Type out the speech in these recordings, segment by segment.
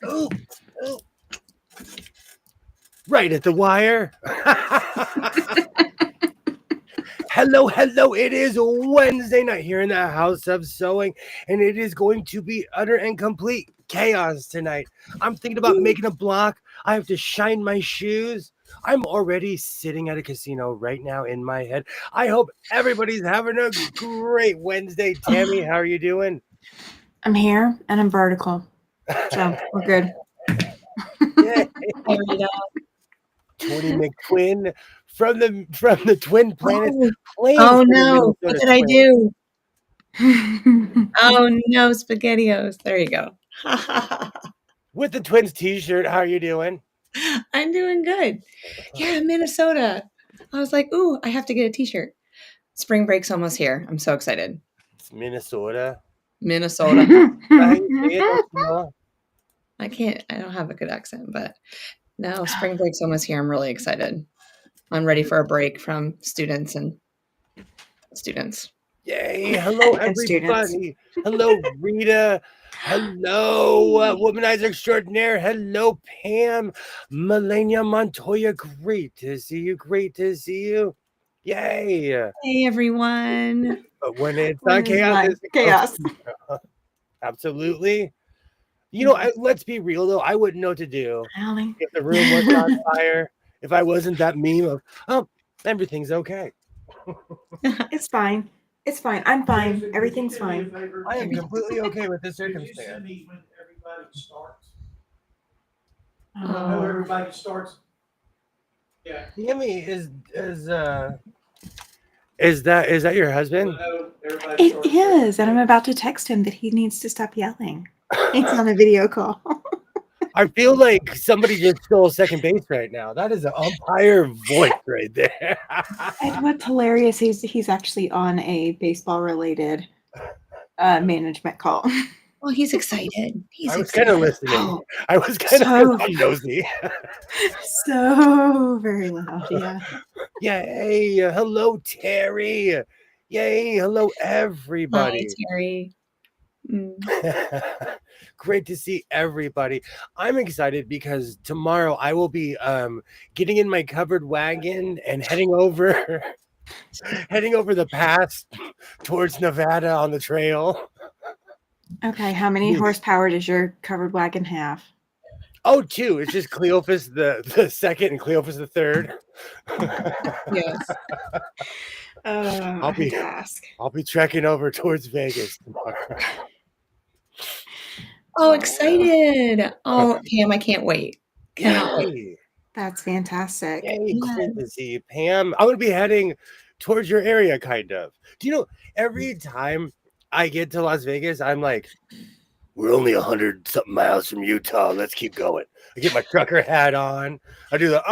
Oh, oh. Right at the wire. Hello, hello. It is Wednesday night here in the House of Sewing, and it is going to be utter and complete chaos tonight. I'm thinking about making a block. I have to shine my shoes. I'm already sitting at a casino right now in my head. I hope everybody's having a great Wednesday. Tammy, how are you doing? I'm here and I'm vertical, so we're good. Yeah. Tony McTwin from the twin planets, playing Oh for the no, what Minnesota did I Twins. do? Oh no, SpaghettiOs. There you go. With the Twins t-shirt, how are you doing? I'm doing good. Yeah, Minnesota. I was like, ooh, I have to get a t-shirt. Spring break's almost here. I'm so excited. It's Minnesota. Minnesota. How you say it? Don't you know? I don't have a good accent, but no, spring break's almost here. I'm really excited. I'm ready for a break from students and students. Yay! Hello, And students. everybody. Hello, Rita. Hello, womanizer extraordinaire. Hello, Pam. Melania Montoya. Great to see you. Great to see you. Yay! Hey everyone. But when it's When not it's chaos, not it's chaos. Absolutely. You know, let's be real though. I wouldn't know what to do Howling. if the room wasn't on fire. If I wasn't that meme of, oh, everything's okay. It's fine. It's fine. I'm fine. Everything's fine. I am completely okay with this circumstance. Everybody starts. Oh. Everybody starts. Yeah. Yummy, is that your husband? It is, and I'm about to text him that he needs to stop yelling. He's on a video call. I feel like somebody just stole second base right now. That is an umpire voice right there. And what's hilarious, he's actually on a baseball related management call. Well, he's excited. I was kind of listening. Oh, I was kind of so- nosy. So very loud, yeah. Yay! Hello, Terry. Yay! Hello, everybody. Hi, Terry. Great to see everybody. I'm excited because tomorrow I will be getting in my covered wagon and heading over the pass towards Nevada on the trail. Okay, how many horsepower does your covered wagon have? Oh, 2. It's just Cleophas the second and Cleophas the third. Yes. I'll be trekking over towards Vegas tomorrow. Oh, excited. Oh, Pam, I can't wait. Cannot wait. Yay. That's fantastic. Yay, great to see you, Pam. I'm going to be heading towards your area, kind of. Do you know, every time I get to Las Vegas, I'm like, we're only 100-something miles from Utah. Let's keep going. I get my trucker hat on. I do the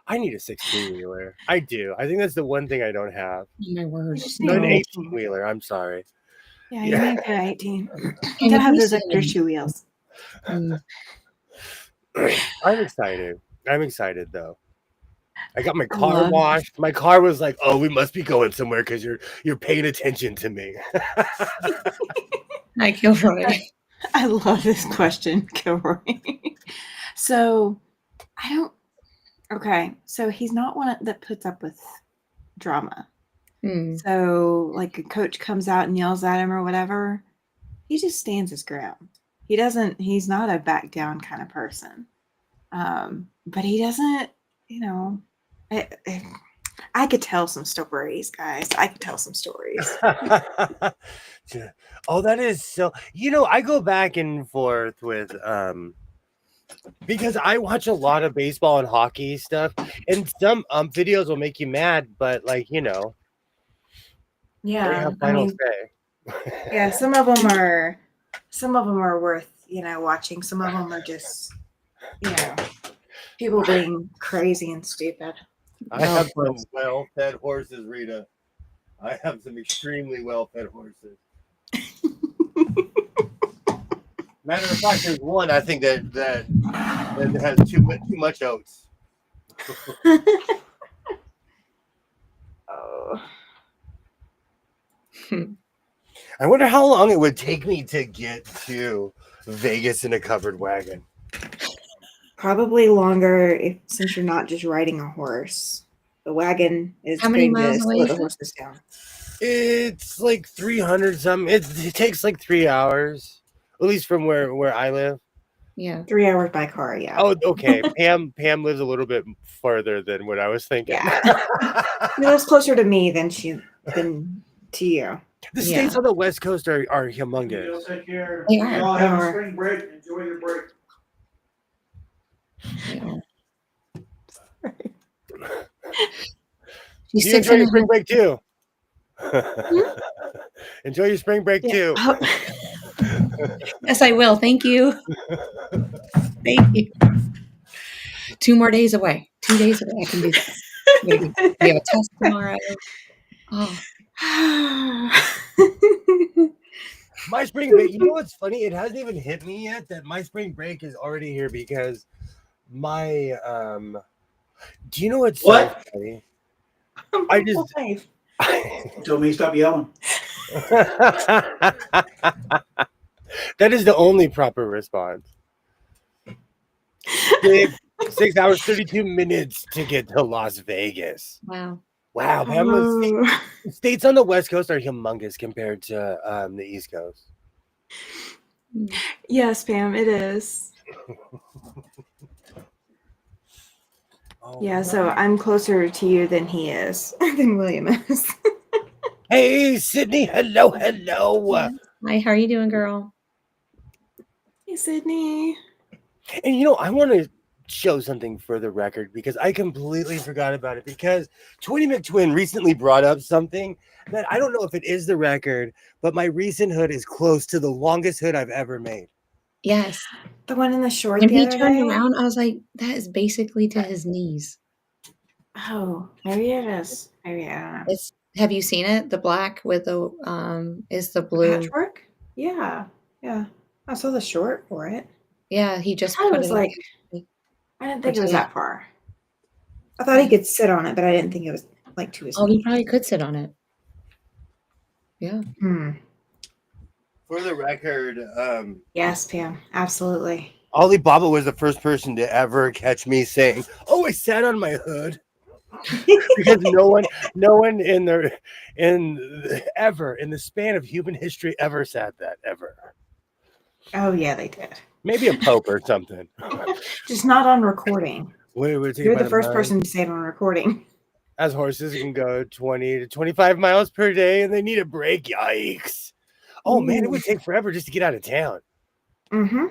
I need a 16-wheeler. I do. I think that's the one thing I don't have. Oh, my word. No, an 18-wheeler. I'm sorry. Yeah, you need to 18. You gotta have those extra shoe wheels. I'm excited. I'm excited though. I got my car washed. My car was like, "Oh, we must be going somewhere because you're paying attention to me." Hi, Kilroy. I love this question, Kilroy. So, okay, so he's not one that puts up with drama. So, like a coach comes out and yells at him or whatever, he just stands his ground. He's not a back down kind of person. But he doesn't, I could tell some stories, guys. I could tell some stories. Oh, that is so. I go back and forth with because I watch a lot of baseball and hockey stuff, and some videos will make you mad, but Yeah, final say. Yeah, some of them are worth watching. Some of them are just people being crazy and stupid. I have some well-fed horses, Rita. I have some extremely well-fed horses. Matter of fact, there's one I think that has too much oats. Oh. I wonder how long it would take me to get to Vegas in a covered wagon. Probably longer since you're not just riding a horse. The wagon is How many going miles to away slow is the it? horses down. It's like 300 something. It takes like 3 hours, at least from where I live. Yeah. 3 hours by car, yeah. Oh, okay. Pam lives a little bit further than what I was thinking. Yeah. She lives closer to me than to you. The Yeah. states on the West Coast are You'll humongous. take care. They are. Y'all have They a are. spring break. Enjoy your break. Yeah. Do She's you enjoy 6 your and spring a break too? Enjoy your spring break too. half. Yes, I will. Thank you. Thank you. 2 more days away. 2 days away. I can do that. We have a test tomorrow. Oh, My spring break, you know what's funny? It hasn't even hit me yet that my spring break is already here because my do you know what's so funny? I just Told me stop yelling. that is the only proper response. 6 hours 32 minutes to get to Las Vegas. wow. Wow, Pamela, states on the West Coast are humongous compared to the East Coast. Yes, Pam, it is. Oh, Yeah, so I'm closer to you than he is, than William is. hey, Sydney, hello. Hi, how are you doing, girl? Hey, Sydney. And you know, I want to show something for the record because I completely forgot about it because Twinny McTwin recently brought up something that I don't know if it is the record, but my recent hood is close to the longest hood I've ever made. Yes. The one in the short When the he other turned day? around, I was like, that is basically to his knees. Oh, maybe it is. Maybe, I don't know. It's have you seen it? The black with the is the blue. Patchwork? Yeah. Yeah. I saw the short for it. Yeah, he just I thought put it was it like, up. I didn't think it was today. that far. I thought he could sit on it, but I didn't think it was like to his Oh, he knee. probably could sit on it. Yeah. For the record, Yes, Pam. Absolutely. Alibaba was the first person to ever catch me saying, "Oh, I sat on my hood," because no one in the span of human history ever said that ever. Oh, yeah, they did. Maybe a pope or something. Just not on recording. You're You're the first person to say it on recording. As horses can go 20 to 25 miles per day and they need a break. Yikes. Oh, man, it would take forever just to get out of town. Mm-hmm.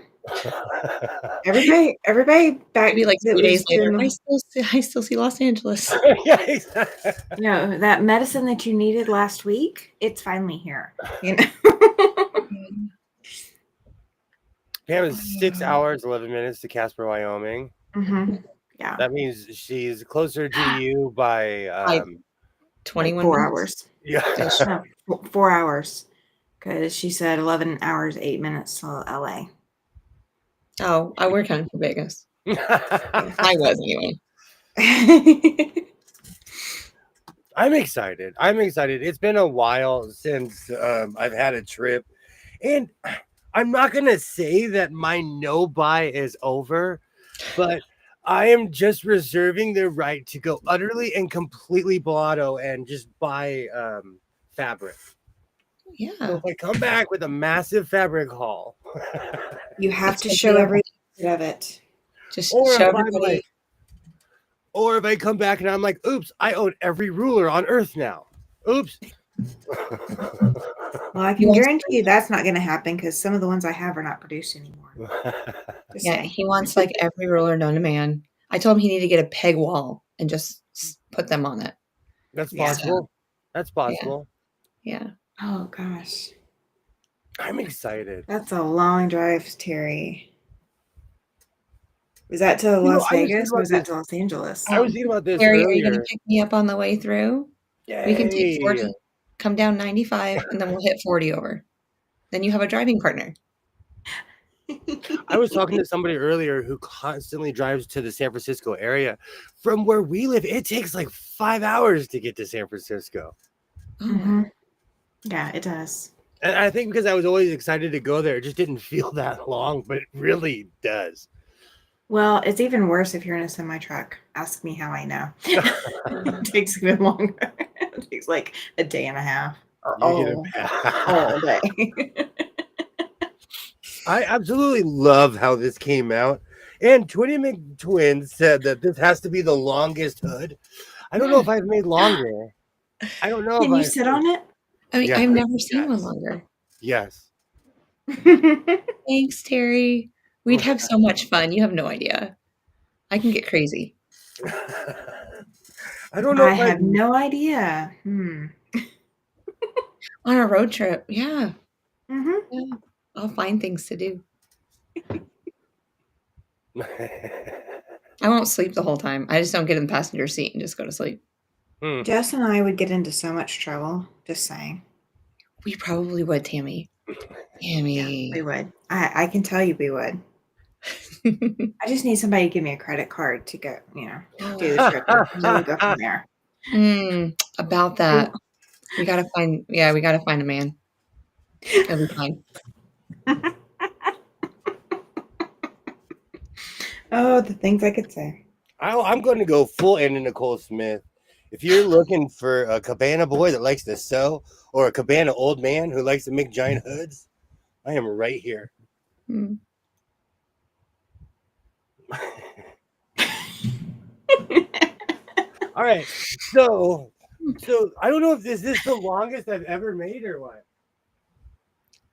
Everybody back. Maybe like that 3 days was doing later, the- I still see Los Angeles. Yeah, exactly. You know, that medicine that you needed last week, it's finally here. You know? Pam is 6 hours, 11 minutes to Casper, Wyoming. Yeah. That means she's closer to you by 21 4 minutes. hours. yeah. No, 4 hours. Because she said 11 hours, 8 minutes to LA. Oh, I work on for Vegas. I was anyway. I'm excited. It's been a while since I've had a trip. And I'm not going to say that my no buy is over, but I am just reserving the right to go utterly and completely blotto and just buy fabric. Yeah. So if I come back with a massive fabric haul, You have to show every bit of it. Just or show if everybody. or if I come back and I'm like, oops, I own every ruler on Earth now. Oops. Well, I can guarantee you that's not going to happen because some of the ones I have are not produced anymore. Just Yeah, saying. he wants like every ruler known to man. I told him he needed to get a peg wall and just put them on it. That's Yeah. possible. That's possible. Yeah. Oh, gosh. I'm excited. That's a long drive, Terry. Was that to You know, Las I was Vegas thinking or was about that to Los Angeles? I was thinking about this Terry, are you going earlier. to pick me up on the way through? We can take Yay. 40, come down 95, and then we'll hit 40 over. Then you have a driving partner. I was talking to somebody earlier who constantly drives to the San Francisco area. From where we live, it takes like 5 hours to get to San Francisco. Oh, wow. Yeah, it does. And I think because I was always excited to go there, it just didn't feel that long, but it really does. Well, it's even worse if you're in a semi truck. Ask me how I know. It takes even longer. It takes like a day and a half or You all day. I absolutely love how this came out. And Twinny McTwin said that this has to be the longest hood. I don't know if I've made longer. I don't know Can if you sit on it? I mean, Yeah. I've never seen one Yes. longer. Yes. Thanks, Terry. We'd have so much fun. You have no idea. I can get crazy. I don't know I if have no idea. On a road trip, yeah. Mm-hmm. Yeah. I'll find things to do. I won't sleep the whole time. I just don't get in the passenger seat and just go to sleep. Jess and I would get into so much trouble. Just saying. We probably would, Tammy. Tammy. Yeah, we would. I can tell you we would. I just need somebody to give me a credit card to go, do the trip. And then we go from there. About that. We gotta find a man. It'll be fine. Oh, the things I could say. I'm going to go full Anna Nicole Smith. If you're looking for a cabana boy that likes to sew or a cabana old man who likes to make giant hoods, I am right here. All right. So I don't know if this is the longest I've ever made or what.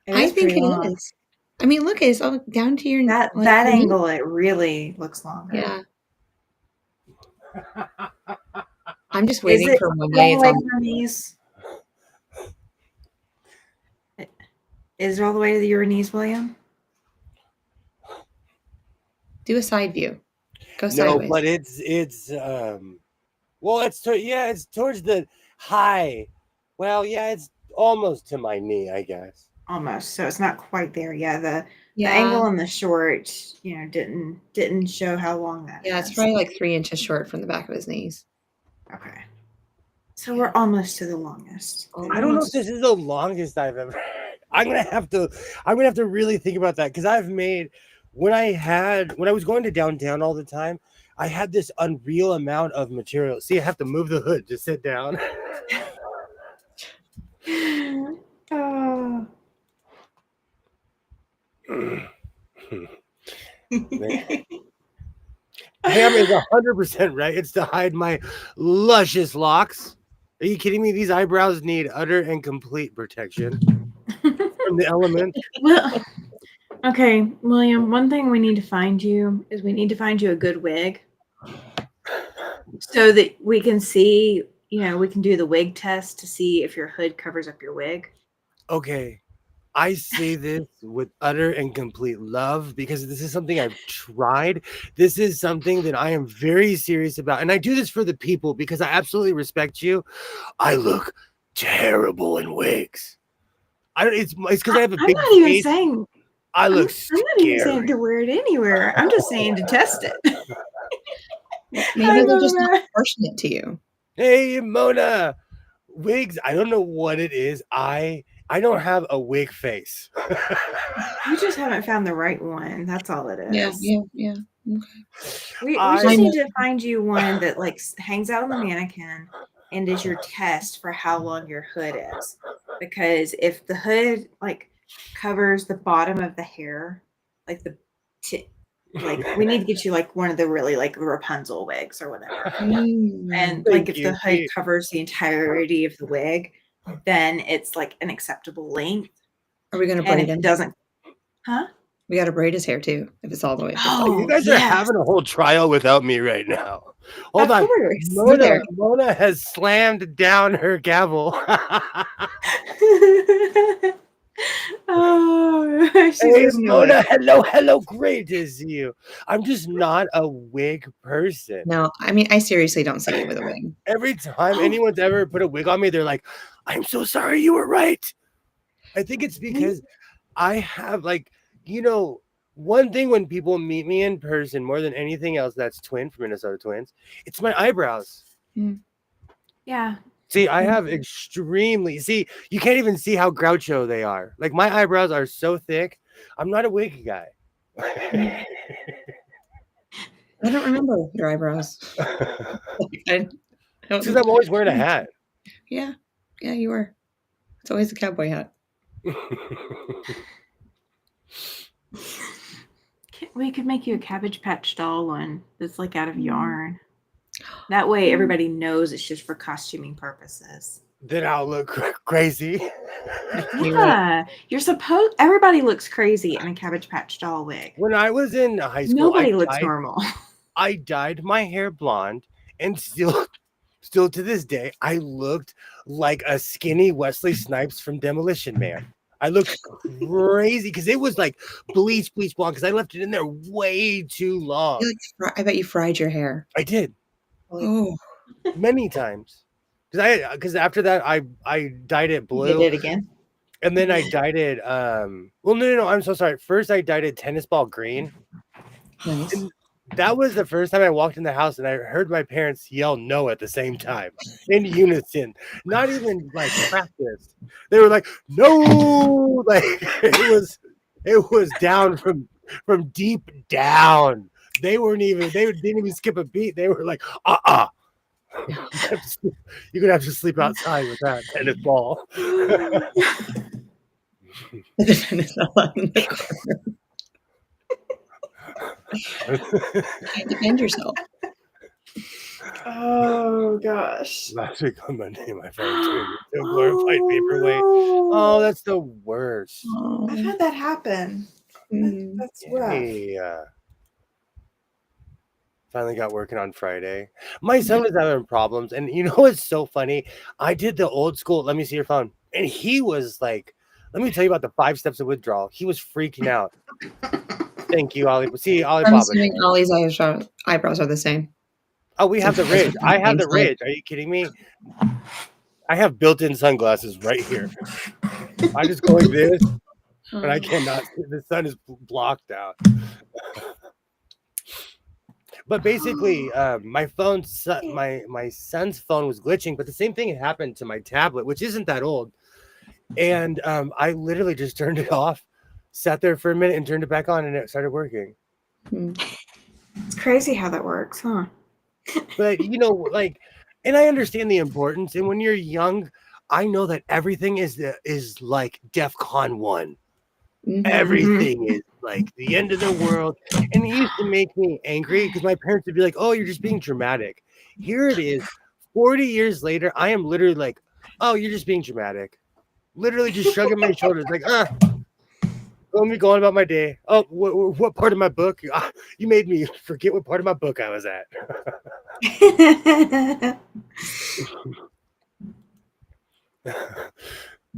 I think it is. I mean, look, it's all down to your that angle. It really looks longer. Yeah. I'm just waiting for one day. It's on your knees. Is it all the way to your knees, William? Do a side view. Go No, sideways. but it's well, it's towards the high. Well, yeah, it's almost to my knee, I guess. Almost. So it's not quite there. Yeah, the angle on the short, didn't show how long that is. Yeah, it's probably like 3 inches short from the back of his knees. Okay. So we're almost to the longest. I don't know if this is the longest I've ever. I'm gonna have to really think about that because I've made when I was going to downtown all the time, I had this unreal amount of material. See, I have to move the hood to sit down. Oh. Ham is 100% right. It's to hide my luscious locks. Are you kidding me? These eyebrows need utter and complete protection from the elements. Well, okay, William, one thing we need to find you is we need to find you a good wig so that we can see, we can do the wig test to see if your hood covers up your wig. Okay. I say this with utter and complete love because this is something I've tried. This is something that I am very serious about. And I do this for the people because I absolutely respect you. I look terrible in wigs. It's because I have a big I'm not even face. saying I look I'm not even saying to wear it anywhere. I'm just saying to test it. Maybe they're just not proportionate to you. Hey, Mona. Wigs, I don't know what it is. I don't have a wig face. You just haven't found the right one. That's all it is. Yeah. Okay. We just need to find you one that hangs out on the mannequin and is your test for how long your hood is. Because if the hood covers the bottom of the hair, we need to get you one of the really Rapunzel wigs or whatever. And if the hood covers the entirety of the wig, then it's an acceptable length. Are we gonna braid him? It doesn't. Huh? We got to braid his hair too if it's all the way. You guys are having a whole trial without me right now. Hold on. Mona has slammed down her gavel. Oh, hey, Mona, hello, great to see you. I'm just not a wig person. No, I mean, I seriously don't see you with a wig. Every time anyone's ever put a wig on me, they're like, I'm so sorry, you were right. I think it's because I have one thing when people meet me in person more than anything else, that's Twin from Minnesota Twins, it's my eyebrows. Yeah. See, I have extremely. See, you can't even see how Groucho they are. Like my eyebrows are so thick. I'm not a wig guy. I don't remember your eyebrows. I don't Because I'm always wearing a hat. Yeah, you were. It's always a cowboy hat. We could make you a Cabbage Patch doll one that's like out of yarn. That way everybody knows it's just for costuming purposes. Then I'll look crazy. Yeah. Everybody looks crazy in a Cabbage Patch doll wig. When I was in high school, Nobody looks normal. I dyed my hair blonde, and still to this day, I looked like a skinny Wesley Snipes from Demolition Man. I looked crazy because it was like bleach blonde because I left it in there way too long. I bet you fried your hair. I did. Oh, many times. Because after that I dyed it blue. You did it again. And then I dyed it well no, I'm so sorry. First I dyed it tennis ball green. nice. And that was the first time I walked in the house and I heard my parents yell no at the same time in unison. Not even like practiced. They were like, no, like it was down from deep down. They didn't even skip a beat. They were like, you're gonna have to sleep outside with that tennis ball. Defend yourself. Oh gosh. Last week on Monday, my phone turned into a glorified paperweight. Oh, that's the worst. I've had that happen. That's rough. Hey, finally got working on Friday. My son was having problems, and you know what's so funny? I did the old school. Let me see your phone, and he was like, "Let me tell you about the 5 steps of withdrawal." He was freaking out. Thank you, Ollie. See, Ollie. I'm assuming Ollie's eyebrows are the same. Oh, we have the ridge. I have the ridge. Are you kidding me? I have built-in sunglasses right here. I just go like this, and I cannot. The sun is blocked out. But basically, my son's phone was glitching. But the same thing happened to my tablet, which isn't that old. And I literally just turned it off, sat there for a minute, and turned it back on, and it started working. It's crazy how that works, huh? But you know, like, and I understand the importance. And when you're young, I know that everything is like DEFCON 1. Everything is like the end of the world. And it used to make me angry because my parents would be like, "Oh, you're just being dramatic." Here it is, 40 years later, I am literally like, "Oh, you're just being dramatic." Literally just shrugging my shoulders, like, let me go on about my day. Oh, what part of my book? You made me forget what part of my book I was at.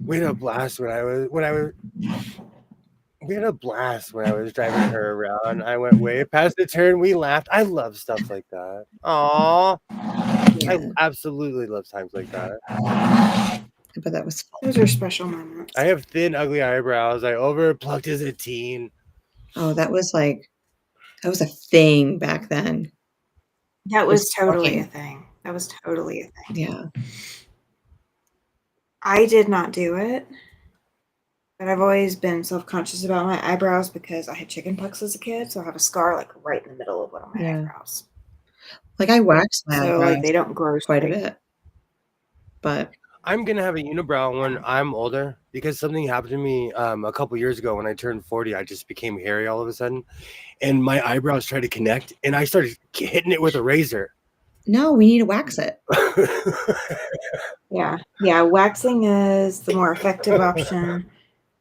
We had a blast when I was driving her around. I went way past the turn. We laughed. I love stuff like that. Aw. I absolutely love times like that. But that was fun. Those are special moments. I have thin, ugly eyebrows. I overplucked as a teen. Oh, that was a thing back then. That was totally a thing. That was totally a thing. Yeah. I did not do it, but I've always been self-conscious about my eyebrows because I had chickenpox as a kid, so I have a scar like right in the middle of one of my eyebrows. Like I waxed my eyebrows, like they don't grow quite a bit. But I'm gonna have a unibrow when I'm older because something happened to me a couple years ago when I turned 40. I just became hairy all of a sudden, and my eyebrows tried to connect, and I started hitting it with a razor. No, we need to wax it. Yeah. Waxing is the more effective option,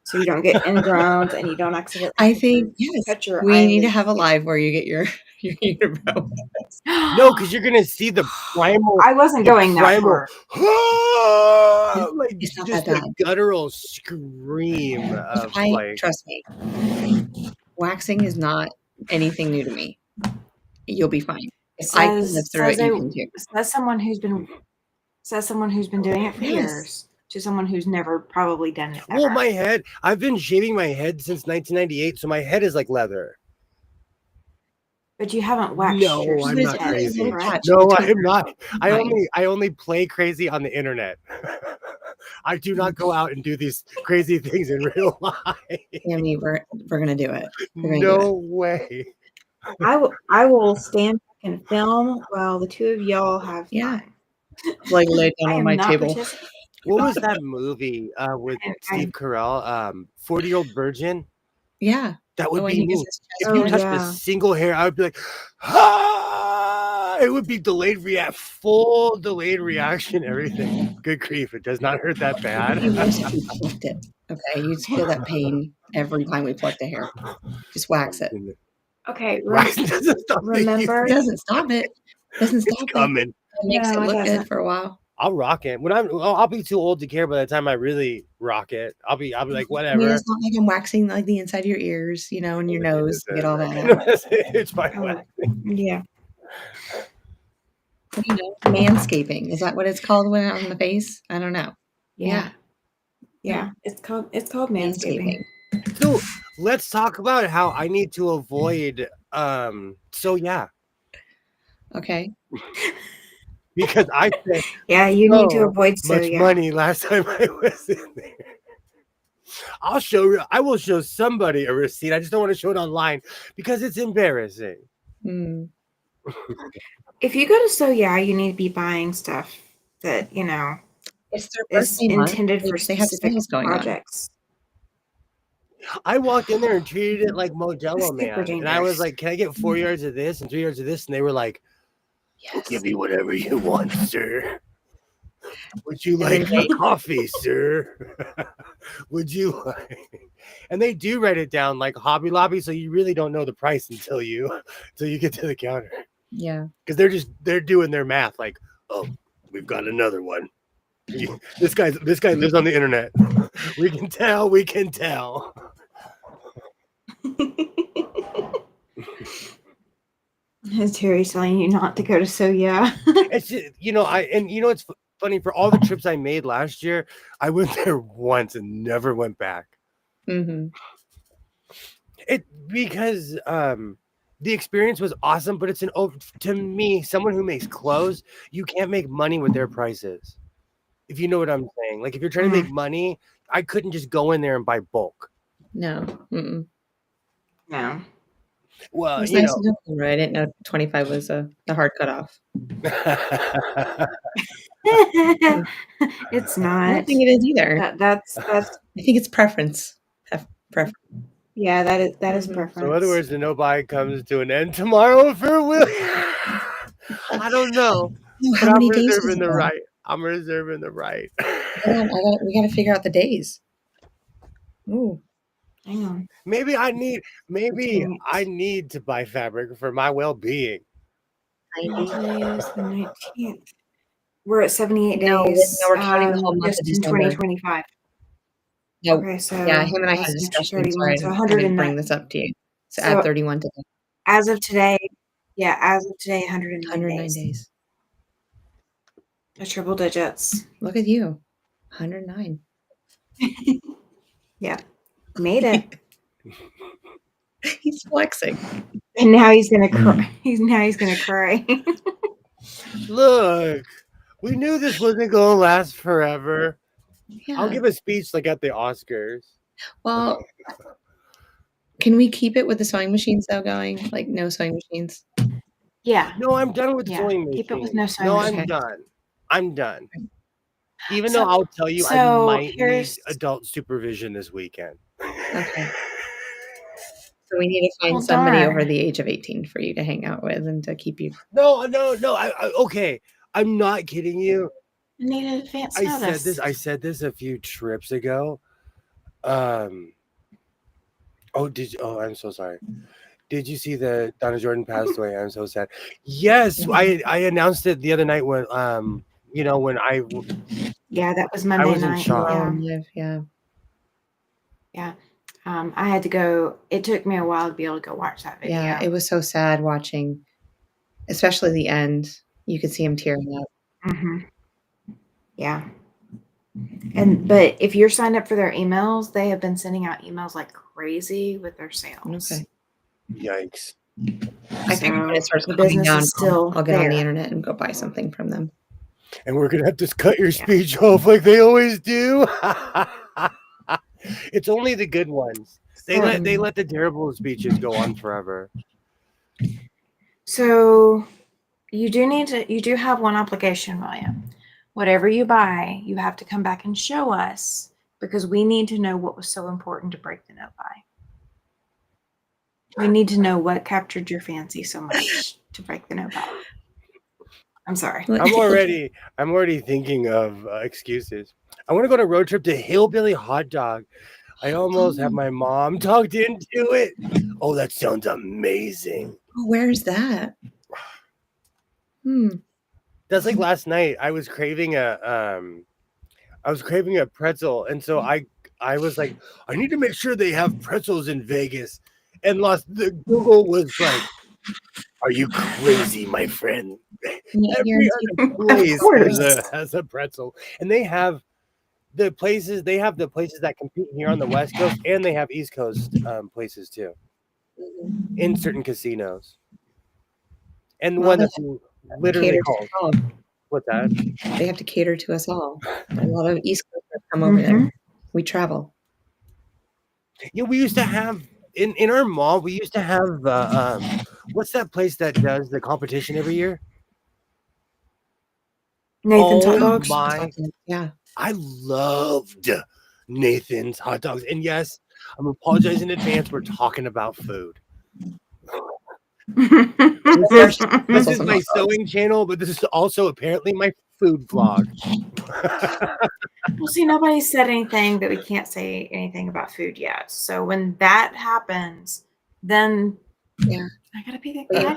so you don't get ingrowns and you don't accidentally. I think cut your we need to have a live where you get your unibrow. No, because you're gonna see the primal. I wasn't going that far. Like just a guttural scream of trust me. Waxing is not anything new to me. You'll be fine. I can live through it. You can too. Says someone who's been doing it for years to someone who's never probably done it. Well, my head. I've been shaving my head since 1998, so my head is like leather. But you haven't waxed No, your I'm not head, crazy. correct? No, I am not. I Fine. only play crazy on the internet. I do not go out and do these crazy things in real life. Tammy, we're gonna do it. We're gonna No do way. I will stand back and film while the two of y'all have Yeah. fun. it. Like lay down I on am my not table. participating. What was that movie with Steve Carell? 40-Year-Old Virgin? Yeah. That would when be he gets me. his If chest you Oh, done. touched yeah. a single hair, I would be like, ah! It would be full delayed reaction, everything. Good grief, it does not hurt that bad. It'd be worse if we plucked it. Okay, you'd feel that pain every time we plucked a hair. Just wax it. Okay, Wax doesn't stop the remember? It doesn't stop it. Doesn't It's stop it. coming. It makes No, it it look good doesn't. for a while. I'll rock it. I'll be too old to care by the time I really rock it. I'll be like, I mean, whatever. it's not like I'm waxing like the inside of your ears, you know, and your nose to get all that out. It's fine. Oh, yeah. You know, manscaping. Is that what it's called when on the face? I don't know. Yeah. Yeah. It's called manscaping. So let's talk about how I need to avoid Okay. because I spent Yeah, you need to so avoid much money last time I was in there. I will show somebody a receipt. I just don't want to show it online because it's embarrassing. Mm. If you go to So Yeah, you need to be buying stuff that, you know, It's their is birthday month. intended for They have specific sales going on. projects. I walked in there and treated it like Modelo Super Man. And I was dangerous. like, can I get 4 yards of this and 3 yards of this? And they were like, we'll give you whatever you want, sir. Would you like a coffee, sir? Would you like? And they do write it down like Hobby Lobby, so you really don't know the price until you get to the counter. Yeah. Because they're doing their math like, oh, we've got another one. This guy lives on the internet. We can tell. Terry's telling you not to go to So Yeah. It's just, it's funny, for all the trips I made last year, I went there once and never went back. Mm-hmm. Because the experience was awesome, but to me, someone who makes clothes, you can't make money with their prices. If you know what I'm saying. Like if you're trying to make money, I couldn't just go in there and buy bulk. No. Mm-mm. No. Well, It's nice to know. I didn't know 25 was the hard cutoff. It's not. I don't think it is either. That's I think it's preference. Yeah, that is preference. So in other words, the no buy comes to an end tomorrow for Willie. I don't know. How many days is reserving it? the right. I'm reserving the right. We got to figure out the days. Ooh. Hang on. Maybe I need to buy fabric for my well-being. Today is the 19th. We're at 78 No, days. we're counting the whole month just of in December. 2025. No. Okay, so Yeah, him and I had a that's discussion. 31, So so I didn't bring this up to you. So add 31 to that. As of today, 109 109 days. The triple digits. Look at you. 109. Yeah. Made it. He's flexing. And now he's gonna cry. He's gonna cry. Look, we knew this wasn't gonna last forever. Yeah. I'll give a speech like at the Oscars. Well, can we keep it with the sewing machines though going? Like no sewing machines? Yeah. No, I'm done with sewing machines. Keep it with no sewing No, machine. I'm done. Even though I'll tell you, I might need adult supervision this weekend. Okay. So we need to find somebody over the age of 18 for you to hang out with and to keep you. No. Okay. I'm not kidding you. I need an advance notice. I said this a few trips ago. I'm so sorry. Did you see that Donna Jordan passed away? I'm so sad. Yes, I announced it the other night when when I that was Monday was night. in shock. Yeah. I had to go. It took me a while to be able to go watch that video. Yeah, it was so sad watching, especially the end. You could see him tearing up. Mm-hmm. Yeah. But if you're signed up for their emails, they have been sending out emails like crazy with their sales. Okay. Yikes. I figure when it starts the coming business down, is still I'll get on the there. internet and go buy something from them. And we're gonna have to cut your speech off like they always do. It's only the good ones. They let the terrible speeches go on forever. So you do have one obligation, William. Whatever you buy, you have to come back and show us because we need to know what was so important to break the note by. We need to know what captured your fancy so much to break the note by. I'm sorry. I'm already thinking of excuses. I want to go on a road trip to Hillbilly Hot Dog. I almost have my mom talked into it. Oh, that sounds amazing. Oh, where's that? That's like last night. I was craving a pretzel, and so I was like, I need to make sure they have pretzels in Vegas. And the Google was like, are you crazy, my friend? Every other place has a pretzel, and they have the places that compete here on the West Coast, and they have East Coast places too, in certain casinos. And one that's literally called. What's that? They have to cater to us all. A lot of East Coasters come over there. We travel. Yeah, we used to have in our mall. We used to have what's that place that does the competition every year? Nathan's Hot Dogs. Yeah, I loved Nathan's Hot Dogs, and yes, I'm apologizing in advance. We're talking about food. This is my sewing channel, but this is also apparently my food vlog. Well, see, nobody said anything that we can't say anything about food yet. So when that happens, then I gotta be the yeah.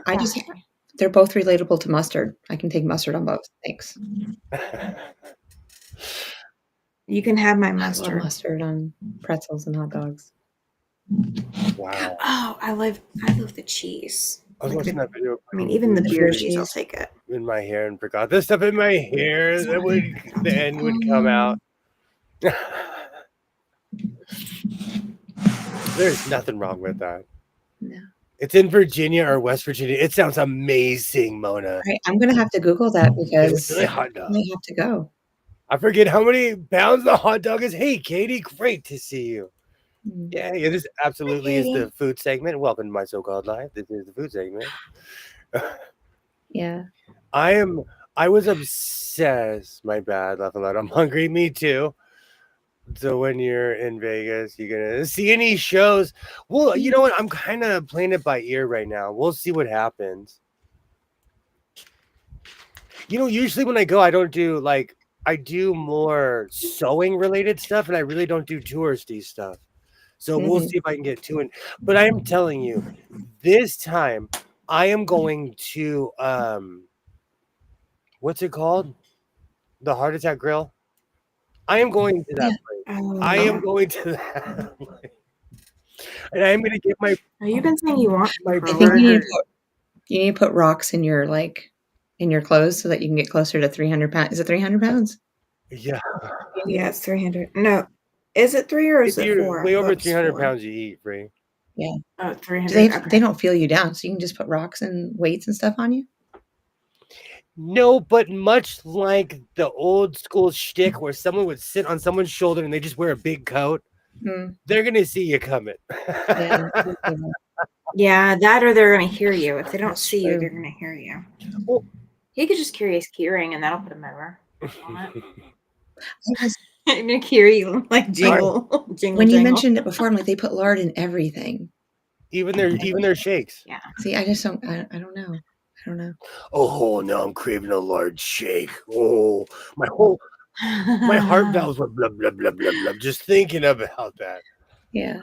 They're both relatable to mustard. I can take mustard on both. Thanks. You can have my mustard. I love mustard on pretzels and hot dogs. Wow. Oh, I love the cheese. I was watching that video. I mean, even the beer cheese, I'll take it. In my hair and forgot the stuff in my hair that the end would come out. There's nothing wrong with that. No. It's in Virginia or West Virginia. It sounds amazing, Mona. Right, I'm gonna have to Google that because really hot dog. I have to go. I forget how many pounds the hot dog is. Hey, Katie, great to see you. Yeah, this absolutely is the food segment. Welcome to my so-called life. This is the food segment. Yeah. I was obsessed. My bad, laugh aloud. I'm hungry. Me too. So when you're in Vegas, you're gonna see any shows. Well, you know what? I'm kind of playing it by ear right now. We'll see what happens. Usually when I go, I don't do I do more sewing related stuff, and I really don't do touristy stuff. So we'll see if I can get to it. But I am telling you, this time I am going to what's it called? The Heart Attack Grill. I am going to that place. I am going to that place. And I'm going to get my. You've been saying you want my. I think you need to put rocks in your in your clothes so that you can get closer to 300 pounds. Is it 300 pounds? Yeah. Yeah, it's 300. No. Is it 3 or is it 4? Way over 300 pounds you eat, Free. Yeah. Oh, 300. They don't feel you down, so you can just put rocks and weights and stuff on you? No, but much like the old school shtick where someone would sit on someone's shoulder and they just wear a big coat, they're going to see you coming. Yeah, that or they're going to hear you. If they don't see you, they're going to hear you. Well, he could just carry his keyring and that'll put him over. I'm gonna carry like jingle. When you mentioned it before, I'm like, they put lard in everything, even their shakes. Yeah. See, I just don't. I don't know. I don't know. Oh no, I'm craving a large shake. Oh, my heart valves were blah blah blah blah blah. Just thinking about that. Yeah.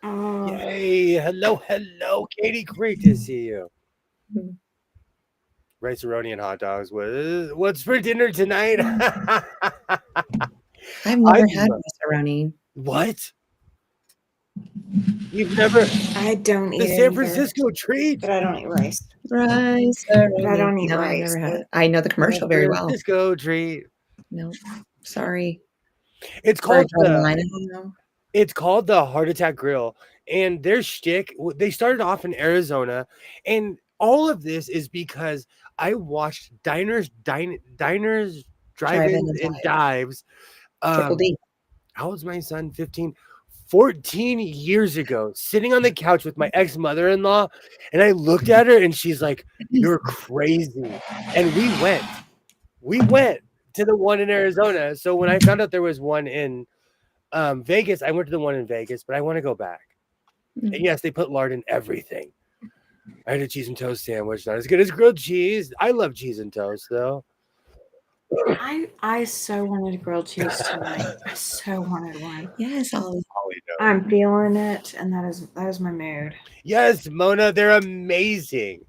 Yay! Hello, Katie. Great to see you. Rice-a-roni and hot dogs. What's for dinner tonight? I've never had rice-a-roni. What? You've never? I don't eat the San Francisco treat, but I don't eat rice. Rice-a-roni. I don't eat rice. I've never had it. I know the commercial very well. San Francisco treat. No, sorry. It's called. I don't know. It's called the Heart Attack Grill, and their shtick. They started off in Arizona, and all of this is because I watched diners, Drive-in drive-ins, and and dive. dives. Triple D. How old's my son? 15, 14 years ago, sitting on the couch with my ex-mother-in-law, and I looked at her, and she's like, "You're crazy," and we went. We went to the one in Arizona. So when I found out there was one in Vegas, I went to the one in Vegas, but I want to go back. And yes, they put lard in everything. I had a cheese and toast sandwich, not as good as grilled cheese. I love cheese and toast, though. I so wanted a grilled cheese tonight. I so wanted one. Yes, Ollie. I'm feeling it, and that is my mood. Yes, Mona, they're amazing.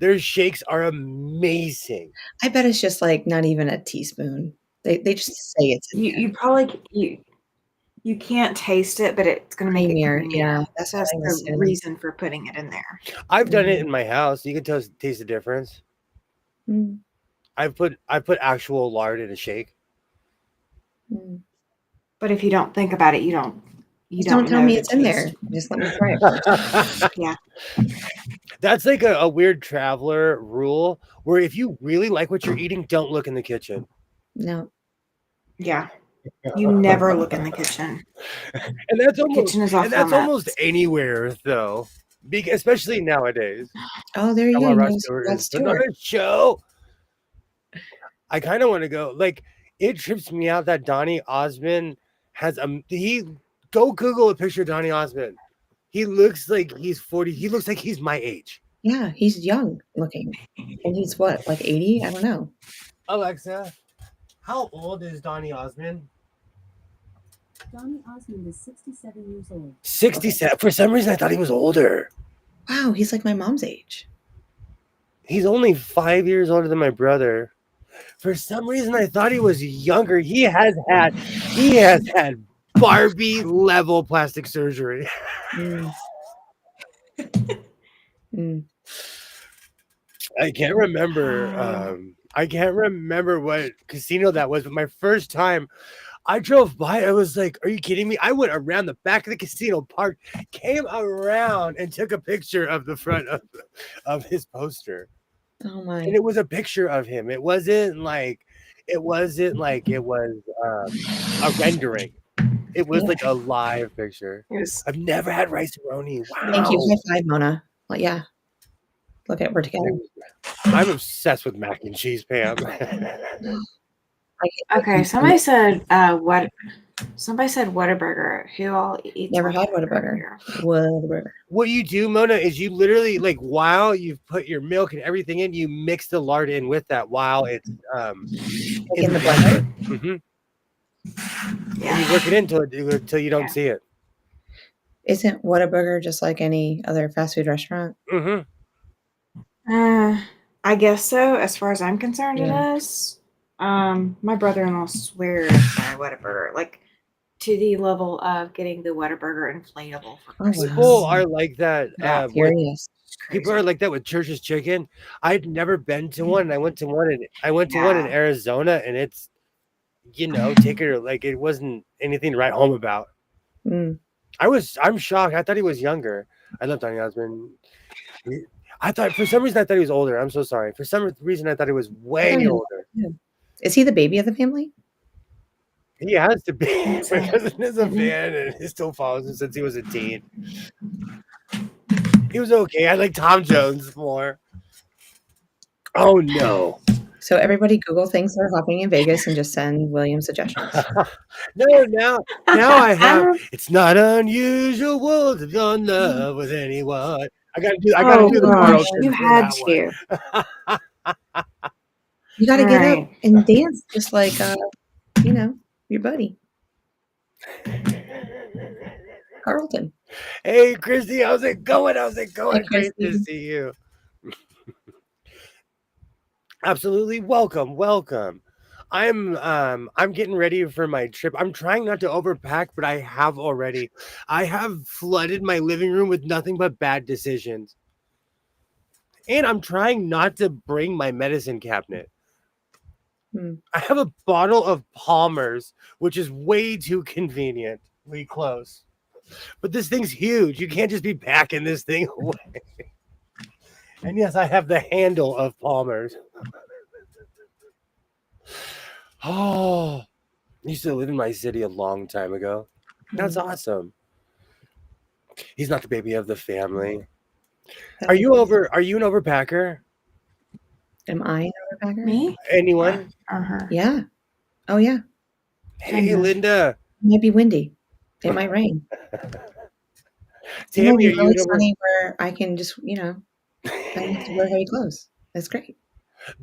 Their shakes are amazing. I bet it's just like not even a teaspoon. They just say it's in there. You probably you can't taste it, but it's gonna make it Creamier, creamier. yeah. That's I the assume. reason for putting it in there. I've done it in my house. You can taste the difference. Mm, I put actual lard in a shake. mm. But if you don't think about it, you don't Just don't tell know me the it's in there. taste. Just let me try it first. Yeah. That's like a weird traveler rule where if you really like what you're eating, don't look in the kitchen. No. Yeah. You never look in the kitchen. And that's almost Kitchen is off and that's limits. almost anywhere though. Especially nowadays. Oh, there you Come go. on, No, Rod Stewart Rod is putting on Stewart. a show. I kind of want to go. Like, it trips me out that Donny Osmond has go Google a picture of Donny Osmond. He looks like he's 40. He looks like he's my age. Yeah, he's young looking. And he's what, like 80? I don't know. Alexa, how old is Donny Osmond? Donny Osmond is 67 years old. 67. For some reason, I thought he was older. Wow, he's like my mom's age. He's only 5 years older than my brother. For some reason, I thought he was younger. He has had Barbie level plastic surgery. Mm. Mm. I can't remember what casino that was, but my first time I drove by, I was like, "Are you kidding me?" I went around the back of the casino, parked, came around, and took a picture of the front of his poster. Oh my. And it was a picture of him. It wasn't like it was a rendering. It was like a live picture. I've never had rice-a-roni. Wow. Thank you. High five, Mona. Well, yeah. Look at we're together. I'm obsessed with mac and cheese, Pam. Okay, somebody said Whataburger. Who all eats? Never had Whataburger. Whataburger. What you do, Mona, is you literally like while you've put your milk and everything in, you mix the lard in with that while it's in the blender. Mm-hmm. Yeah. And you work it until you don't see it. Isn't Whataburger just like any other fast food restaurant? Mm-hmm. I guess so. As far as I'm concerned, Yeah. it is. My brother-in-law swears by Whataburger, like to the level of getting the Whataburger inflatable for Oh, Christmas. People are like that. Yeah, Furious. People are like that with Church's Chicken. I'd never been to one. And I went to one in Arizona, and it's take it or like it wasn't anything to write home about. Mm. I'm shocked. I thought he was younger. I love Donny Osmond. For some reason I thought he was older. I'm so sorry. For some reason I thought he was way older. Yeah. Is he the baby of the family? He has to be. My cousin is a fan and he still follows him since he was a teen. He was okay. I like Tom Jones more. Oh no. So everybody Google things that are happening in Vegas and just send William suggestions. No, now I have. It's not unusual to fall in love with anyone. I gotta do the gosh, Carlton you for had that one. to. You got to All get right. up and dance just like, your buddy. Carlton. Hey, Christy, how's it going? Hey, Great to Christy. see you. Absolutely. Welcome. I'm getting ready for my trip. I'm trying not to overpack, but I have already. I have flooded my living room with nothing but bad decisions. And I'm trying not to bring my medicine cabinet. I have a bottle of Palmer's, which is way too conveniently close. But this thing's huge. You can't just be packing this thing away. And yes, I have the handle of Palmer's. Oh, I used to live in my city a long time ago. That's awesome. He's not the baby of the family. Are you an overpacker? Am I an overpacker? Me? Anyone? Or her? Yeah. Oh, yeah. Hey, Linda. It might be windy. It might rain. Tammy, it might be really sunny where I can just, I don't have to wear heavy clothes. That's great.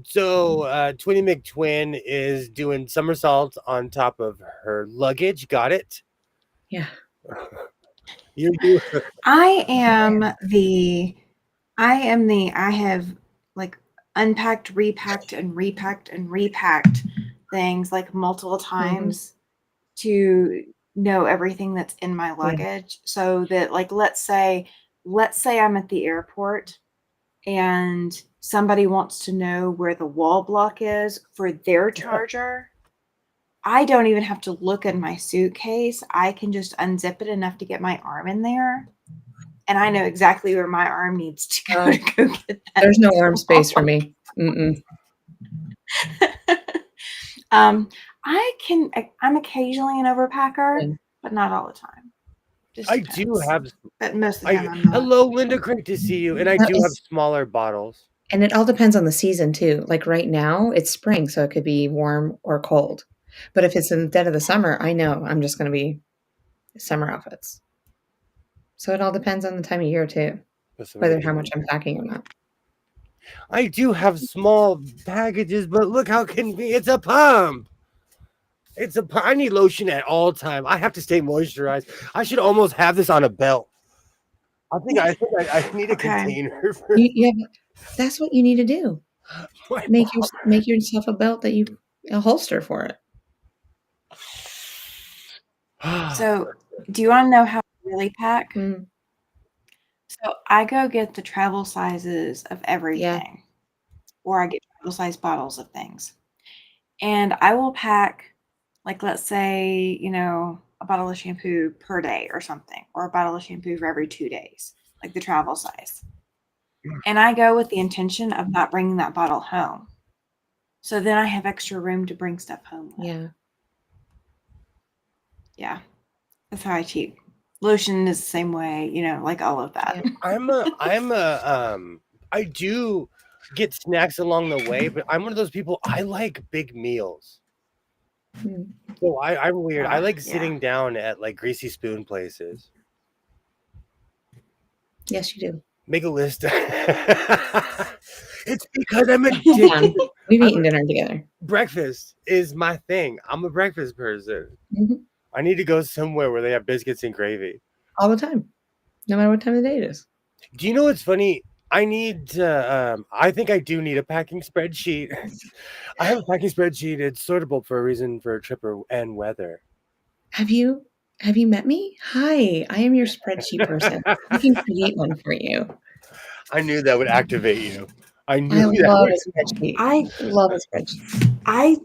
So, Twinnie McTwin is doing somersaults on top of her luggage. Got it? Yeah. I have like unpacked, repacked, and repacked and repacked things like multiple times to know everything that's in my luggage. So that, like, let's say I'm at the airport and somebody wants to know where the wall block is for their charger. I don't even have to look in my suitcase. I can just unzip it enough to get my arm in there. And I know exactly where my arm needs to go to go get that. There's no arm space for me. Mm-mm. I'm occasionally an overpacker, but not all the time. I do have, but most of the time I'm not. Hello, Linda. Great to see you. And I do have smaller bottles. And it all depends on the season too. Like right now, it's spring, so it could be warm or cold. But if it's in the dead of the summer, I know I'm just going to be summer outfits. So it all depends on the time of year too, whether how much I'm packing or not. I do have small packages, but look how convenient. It's a pump. I need lotion at all time. I have to stay moisturized. I should almost have this on a belt. I think I need a container. That's what you need to do. Make yourself a belt that a holster for it. So, do you want to know how I really pack? So I go get the travel sizes of everything, or I get travel size bottles of things, and I will pack, like, let's say, a bottle of shampoo per day or something, or a bottle of shampoo for every 2 days, like the travel size. And I go with the intention of not bringing that bottle home. So then I have extra room to bring stuff home with. Yeah. That's how I cheat. Lotion is the same way, like all of that. I do get snacks along the way, but I'm one of those people, I like big meals. So I'm weird. I like sitting down at like greasy spoon places. Yes, you do. Make a list. It's because I'm addicted. We've eaten dinner together. Breakfast is my thing. I'm a breakfast person. I need to go somewhere where they have biscuits and gravy. All the time. No matter what time of the day it is. Do you know what's funny? I think I do need a packing spreadsheet. I have a packing spreadsheet. It's sortable for a reason, for a trip and weather. Have you met me? Hi, I am your spreadsheet person. I can create one for you. I knew that would activate you. I love a spreadsheet. I love a spreadsheet.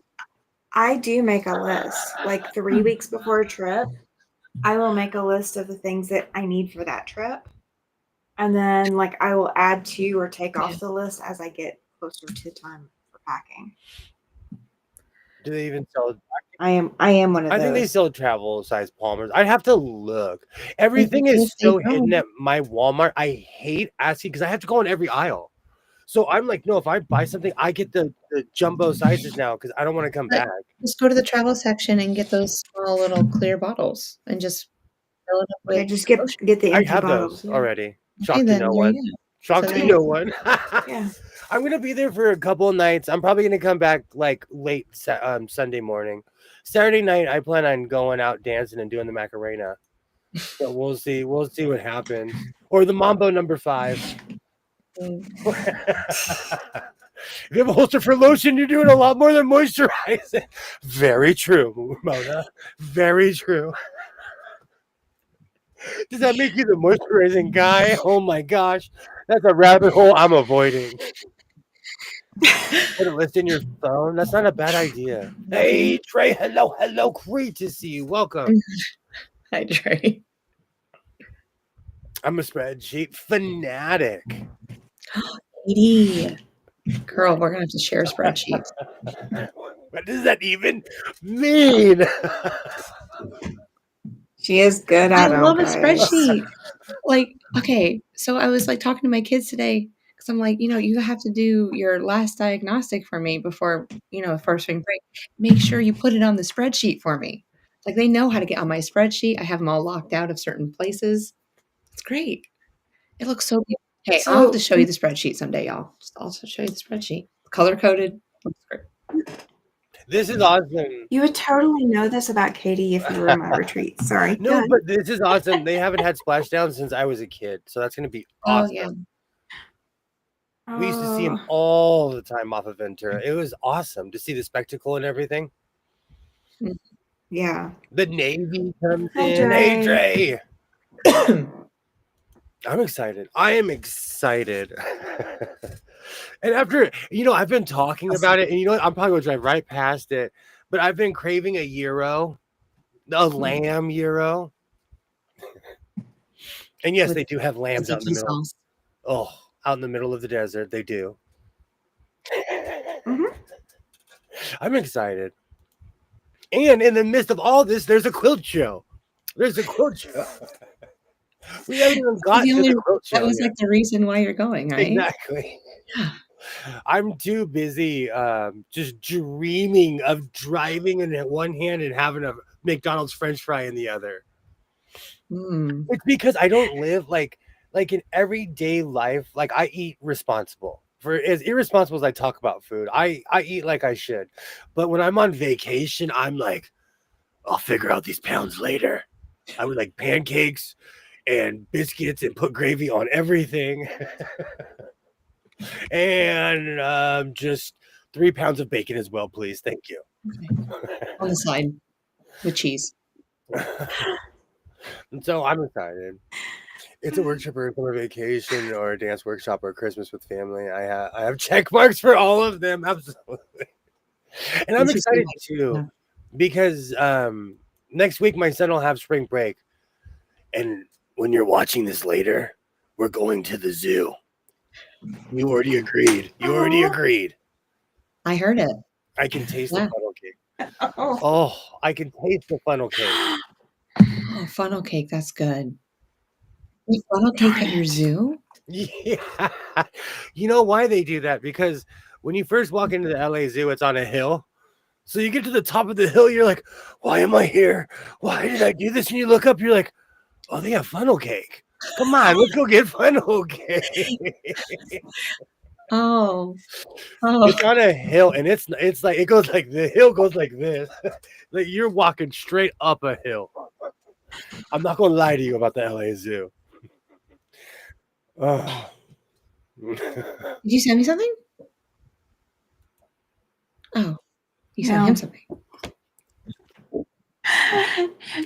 I do make a list. Like 3 weeks before a trip, I will make a list of the things that I need for that trip. And then, like, I will add to or take off the list as I get closer to time for packing. Do they even sell? I am one of those. I think they sell travel size Palmers. I'd have to look. Everything is so hidden at my Walmart. I hate asking because I have to go in every aisle. So I'm like, no, if I buy something, I get the jumbo sizes now because I don't want to come back. Just go to the travel section and get those small little clear bottles and just fill it up with. Just get the empty I have bottles, those already. Shocked to no one. Shocked to no one. Yeah. I'm gonna be there for a couple of nights. I'm probably gonna come back like late Sunday morning. Saturday night, I plan on going out dancing and doing the Macarena. So we'll see. We'll see what happens. Or the Mambo number 5. If you have a holster for lotion, you're doing a lot more than moisturizing. Very true, Mona. Very true. Does that make you the moisturizing guy? Oh my gosh. That's a rabbit hole I'm avoiding. Put a list in your phone. That's not a bad idea. Hey, Trey. Hello. Great to see you. Welcome. Hi, Trey. I'm a spreadsheet fanatic. Katie. Girl, we're gonna have to share spreadsheets. What does that even mean? She is good I at them, love a guys. spreadsheet. Like, okay, so I was like talking to my kids today because I'm like, you have to do your last diagnostic for me before, first spring break. Make sure you put it on the spreadsheet for me. Like they know how to get on my spreadsheet. I have them all locked out of certain places. It's great. It looks so good. Hey, I'll have to show you the spreadsheet someday, y'all. Just also show you the spreadsheet. Color coded. Looks great. This is awesome. You would totally know this about Katie if you were in my retreat. Sorry. No, but this is awesome. They haven't had splashdown since I was a kid, so that's going to be awesome. Oh, yeah. We used to see him all the time off of Ventura. It was awesome to see the spectacle and everything. Yeah. The Navy comes Hi, in. Dre. Hey, Dre. I'm excited. I am excited. And after, I've been talking about it, and you know what? I'm probably going to drive right past it, but I've been craving a gyro, a lamb gyro. And yes, they do have lambs out in the middle. Oh, out in the middle of the desert. They do. Mm-hmm. I'm excited. And in the midst of all this, there's a quilt show. There's a quilt show. We haven't even gotten to the quilt show. That was like the reason why you're going, right? Exactly. I'm too busy just dreaming of driving in one hand and having a McDonald's French fry in the other. It's because I don't live like in everyday life. Like I eat responsible. For as irresponsible as I talk about food, I eat like I should. But when I'm on vacation, I'm like, I'll figure out these pounds later. I would like pancakes and biscuits and put gravy on everything. And just 3 pounds of bacon as well, please. Thank you. Okay. On the side with cheese. And so I'm excited. It's a workshop or a summer vacation or a dance workshop or Christmas with family. I have check marks for all of them. Absolutely. And I'm excited too because next week my son will have spring break. And when you're watching this later, we're going to the zoo. You already agreed. I heard it. I can taste the funnel cake. Oh, I can taste the funnel cake. Oh, funnel cake. That's good. Wait, funnel cake at your zoo? Yeah. You know why they do that? Because when you first walk into the LA Zoo, it's on a hill. So you get to the top of the hill, you're like, why am I here? Why did I do this? And you look up, you're like, oh, they have funnel cake. Come on, let's go get funnel cake. Oh. It's on a hill, and it's like it goes like the hill goes like this. Like you're walking straight up a hill. I'm not gonna lie to you about the LA Zoo. Oh. Did you send me something? Oh, you sent him something.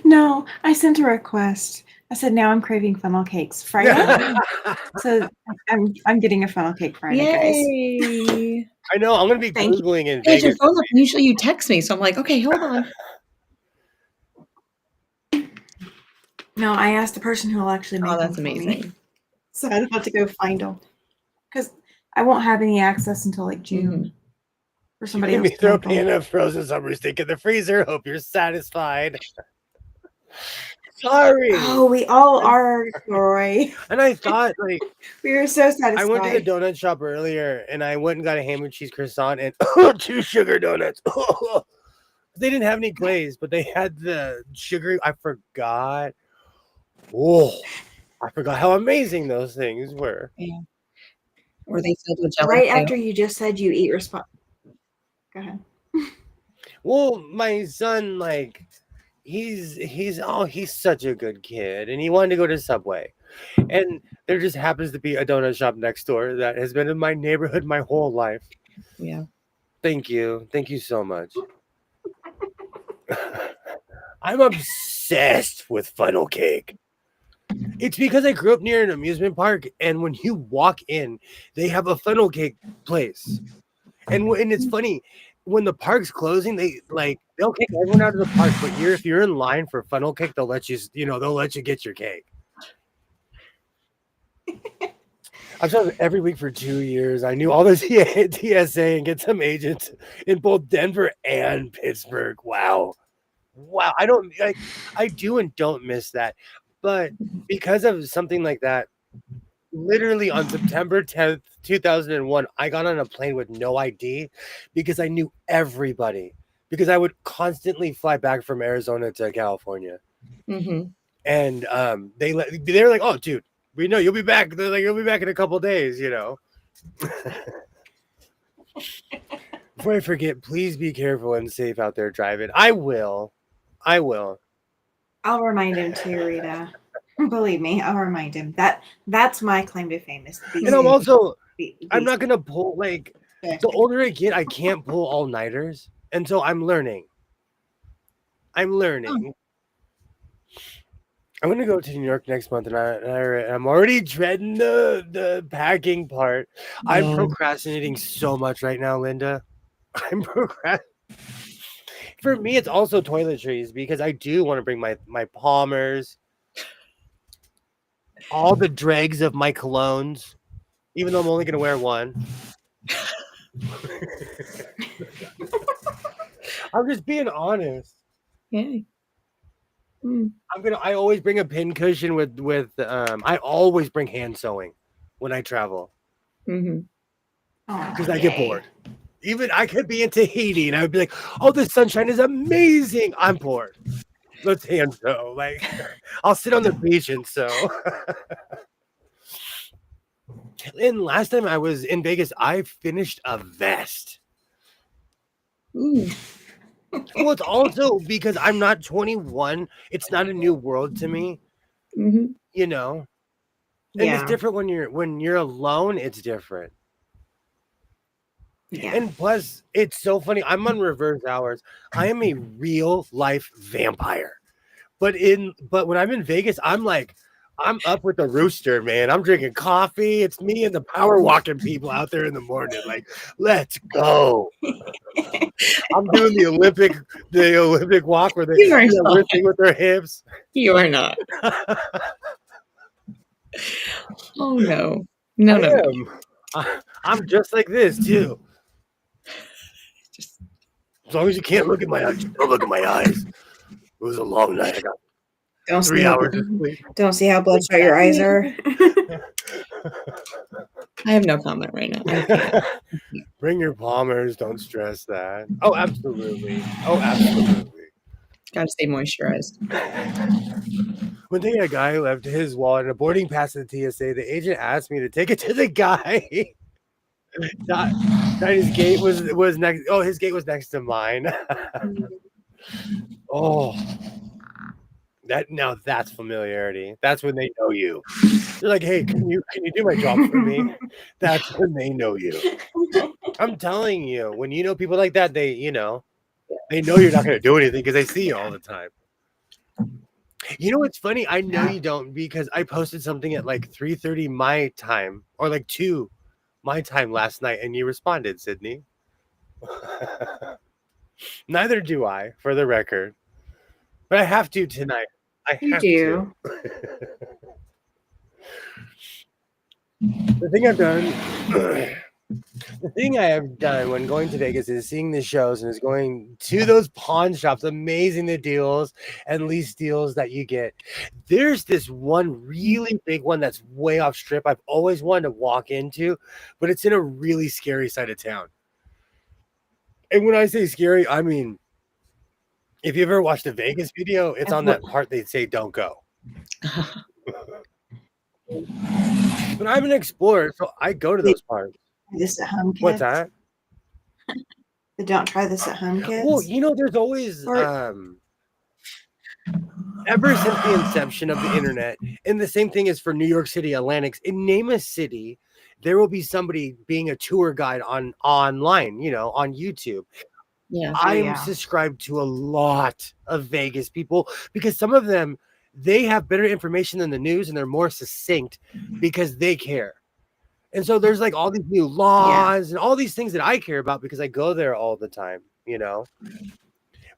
No, I sent a request. I said, now I'm craving funnel cakes Friday. So I'm getting a funnel cake Friday, guys. I know. I'm going to be Googling in Vegas. Your phone up. Usually you text me. So I'm like, okay, hold on. No, I asked the person who will actually make them. Oh, that's amazing. So I don't have to go find them. Because I won't have any access until like June. For somebody else. Maybe throw me in a frozen summer steak in the freezer. Hope you're satisfied. Sorry. Oh, we all are, Troy. And I thought, like, we were so satisfied. I went to the donut shop earlier, and I went and got a ham and cheese croissant and 2 sugar donuts. They didn't have any glaze, but they had the sugary. I forgot. Oh, I forgot how amazing those things were. Yeah. Were they filled with jelly? Right after you just said you eat responsible. Go ahead. Well, my son, like, he's such a good kid, and he wanted to go to Subway, and there just happens to be a donut shop next door that has been in my neighborhood my whole life. Yeah. Thank you so much. I'm obsessed with funnel cake. It's because I grew up near an amusement park, and when you walk in, they have a funnel cake place. And it's funny, when the park's closing, they'll kick everyone out of the park. But if you're in line for funnel cake, they'll let you get your cake. I've done it every week for 2 years. I knew all the TSA and get some agents in both Denver and Pittsburgh. Wow. I don't like. I do and don't miss that, but because of something like that, literally on September 10th, 2001, I got on a plane with no ID because I knew everybody. Because I would constantly fly back from Arizona to California, and they were like, "Oh, dude, we know you'll be back." They're like, "You'll be back in a couple days," you know. Before I forget, please be careful and safe out there driving. I will. I'll remind him too, Rita. Believe me, I'll remind him. That's my claim to fame is And I'm also, I'm not gonna pull like the older I get, I can't pull all-nighters, and so I'm learning. I'm gonna go to New York next month, and I'm already dreading the packing part. I'm procrastinating so much right now, Linda. I'm procrastinating. For me, it's also toiletries because I do want to bring my Palmers, all the dregs of my colognes, even though I'm only gonna wear one. I'm just being honest. Yeah. I always bring a pin cushion with I always bring hand sewing when I travel. Because I get bored. Even I could be in Tahiti and I would be like, "Oh, the sunshine is amazing." I'm bored. Let's hand sew. Like, I'll sit on the beach and sew. And last time I was in Vegas, I finished a vest. Well, it's also because I'm not 21. It's not a new world to me. You know? And it's different when you're alone, it's different. Yeah. And plus, it's so funny. I'm on reverse hours. I am a real life vampire. But when I'm in Vegas, I'm up with the rooster, man. I'm drinking coffee. It's me and the power walking people out there in the morning. Like, let's go. I'm doing the Olympic walk where they're lifting with their hips. You are not. Oh no. No. I'm just like this too. As long as you can't look at my eyes, don't look at my eyes. It was a long night. I got 3 hours of sleep. Don't see how bloodshot your eyes are. I have no comment right now. Bring your Palmers. Don't stress that. Oh, absolutely. Gotta stay moisturized. One day, a guy left his wallet and a boarding pass at the TSA. The agent asked me to take it to the guy. His gate was next. Oh, his gate was next to mine. Oh, that's familiarity. That's when they know you. They're like, "Hey, can you do my job for me?" That's when they know you. I'm telling you, when you know people like that, they know you're not going to do anything because they see you all the time. You know what's funny? I know you don't because I posted something at like 3:30 my time or like 2 my time last night, and you responded, Sydney. Neither do I, for the record. But I have to tonight. You do. The thing I have done when going to Vegas is seeing the shows and is going to those pawn shops, amazing the deals and lease deals that you get. There's this one really big one that's way off strip I've always wanted to walk into, but it's in a really scary side of town. And when I say scary, I mean, if you ever watched a Vegas video, it's on that part they say don't go. But I'm an explorer, so I go to those parts. This at home, kids. What's that? Don't try this at home, kids. Well, there's always ever since the inception of the internet, and the same thing is for New York City Atlantics. In name a city, there will be somebody being a tour guide online, on YouTube. Yeah, I'm subscribed to a lot of Vegas people because some of them, they have better information than the news and they're more succinct because they care. And so there's like all these new laws and all these things that I care about because I go there all the time,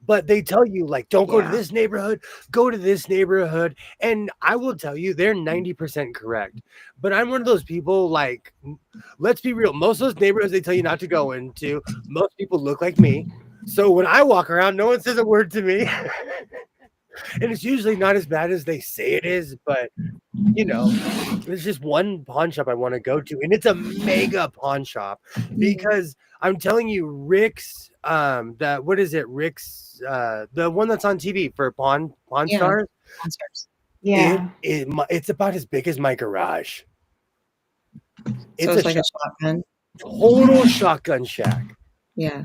But they tell you, like, don't go to Yeah. this neighborhood, go to this neighborhood. And I will tell you, they're 90% correct. But I'm one of those people, like, let's be real. Most of those neighborhoods they tell you not to go into, most people look like me. So when I walk around, no one says a word to me. And it's usually not as bad as they say it is. But, you know, there's just one pawn shop I want to go to. And it's a mega pawn shop because I'm telling you, Rick's, what is it? Rick's, the one that's on TV for Pawn Stars. Pawn Stars. Yeah. It's about as big as my garage. So it's like a shotgun. Total shotgun shack. Yeah.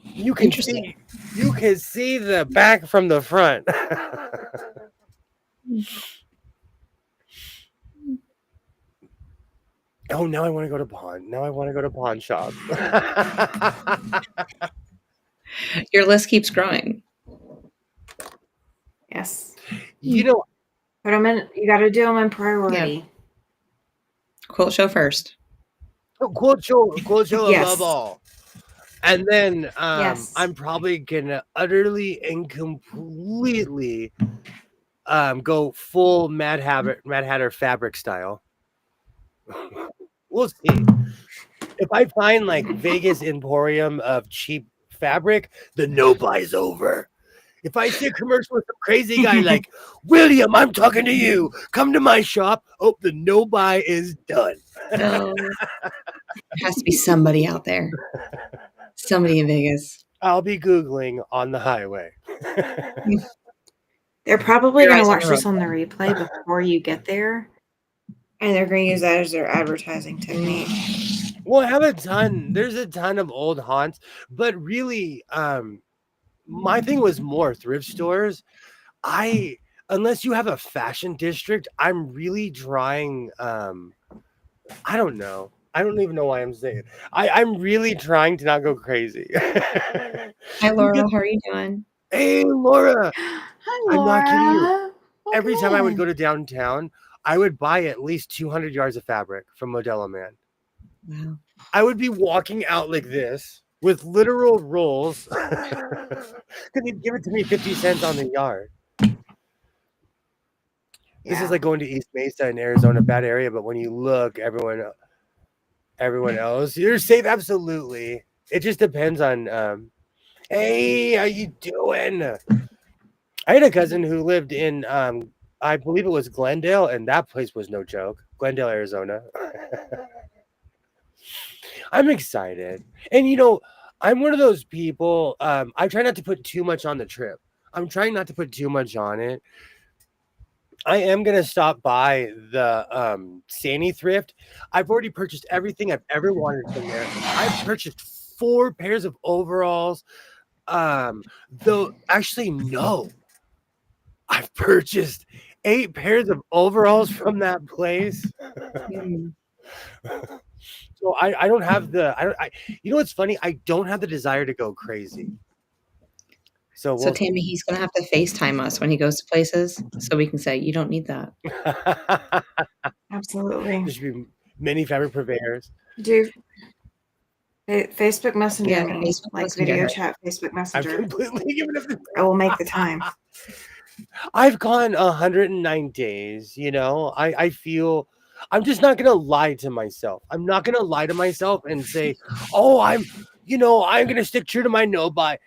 You can see the back from the front. Oh, now I want to go to pawn. Now I want to go to pawn shop. Your list keeps growing. Yes. You know, But you got to do them in priority. Yeah. Quilt show first. Quilt show Yes. above all. And then Yes. I'm probably gonna utterly and completely go full Mad Hatter fabric style. We'll see. If I find like Vegas Emporium of cheap fabric, the no buy's over. If I see a commercial with some crazy guy like, William, I'm talking to you. Come to my shop. Oh, the no buy is done. No. There has to be somebody out there. Somebody in Vegas. I'll be Googling on the highway. They're probably Your going eyes to on watch the this on the replay before you get there. And they're going to use that as their advertising technique. Well, I have there's a ton of old haunts, but really, my thing was more thrift stores. Unless you have a fashion district, I'm really trying, I don't know. I don't even know why I'm saying it. I'm really trying to not go crazy. Hi, Laura. How are you doing? Hey, Laura. Hi, I'm not kidding you. Laura. Every time I would go to downtown, I would buy at least 200 yards of fabric from Modella Man. Wow. I would be walking out like this with literal rolls. They'd give it to me 50 cents on the yard. This is like going to East Mesa in Arizona, bad area, but when you look, everyone else, you're safe. Absolutely. It just depends on, hey, how you doing? I had a cousin who lived in, I believe it was Glendale, and that place was no joke. Glendale, Arizona. I'm excited. And, you know, I'm one of those people, I try not to put too much on the trip. I'm trying not to put too much on it. I am going to stop by the Sandy thrift. I've already purchased everything I've ever wanted from there. I've purchased 4 pairs of overalls. Though, actually, no. I've purchased 8 pairs of overalls from that place. So I don't have you know what's funny? I don't have the desire to go crazy. So Tammy, he's going to have to FaceTime us when he goes to places so we can say, you don't need that. Absolutely. There should be many fabric purveyors. Do Facebook Messenger. Yeah, me, Facebook like Messenger. video chat, Facebook I've Messenger. completely given up. I will make the time. I've gone 109 days, you know. I feel I'm just not gonna lie to myself. I'm not gonna lie to myself and say, oh, I'm gonna stick true to my no buy.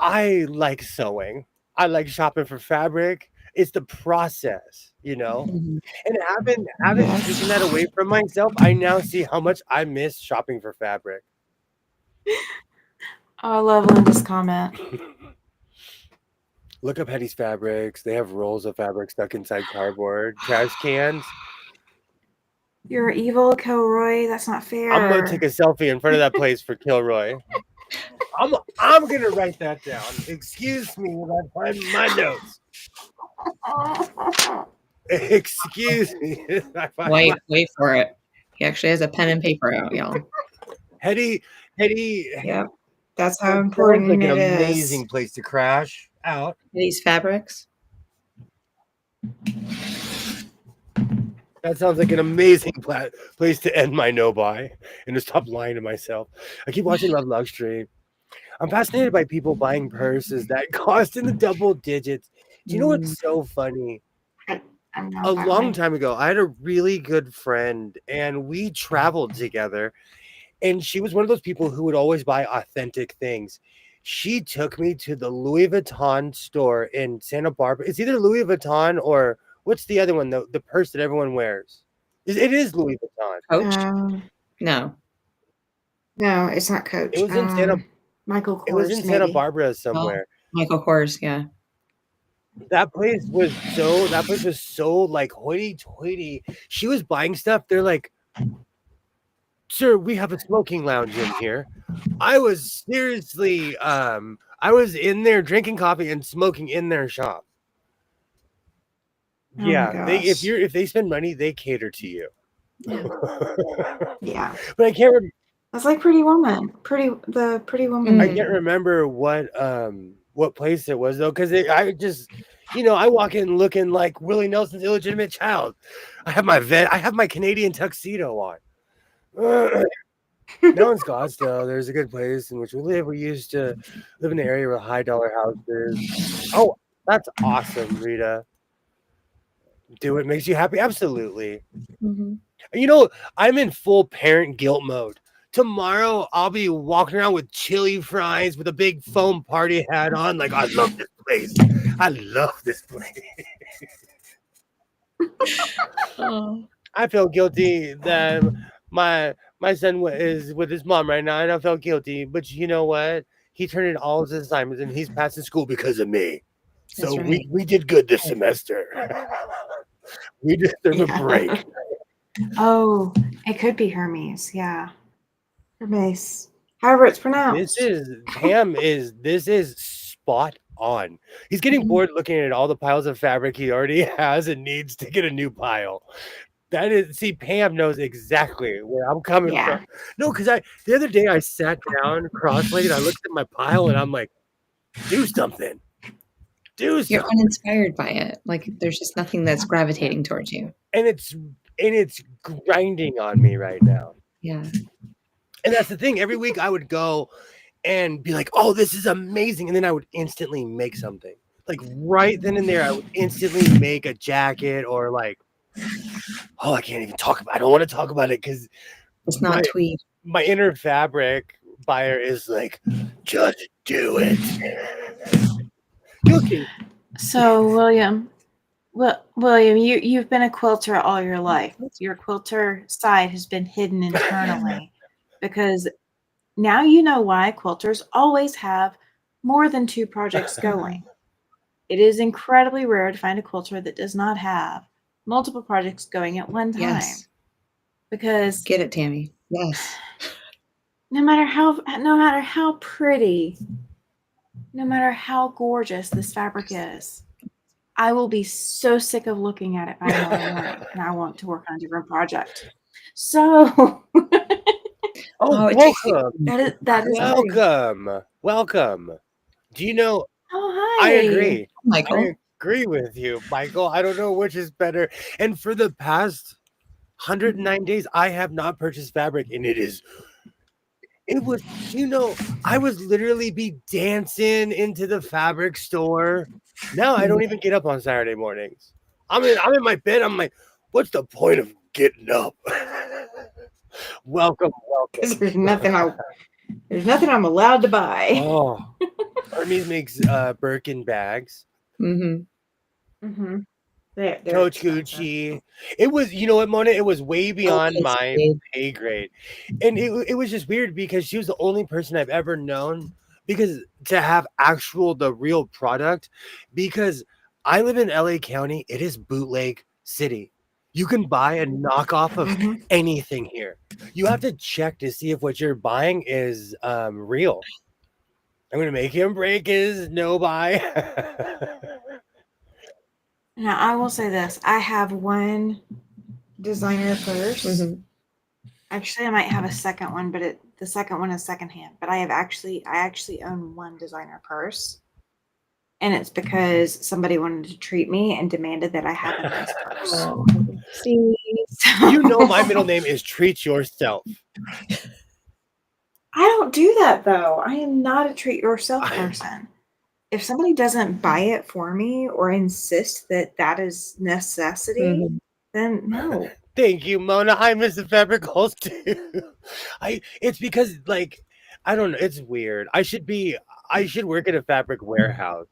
I like sewing. I like shopping for fabric. It's the process, you know. And having taken that away from myself, I now see how much I miss shopping for fabric. Oh, I love Linda's comment. Look up Hetty's Fabrics. They have rolls of fabric stuck inside cardboard, trash cans. You're evil, Kilroy. That's not fair. I'm gonna take a selfie in front of that place for Kilroy. I'm gonna write that down. Excuse me while I find my notes. Excuse me. Wait for it. He actually has a pen and paper out, y'all. Hetty. Yep. That's how Sounds important like it an is. amazing place to crash out. These fabrics. That sounds like an amazing place to end my no buy and to stop lying to myself. I keep watching Love Luxury. I'm fascinated by people buying purses that cost in the double digits. Do you know what's so funny? I'm not A that long way. time ago, I had a really good friend, and we traveled together. And she was one of those people who would always buy authentic things. She took me to the Louis Vuitton store in Santa Barbara. It's either Louis Vuitton or what's the other one? The purse that everyone wears. It is Louis Vuitton. Coach? No. No, it's not Coach. It was in Michael It was in Kors, Santa maybe. Barbara Oh, somewhere. Michael Kors, yeah. That place was so like hoity-toity. She was buying stuff. They're like, "Sir, we have a smoking lounge in here." I was seriously, I was in there drinking coffee and smoking in their shop. Oh my Yeah, gosh. if they spend money, they cater to you. Yeah. But I can't That's like Pretty Woman. The Pretty Woman. I can't remember what place it was though, because I just I walk in looking like Willie Nelson's illegitimate child. I have my Canadian tuxedo on. Now in Scottsdale, there's a good place in which we live. We used to live in an area with high dollar houses. Oh, that's awesome, Rita. Do it makes you happy? Absolutely. I'm in full parent guilt mode. Tomorrow, I'll be walking around with chili fries with a big foam party hat on. Like, I love this place. I love this place. I feel guilty that my son is with his mom right now, and I felt guilty. But you know what? He turned in all his assignments, and he's passing school because of me. So right. we did good this semester. We deserve a break. Oh, it could be Hermes. Yeah. Hermes. However it's pronounced. This is spot on. He's getting bored looking at all the piles of fabric he already has and needs to get a new pile. Pam knows exactly where I'm coming from. No, because the other day I sat down cross-legged, I looked at my pile and I'm like, do something. You're uninspired by it. Like there's just nothing that's gravitating towards you. And it's grinding on me right now. Yeah. And that's the thing. Every week I would go and be like, oh, this is amazing. And then I would instantly make something. Like right then and there, I would instantly make a jacket or like, oh, I can't even talk about it. I don't want to talk about it because it's not tweed. My inner fabric buyer is like, just do it. Okay. So, William, you've been a quilter all your life. Your quilter side has been hidden internally because now you know why quilters always have more than 2 projects going. It is incredibly rare to find a quilter that does not have multiple projects going at one time. Yes. Because get it, Tammy. Yes. No matter how pretty, no matter how gorgeous this fabric is, I will be so sick of looking at it by tomorrow morning, and I want to work on a different project. So, welcome. That is welcome. Do you know? Oh, hi. I agree, Michael. I agree with you, Michael. I don't know which is better. And for the past 109 days, I have not purchased fabric, and I was literally be dancing into the fabric store. Now I don't even get up on Saturday mornings. I'm in my bed. I'm like, what's the point of getting up? Welcome. There's nothing I'm allowed to buy. Oh, Hermes makes Birkin bags. Coach Gucci. It was, you know what, Mona? It was way beyond my pay grade. And it was just weird because she was the only person I've ever known to have the real product. Because I live in LA County. It is bootleg city. You can buy a knockoff of anything here. You have to check to see if what you're buying is real. I'm going to make him break his no buy. Now, I will say this. I have one designer purse. Actually, I might have a second one, but the second one is secondhand. But I actually own one designer purse. And it's because somebody wanted to treat me and demanded that I have a nice purse. See? You know my middle name is Treat Yourself. I don't do that though. I am not a treat yourself person. If somebody doesn't buy it for me or insist that that is necessity, then no. Thank you, Mona. I miss the fabric holes too. It's because like I don't know. It's weird. I should work at a fabric warehouse.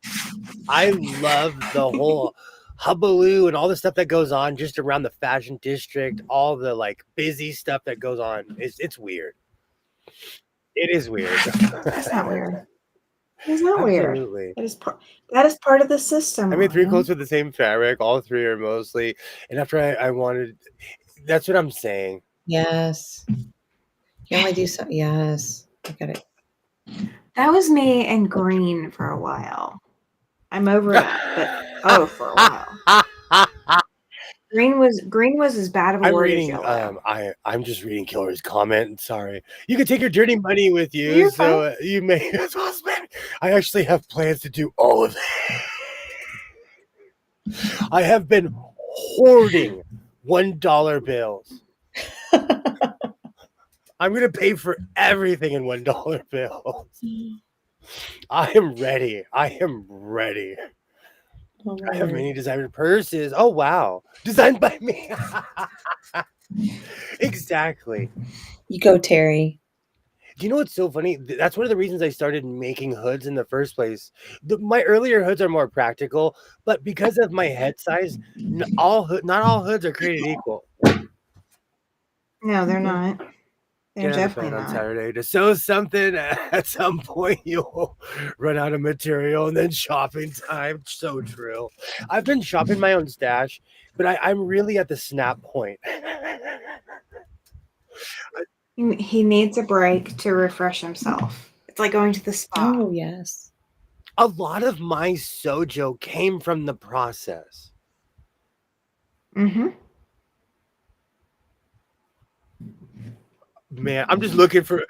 I love the whole hubbub and all the stuff that goes on just around the fashion district. All the like busy stuff that goes on. It's weird. It is weird. That's not weird. It's not Absolutely. weird. That is part of the system. I made 3 Ryan. quilts with the same fabric. All 3 are mostly. And after I wanted, that's what I'm saying. Yes. You only do so. Yes. I got it. That was me and green for a while. I'm over it, but for a while. Green was as bad of a word as yellow. I'm just reading Killer's comment. Sorry. You can take your dirty money with you, You're so you may as well spend it. I actually have plans to do all of it. I have been hoarding $1 bills. I'm gonna pay for everything in $1 bills. I am ready. Oh, I have many designer purses. Oh wow, designed by me. Exactly. You go, Terry. Do you know what's so funny? That's one of the reasons I started making hoods in the first place. My earlier hoods are more practical, but because of my head size, not all hoods are created equal. No, they're not. They're Get on the definitely phone on not. Saturday to sew something. At some point, you'll run out of material, and then shopping time. So true. I've been shopping my own stash, but I'm really at the snap point. He needs a break to refresh himself. It's like going to the spa. Oh, yes. A lot of my sojo came from the process. Mm-hmm. Man, I'm just looking for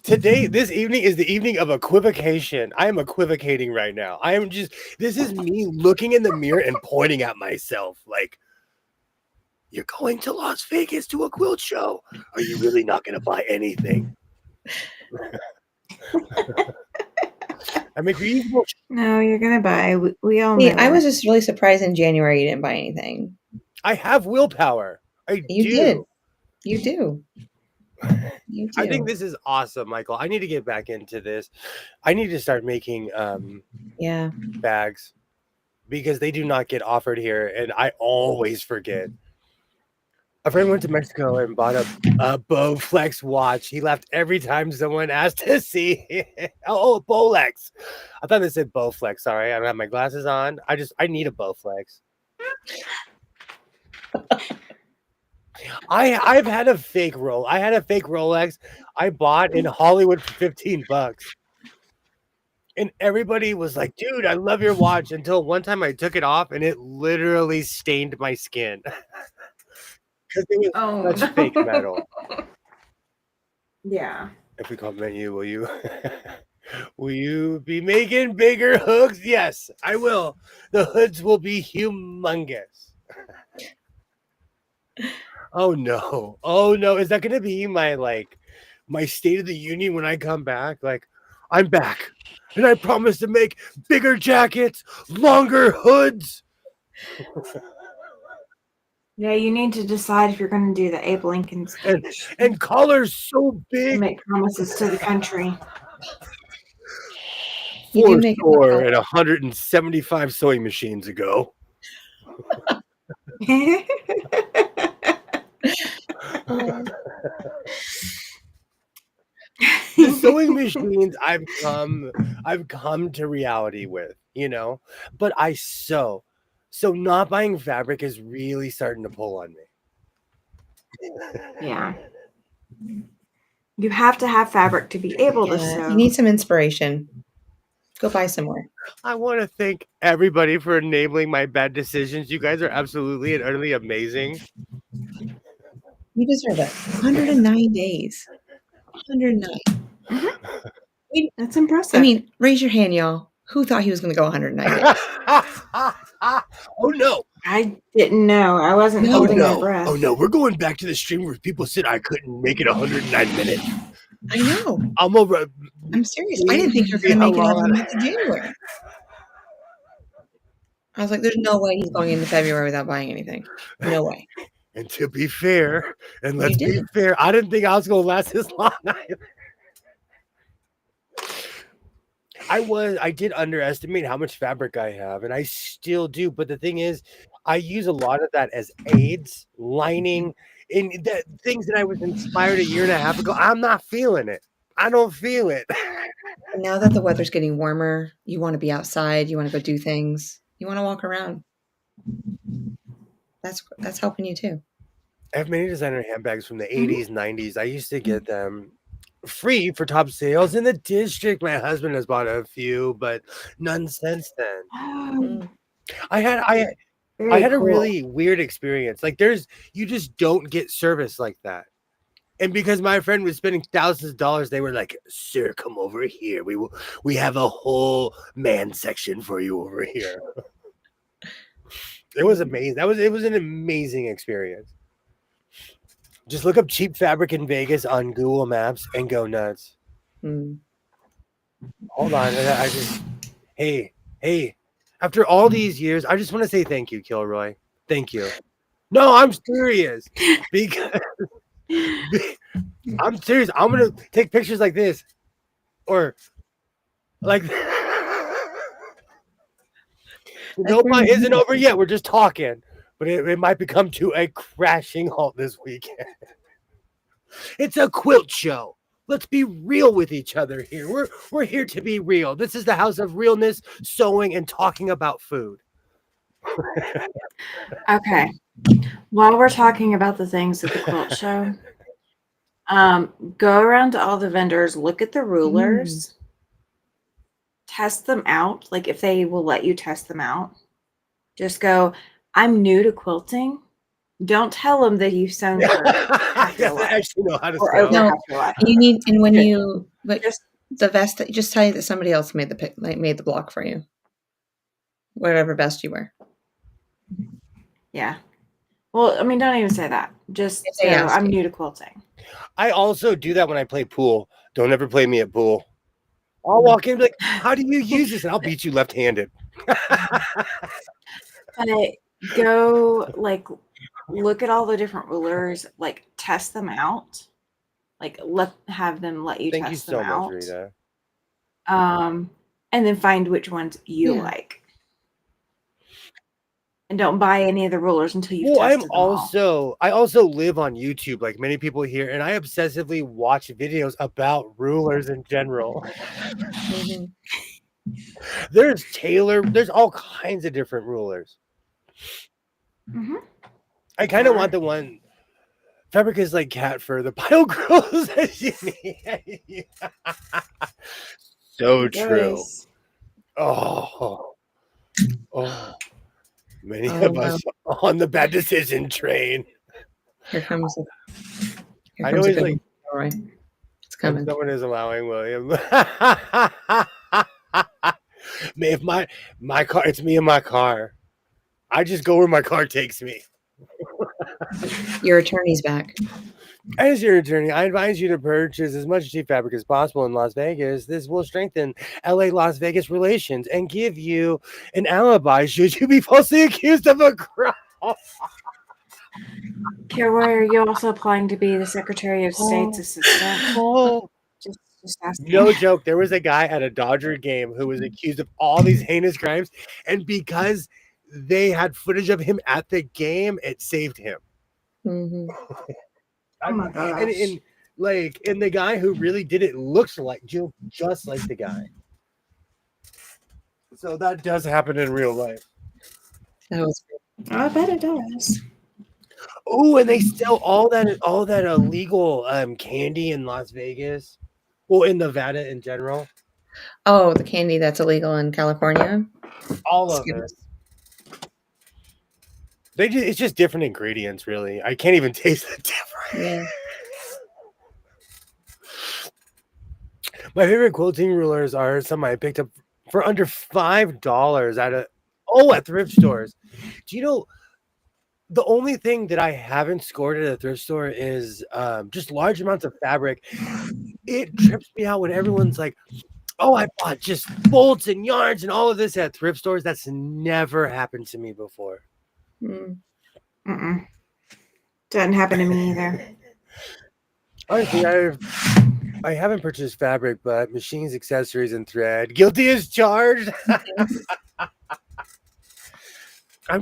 today. This evening is the evening of equivocation. I am equivocating right now. This is me looking in the mirror and pointing at myself like, you're going to Las Vegas to a quilt show. Are you really not going to buy anything? I make reasonable. No, you're gonna buy. We all See, know. I was just really surprised in January you didn't buy anything. I have willpower. You did. You do. You do. I think this is awesome, Michael. I need to get back into this. I need to start making bags because they do not get offered here, and I always forget. A friend went to Mexico and bought a Bowflex watch. He laughed every time someone asked to see it. Oh, Bolex. I thought they said Bowflex. Sorry, I don't have my glasses on. I need a Bowflex. I've had a fake roll. I had a fake Rolex I bought in Hollywood for $15. And everybody was like, dude, I love your watch. Until one time I took it off and it literally stained my skin. Because it was such fake metal. Yeah. If we compliment you, will you be making bigger hooks? Yes, I will. The hoods will be humongous. Oh no. Is that gonna be my State of the Union when I come back? Like, I'm back. And I promise to make bigger jackets, longer hoods. Yeah, you need to decide if you're going to do the Abe Lincoln speech. And collars so big. Make promises to the country. 4 and 175 sewing machines ago. The sewing machines I've come to reality with, but I sew. So not buying fabric is really starting to pull on me. Yeah. You have to have fabric to be able to sew. You need some inspiration. Go buy some more. I want to thank everybody for enabling my bad decisions. You guys are absolutely and utterly amazing. You deserve it. 109 days. 109. Mm-hmm. That's impressive. I mean, raise your hand, y'all. Who thought he was going to go 109 days? Oh, no. I didn't know. I wasn't holding my breath. Oh, no. We're going back to the stream where people said I couldn't make it 109 minutes. I know. I'm serious. I didn't think you were going to make it out of the month of January. I was like, there's no way he's going into February without buying anything. No way. And to be fair, and let's be fair, I didn't think I was going to last this long either. I did underestimate how much fabric I have, and I still do. But the thing is, I use a lot of that as aids, lining, and things that I was inspired a year and a half ago. I'm not feeling it. I don't feel it. Now that the weather's getting warmer, you want to be outside. You want to go do things. You want to walk around. That's helping you too. I have many designer handbags from the 80s, 90s. I used to get them free for top sales in the district. My husband has bought a few, but none since then. I had a really weird experience. Like you just don't get service like that. And because my friend was spending thousands of dollars, they were like, "Sir, come over here. We have a whole man section for you over here." It was amazing. It was an amazing experience. Just look up cheap fabric in Vegas on Google Maps and go nuts. Hold on. Hey, after all these years, I just want to say thank you, Kilroy. Thank you. No, I'm serious. Because I'm serious. I'm going to take pictures like this. Or like the Nopal isn't over yet. We're just talking. But it might become to a crashing halt this weekend. It's a quilt show. Let's be real with each other here. We're here to be real. This is the house of realness, sewing, and talking about food. Okay. While we're talking about the things at the quilt show, go around to all the vendors, look at the rulers, test them out. Like if they will let you test them out, just go, I'm new to quilting. Don't tell them that you've sewn for half your life. I actually know how to or over sew. half your life. You need, and when you, but just the vest, just tell you that somebody else made the block for you. Whatever vest you wear. Yeah. Well, I mean, don't even say that. Just say, I'm new to quilting. I also do that when I play pool. Don't ever play me at pool. I'll walk in and be like, how do you use this? And I'll beat you left-handed. But go, like, look at all the different rulers, like, test them out. Like, have them let you test them out. Thank you so much, Rita. And then find which ones you like. And don't buy any of the rulers until you've tested them all. I also live on YouTube, like many people here, and I obsessively watch videos about rulers in general. There's all kinds of different rulers. I kind of want the one. Fabric is like cat fur. The pile grows as you need. So true. Oh. Many of us on the bad decision train. Here comes I know he's like, all right. It's coming. Someone is allowing William. If my car, it's me and my car. I just go where my car takes me. Your attorney's back. As your attorney, I advise you to purchase as much cheap fabric as possible in Las Vegas. This will strengthen LA-Las Vegas relations and give you an alibi should you be falsely accused of a crime. Kilroy, are you also applying to be the Secretary of State's assistant? Just asking. No joke. There was a guy at a Dodger game who was accused of all these heinous crimes, and because they had footage of him at the game, it saved him. Oh my gosh. And the guy who really did it looks like just like the guy. So that does happen in real life. I bet it does. Oh, and they sell all that illegal candy in Las Vegas. Well, in Nevada in general. Oh, the candy that's illegal in California. All of it. It's just different ingredients, really. I can't even taste the difference. Yeah. My favorite quilting rulers are some I picked up for under $5 at thrift stores. Do you know the only thing that I haven't scored at a thrift store is just large amounts of fabric it trips me out when everyone's like, oh, I bought just bolts and yarns and all of this at thrift stores. That's never happened to me before. Mm-mm. Doesn't happen to me either. Honestly, I haven't purchased fabric, but machines, accessories, and thread. Guilty as charged. I'm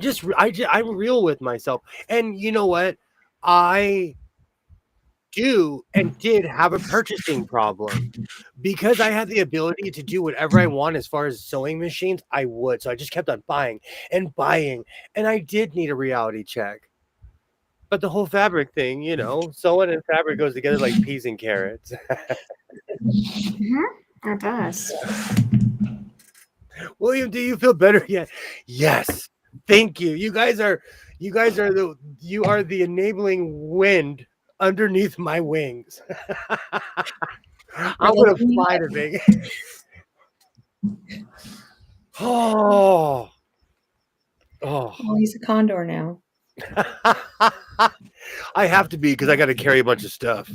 real with myself. And you know what? I do and did have a purchasing problem. Because I had the ability to do whatever I want as far as sewing machines, I would. So I just kept on buying and buying. And I did need a reality check. But the whole fabric thing, sewing and fabric goes together like peas and carrots. It does. William, do you feel better yet? Yes. Thank you. You are the enabling wind underneath my wings. I'm gonna fly to Vegas. Oh. Well, he's a condor now. I have to be because I got to carry a bunch of stuff.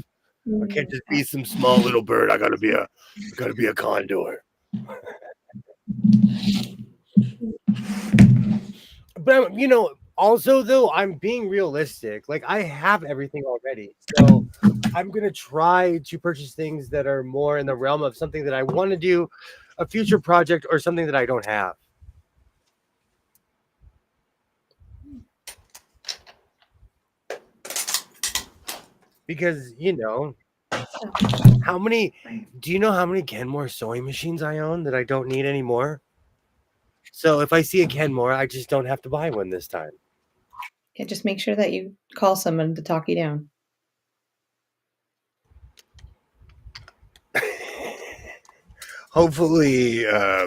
I can't just be some small little bird. I gotta be a condor. But also though, I'm being realistic. Like I have everything already, so I'm gonna try to purchase things that are more in the realm of something that I want to do, a future project, or something that I don't have. Because do you know how many Kenmore sewing machines I own that I don't need anymore? So if I see a Kenmore, I just don't have to buy one this time. Yeah, just make sure that you call someone to talk you down. Hopefully, I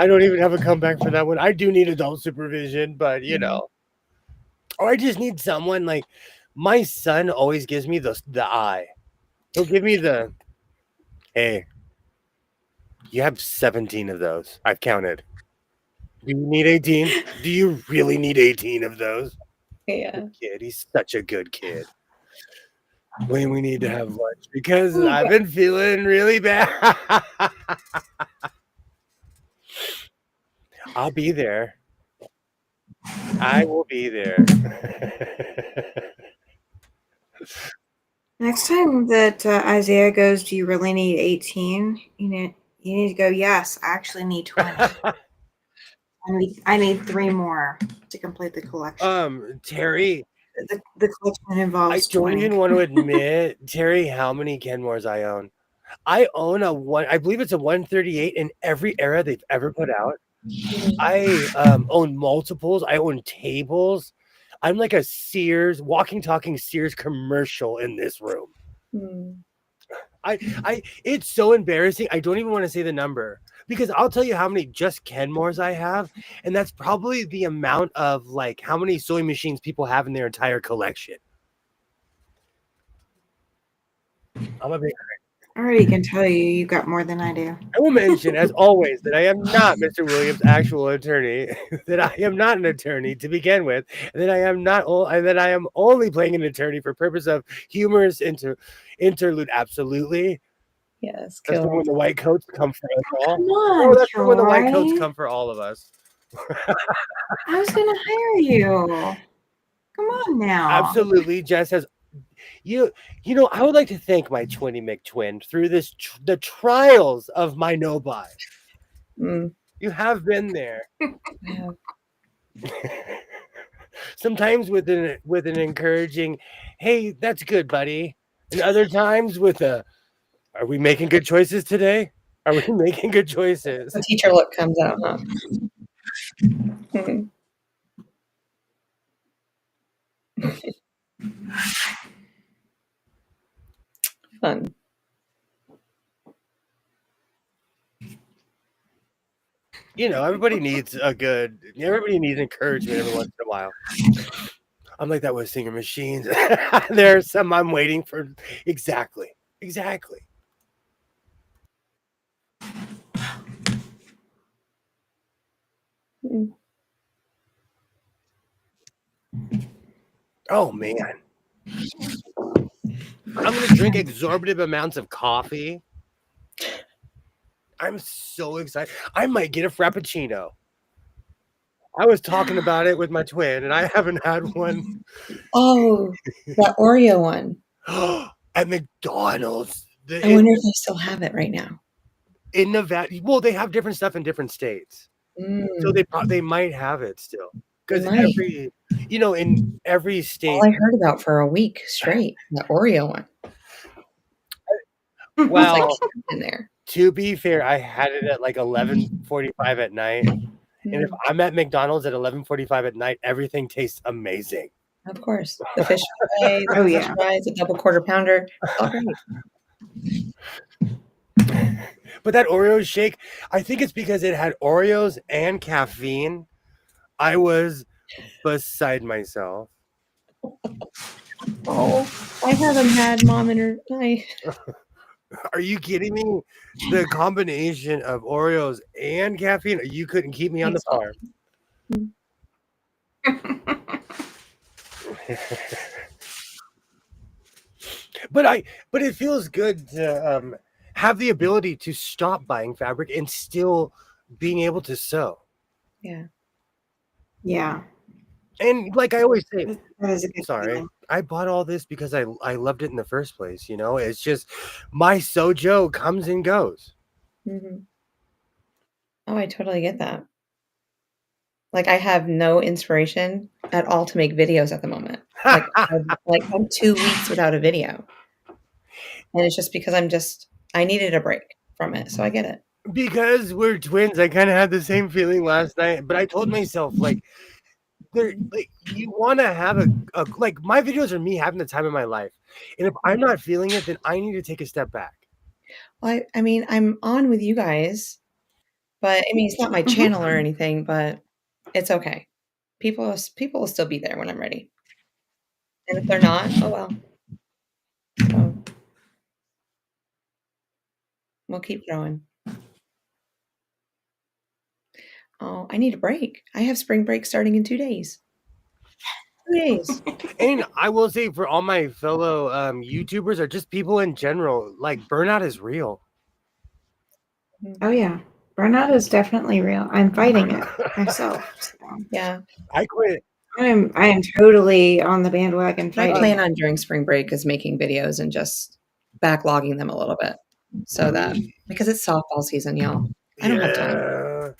don't even have a comeback for that one. I do need adult supervision, but or I just need someone like my son always gives me the eye. He'll give me the, hey, you have 17 of those. I've counted. Do you need 18? Do you really need 18 of those? Yeah. Good kid. He's such a good kid. When we need to have lunch because I've been feeling really bad. I'll be there. I will be there. Next time that Isaiah goes, do you really need 18? You need to go, yes, I actually need 20. I need 3 more to complete the collection. Terry, The collection involves I don't 20. even want to admit, Terry, how many Kenmores I own. I own I believe it's a 138 in every era they've ever put out. I own multiples. I own tables. I'm like a Sears, walking, talking Sears commercial in this room. It's so embarrassing. I don't even want to say the number because I'll tell you how many just Kenmores I have, and that's probably the amount of like how many sewing machines people have in their entire collection. I'm a big. I already can tell you got more than I do. I will mention, as always, that I am not Mr. Williams' actual attorney. That I am not an attorney to begin with. And that I am only playing an attorney for purpose of humorous interlude. Absolutely. Yes. That's for when the white coats come for us all. Come on, That's for when the white coats Troy. come for all of us. I was gonna hire you. Come on now. Absolutely. Jess has I would like to thank my Twinny McTwin through the trials of my no-buy. You have been there. Yeah. Sometimes with an encouraging, hey, that's good, buddy. And other times with are we making good choices today? Are we making good choices? The teacher look comes out, huh? Fun. Everybody needs encouragement every once in a while. I'm like that with Singer Machines. There are some I'm waiting for. Exactly. Oh man. I'm gonna drink exorbitant amounts of coffee. I'm so excited. I might get a Frappuccino. I was talking about it with my twin, and I haven't had one. Oh, that Oreo one. At McDonald's. I wonder if they still have it right now. In Nevada. Well, they have different stuff in different states. So they might have it still. Because in every state. All I heard about for a week straight, the Oreo one. Well, like in there. To be fair, I had it at like 11:45 at night. And if I'm at McDonald's at 11:45 at night, everything tastes amazing. Of course. The fish fry, the fish fries, the double quarter pounder. All great. But that Oreo shake, I think it's because it had Oreos and caffeine. I was beside myself. Oh, I haven't had Mom and her. Are you kidding me? The combination of Oreos and caffeine, you couldn't keep me on the farm. But it feels good to have the ability to stop buying fabric and still being able to sew. Yeah. And like I always say, that is a good feeling. I bought all this because I loved it in the first place. It's just my sojo comes and goes. Mm-hmm. Oh, I totally get that. Like I have no inspiration at all to make videos at the moment. Like I'm 2 weeks without a video. And it's just because I needed a break from it. So I get it. Because we're twins, I kind of had the same feeling last night. But I told myself, you want to have my videos are me having the time of my life. And if I'm not feeling it, then I need to take a step back. Well, I mean, I'm on with you guys, but I mean, it's not my channel or anything, but it's okay. People will still be there when I'm ready. And if they're not, oh well. So, we'll keep going. Oh, I need a break. I have spring break starting in 2 days. 2 days. And I will say for all my fellow YouTubers or just people in general, burnout is real. Oh yeah. Burnout is definitely real. I'm fighting it myself. So. Yeah. I quit. I am totally on the bandwagon fighting. My plan on during spring break is making videos and just backlogging them a little bit. So that because it's softball season, y'all. I don't have time.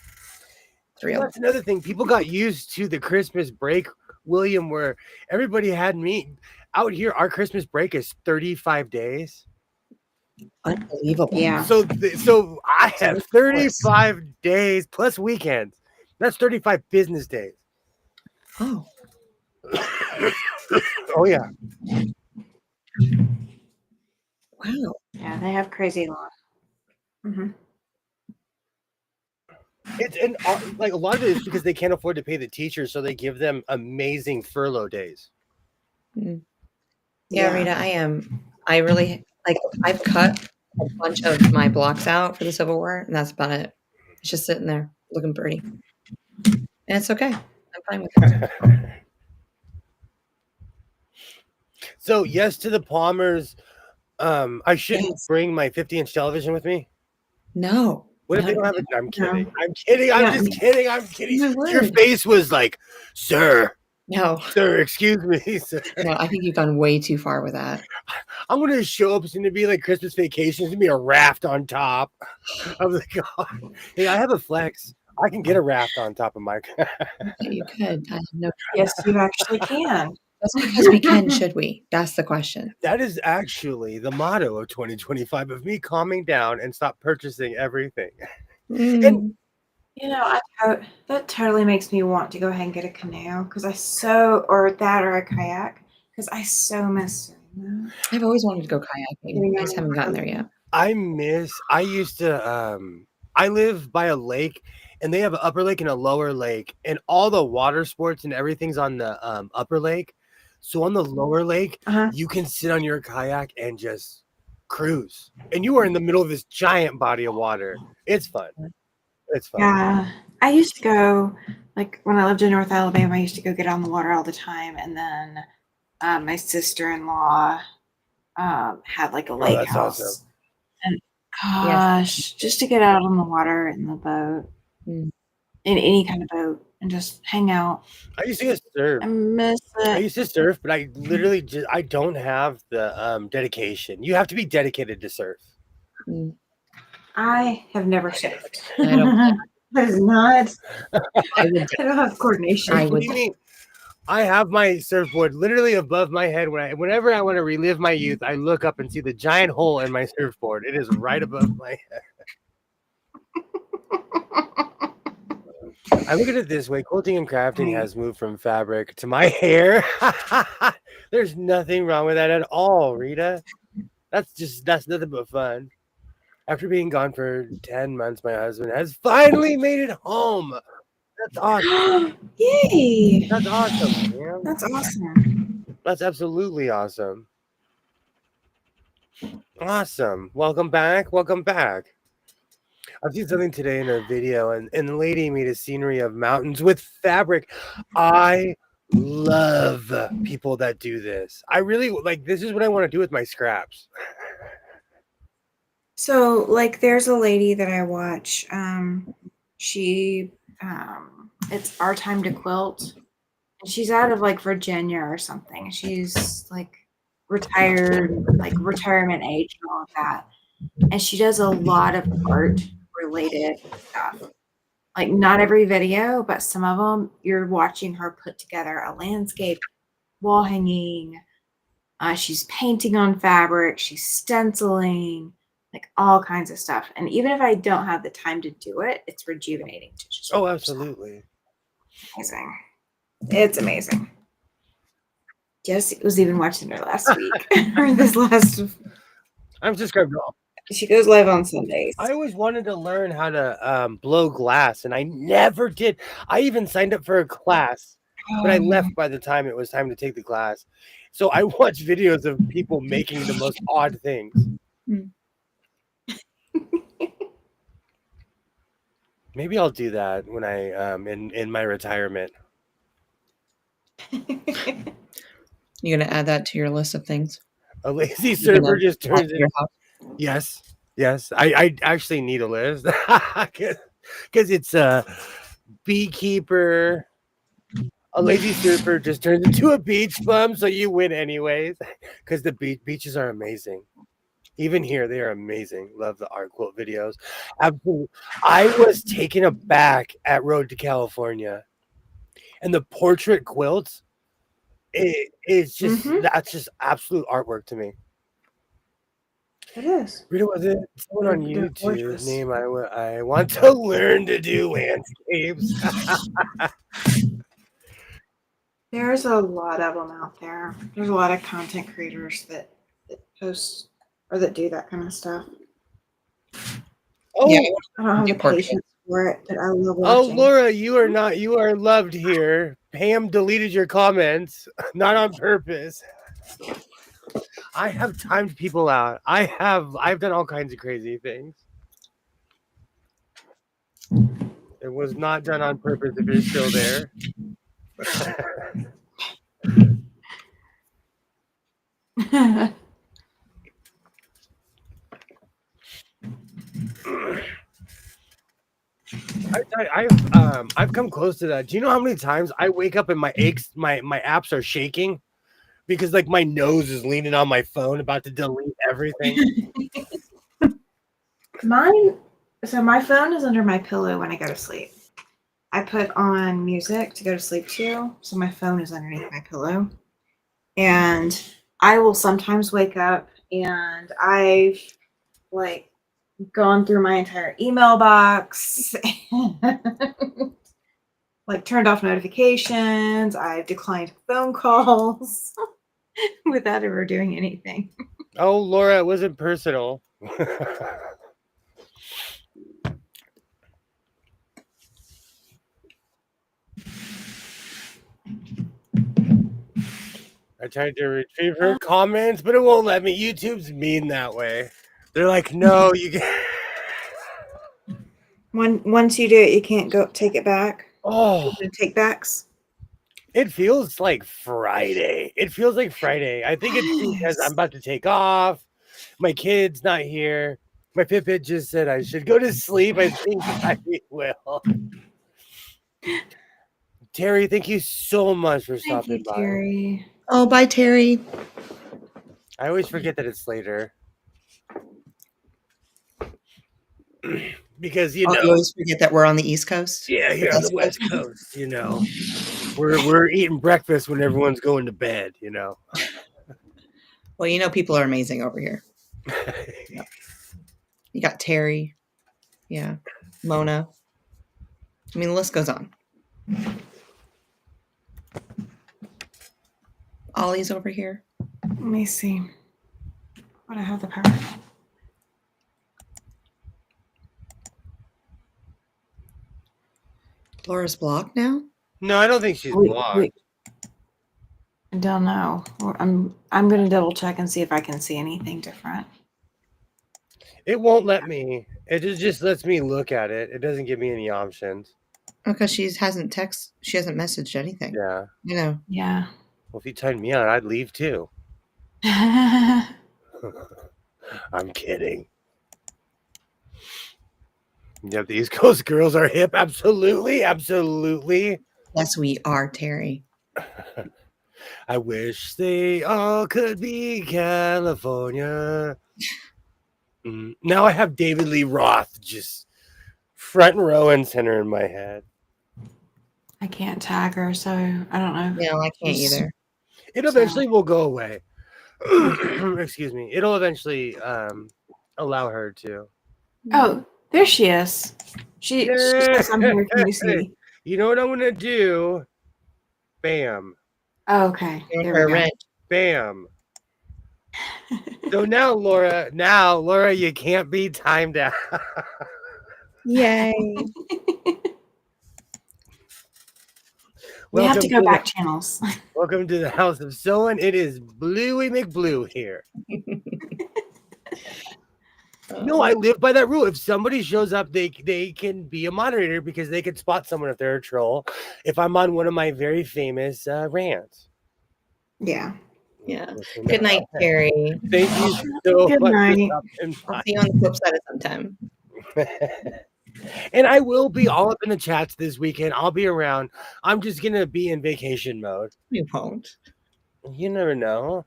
It's real. That's another thing. People got used to the Christmas break, William, where everybody had me out here. Our Christmas break is 35 days. Unbelievable. Yeah. So I have 35 days plus weekends. That's 35 business days. Oh. Oh yeah. Wow. Yeah, they have crazy laws. Mm-hmm. A lot of it is because they can't afford to pay the teachers, so they give them amazing furlough days. Mm. Yeah, Rita, I really I've cut a bunch of my blocks out for the Civil War, and that's about it. It's just sitting there looking pretty. And it's okay. I'm fine with it. So yes to the Palmers. I shouldn't bring my 50-inch television with me. No. What if they don't have it? I'm kidding. No. I'm kidding. I'm just kidding. I'm kidding. Your face was like, sir. No. Sir, excuse me. Sir. No, I think you've gone way too far with that. I'm going to show up. It's going to be like Christmas Vacation. It's going to be a raft on top. I'm like, God. Hey, I have a flex. I can get a raft on top of my car. You could. I have no. Yes, you actually can. Just because we can, should we? That's the question. That is actually the motto of 2025 of me calming down and stop purchasing everything. And that totally makes me want to go ahead and get a canoe or a kayak because I so miss doing that. I've always wanted to go kayaking. I just haven't gotten there yet. I used to I live by a lake, and they have an upper lake and a lower lake, and all the water sports and everything's on the upper lake. So on the lower lake, you can sit on your kayak and just cruise. And you are in the middle of this giant body of water. It's fun. It's fun. Yeah. I used to go, when I lived in North Alabama, I used to go get on the water all the time. And then my sister-in-law had like a Oh, lake that's house. awesome. And gosh, just to get out on the water in the boat, Mm. in any kind of boat, and just hang out. I used to surf. I miss I it. used to surf, but I literally just I don't have the dedication. You have to be dedicated to surf. Mm. I have never surfed. I don't. That is not. I would. I don't have coordination. I What would. do you mean? I have my surfboard literally above my head. Whenever I want to relive my youth, I look up and see the giant hole in my surfboard. It is right above my head. I look at it this way: quilting and crafting has moved from fabric to my hair. There's nothing wrong with that at all, Rita. That's nothing but fun. After being gone for 10 months, my husband has finally made it home. That's awesome. Yay! That's awesome, man. That's awesome. That's absolutely awesome. Awesome. Welcome back. Welcome back. I've seen something today in a video, and the lady made a scenery of mountains with fabric. I love people that do this. I really like this is what I want to do with my scraps. So, like, there's a lady that I watch. She, it's Our Time to Quilt. And she's out of like Virginia or something. She's like retired, like retirement age and all of that. And she does a lot of art related stuff. Like, not every video, but some of them, you're watching her put together a landscape, wall hanging. She's painting on fabric. She's stenciling, like all kinds of stuff. And even if I don't have the time to do it, it's rejuvenating to just. Oh, absolutely. Amazing. It's amazing. Jess was even watching her last week. Or this last. I'm subscribed to all. She goes live on Sundays. I always wanted to learn how to blow glass, and I never did. I even signed up for a class, but I left by the time it was time to take the class. So I watch videos of people making the most odd things. Maybe I'll do that when I in my retirement. You're gonna add that to your list of things. A lazy server just turns your house. Yes. I actually need a list because it's a beekeeper. A lazy surfer just turns into a beach bum, so you win anyways. Because the beaches are amazing. Even here, they are amazing. Love the art quilt videos. Absolutely. I was taken aback at Road to California, and the portrait quilts. It's just that's just absolute artwork to me. It is. Rita, was it someone on They're YouTube gorgeous. name I want to learn to do landscapes? There's a lot of them out there. There's a lot of content creators that post or that do that kind of stuff. Oh, Yeah. I don't have Do the portraits. patience for it, but I love oh, watching. Laura, you are loved here. Pam deleted your comments, not on purpose. I have timed people out. I've done all kinds of crazy things. It was not done on purpose if you're still there. I've come close to that. Do you know how many times I wake up and my apps are shaking because like my nose is leaning on my phone about to delete everything? So my phone is under my pillow when I go to sleep. I put on music to go to sleep to, so my phone is underneath my pillow. And I will sometimes wake up and I've like gone through my entire email box, like turned off notifications. I've declined phone calls without ever doing anything. Oh, Laura, it wasn't personal. I tried to retrieve her comments, but it won't let me. YouTube's mean that way. They're like, no, you can't. Once you do it, you can't go take it back. Oh, Take backs. It feels like Friday. It feels like Friday. I think it's because I'm about to take off. My kid's not here. My Fitbit just said I should go to sleep. I think I will. Terry, thank you so much for Thank stopping you, by. Terry. Oh, bye, Terry. I always forget that it's later. Because You always forget that we're on the East Coast. Yeah, here on the West Coast, we're eating breakfast when everyone's going to bed, Well, people are amazing over here. Yeah. You got Terry. Yeah. Mona. I mean, the list goes on. Ollie's over here. Let me see. What I have the power. Laura's blocked now? No, I don't think she's blocked. I don't know. I'm gonna double check and see if I can see anything different. It won't let me. It just lets me look at it. It doesn't give me any options. Because she hasn't messaged anything. Yeah. Yeah. Well, if you timed me out, I'd leave too. Yeah. I'm kidding. Yeah, the East Coast girls are hip. Absolutely. Absolutely. Yes, we are, Terry. I wish they all could be California. Now I have David Lee Roth just front row and center in my head. I can't tag her, so I don't know. No, I can't either. It eventually will go away. Excuse me. It'll eventually allow her to. Oh, there she is. She says, I'm here. Can you see? You know what I'm gonna do? Bam. Oh, okay. There we go. Bam. So now, Laura, you can't be timed out. Yay. We have to go back channels. Welcome to the House of Sewing. It is Bluey McBlue here. No, I live by that rule. If somebody shows up, they can be a moderator because they can spot someone if they're a troll. If I'm on one of my very famous rants. Yeah. Yeah. Good night, Terry. Thank you so Good much. night. I'll see you on the flip side of sometime. And I will be all up in the chats this weekend. I'll be around. I'm just going to be in vacation mode. You won't. You never know.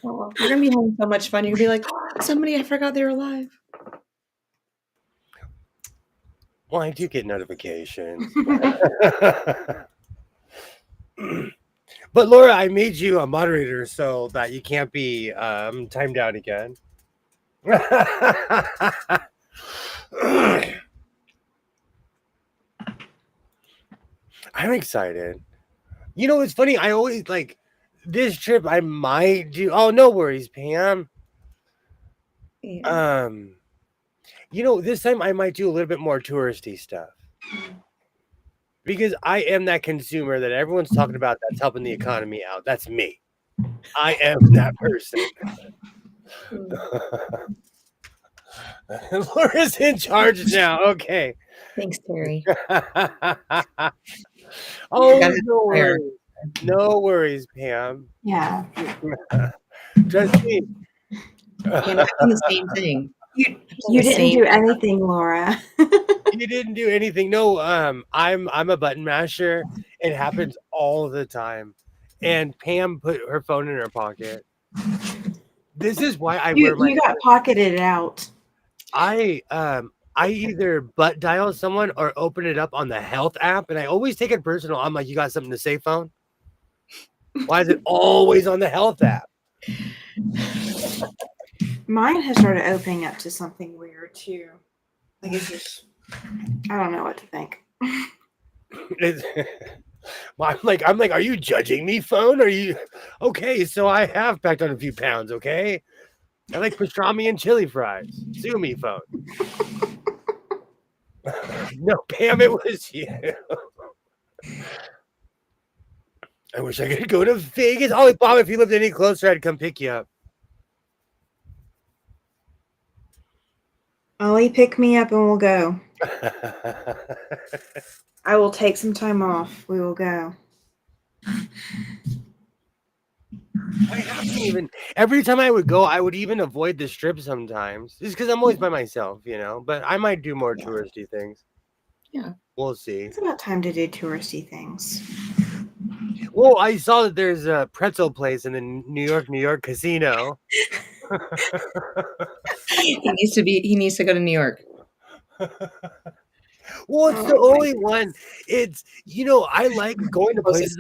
Oh, you're going to be having so much fun. You're going to be like, somebody, I forgot they were alive. Well, I do get notifications. But Laura, I made you a moderator so that you can't be timed out again. I'm excited. It's funny. I always like this trip. I might do. Oh, no worries, Pam. Yeah. This time I might do a little bit more touristy stuff because I am that consumer that everyone's talking about that's helping the economy out. That's me. I am that person. Laura's in charge now. Okay. Thanks, Terry. Oh, no worries. No worries, Pam. Yeah. Trust me. And I'm doing the same thing. You didn't do anything, Laura. You didn't do anything. No, I'm a button masher. It happens all the time. And Pam put her phone in her pocket. This is why I wear my. You got pocketed out. I either butt dial someone or open it up on the health app, and I always take it personal. I'm like, you got something to say, phone? Why is it always on the health app? Mine has started opening up to something weird too. Like it's just, I don't know what to think. I'm like, are you judging me, phone? Are you okay? So I have packed on a few pounds. Okay, I like pastrami and chili fries. Sue me, phone. No, Pam, it was you. I wish I could go to Vegas. Oh, Bob, if you lived any closer, I'd come pick you up. Ollie, pick me up and we'll go. I will take some time off. We will go. I haven't even. Every time I would go, I would even avoid the strip sometimes, just because I'm always by myself, But I might do more touristy things. Yeah. We'll see. It's about time to do touristy things. Well, I saw that there's a pretzel place in the New York casino. He needs to go to New York. Well, it's the only one. It's I like going to places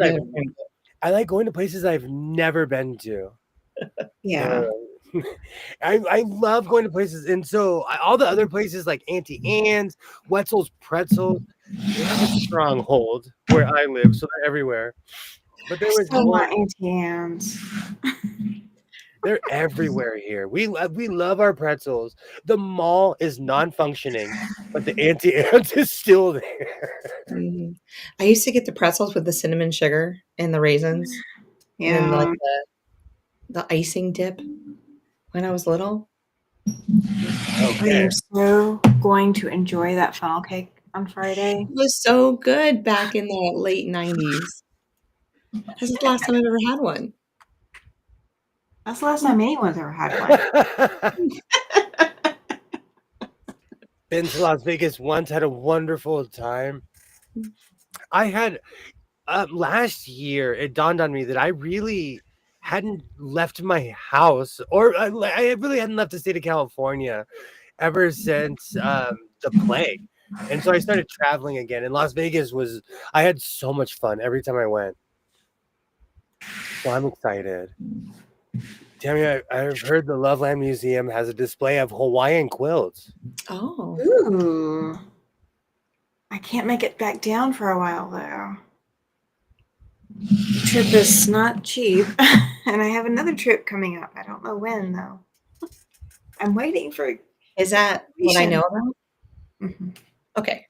I like going to places I've never been to. Yeah. I love going to places, and so all the other places like Auntie Anne's, Wetzel's Pretzels, they have a stronghold where I live, so they're everywhere. But there was one. Auntie Anne's. They're everywhere here. We love our pretzels. The mall is non-functioning, but the Auntie Anne's is still there. Mm-hmm. I used to get the pretzels with the cinnamon sugar and the raisins, and then like the icing dip when I was little. Okay. I am so going to enjoy that funnel cake on Friday. It was so good back in the late 90s. This is the last time I've ever had one. That's the last time anyone's ever had one. Been to Las Vegas once, had a wonderful time. I had last year, it dawned on me that I really hadn't left my house, or I really hadn't left the state of California ever since the plague. And so I started traveling again, and Las Vegas I had so much fun every time I went. So I'm excited. Tammy, I've heard the Loveland Museum has a display of Hawaiian quilts. Oh. Ooh. I can't make it back down for a while, though. The trip is not cheap, and I have another trip coming up. I don't know when, though. I'm waiting for. Is that what I know about? Mm-hmm. Okay.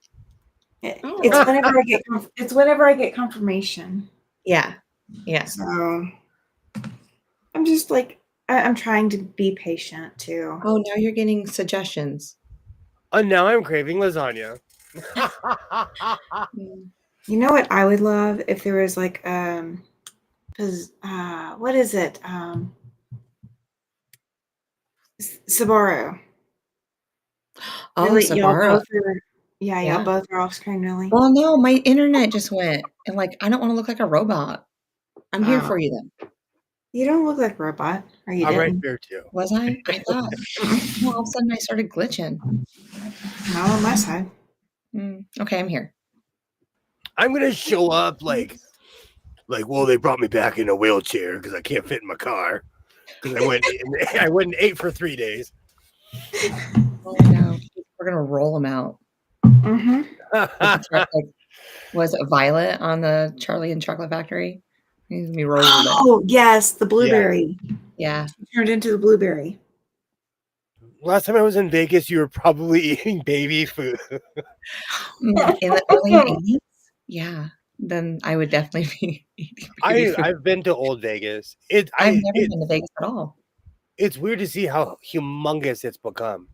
It's whenever I get confirmation. Yeah. Yeah. So I'm just I'm trying to be patient too. Oh, now you're getting suggestions. Oh, now I'm craving lasagna. You know what I would love if there was what is it? Sbarro. Oh, really, Sbarro. Y'all both are off screen, really. Well, no, my internet just went, and I don't want to look like a robot. I'm here for you then. You don't look like a robot. Or you I'm didn't? right there too. Was I? I thought. Well, all of a sudden I started glitching. Not on my side. Okay, I'm here. I'm gonna show up well, they brought me back in a wheelchair because I can't fit in my car. Because I went and ate for 3 days. Oh no, we're gonna roll them out. Mm-hmm. Was it Violet on the Charlie and Chocolate Factory? He's gonna be rolled. Oh yes, the blueberry. Yeah, turned into the blueberry. Last time I was in Vegas, you were probably eating baby food. In the early 80s? Yeah, then I would definitely be eating baby food. I've been to old Vegas. I've never been to Vegas at all. It's weird to see how humongous it's become.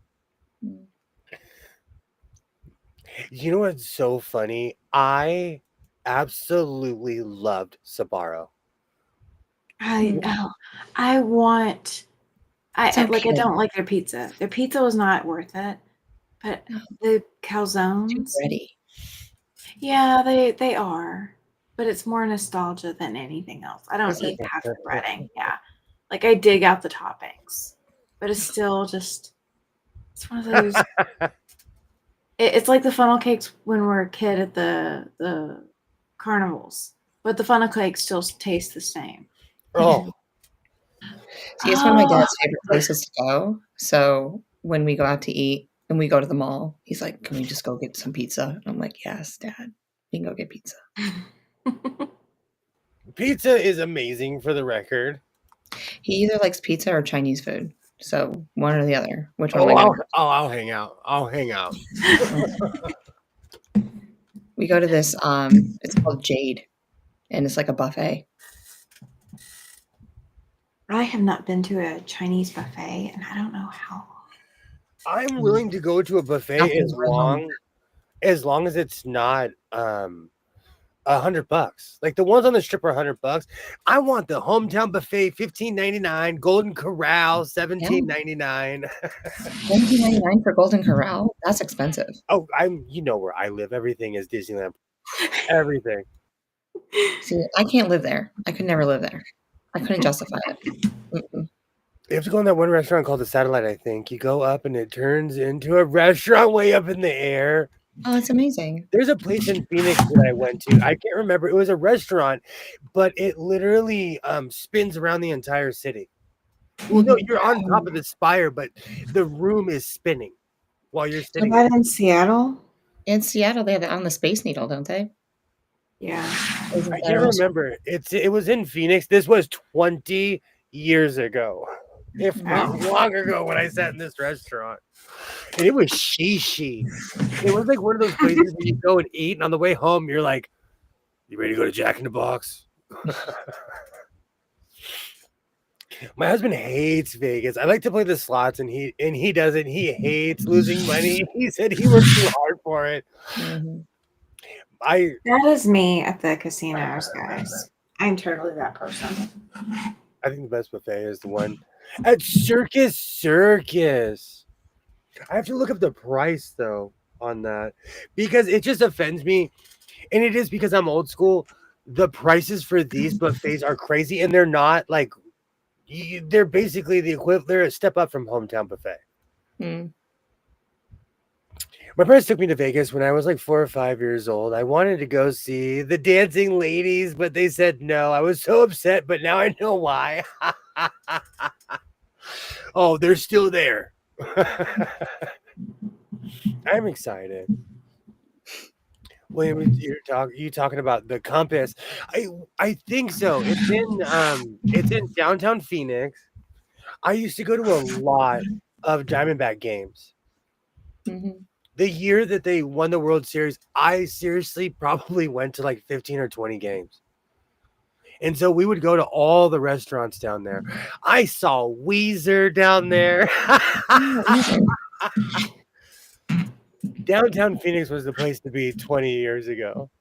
You know what's so funny? I absolutely loved Sbarro. I don't like their pizza. Their pizza was not worth it, but the calzones. Too ready. Yeah, they are, but it's more nostalgia than anything else. I don't eat half the breading. Yeah, I dig out the toppings, but it's still just. It's one of those. It's like the funnel cakes when we're a kid at the carnivals, but the funnel cakes still taste the same. Oh. See, it's one of my dad's favorite places to go. So when we go out to eat and we go to the mall, he's like, "Can we just go get some pizza?" And I'm like, "Yes, Dad, we can go get pizza." Pizza is amazing, for the record. He either likes pizza or Chinese food. So one or the other. Which one? I'll hang out. We go to this. It's called Jade, and it's like a buffet. I have not been to a Chinese buffet, and I don't know how long. I'm willing to go to a buffet as long as long as it's not $100. Like the ones on the strip are $100. I want the hometown buffet $15.99, Golden Corral $17.99. $19.99 for Golden Corral? That's expensive. Oh, you know where I live. Everything is Disneyland. Everything. See, I can't live there. I could never live there. I couldn't justify it. Mm-mm. You have to go in that one restaurant called the Satellite, I think. You go up and it turns into a restaurant way up in the air. Oh, it's amazing. There's a place in Phoenix that I went to. I can't remember. It was a restaurant, but it literally spins around the entire city. Well, no, you're on top of the spire, but the room is spinning while you're sitting. Is that in Seattle? In Seattle, they have it on the Space Needle, don't they? Yeah. I can't remember. It was in Phoenix. This was 20 years ago, if not longer ago, when I sat in this restaurant. And it was shishi. It was like one of those places where you go and eat, and on the way home, you're like, "You ready to go to Jack in the Box?" My husband hates Vegas. I like to play the slots, and he doesn't. He hates losing money. He said he worked too hard for it. Mm-hmm. That is me at the casinos, guys. I'm totally that person. I think the best buffet is the one at Circus. I have to look up the price though on that because it just offends me, and it is because I'm old school. The prices for these buffets are crazy, and they're not like they're basically the equivalent. They're a step up from hometown buffet. Mm. My parents took me to Vegas when I was like 4 or 5 years old. I wanted to go see the dancing ladies, but they said no. I was so upset, but now I know why. Oh, they're still there. I'm excited. William, you talking about the Compass? I think so. It's in downtown Phoenix. I used to go to a lot of Diamondback games. Mm-hmm. The year that they won the World Series, I seriously probably went to like 15 or 20 games. And so we would go to all the restaurants down there. I saw Weezer down there. Downtown Phoenix was the place to be 20 years ago.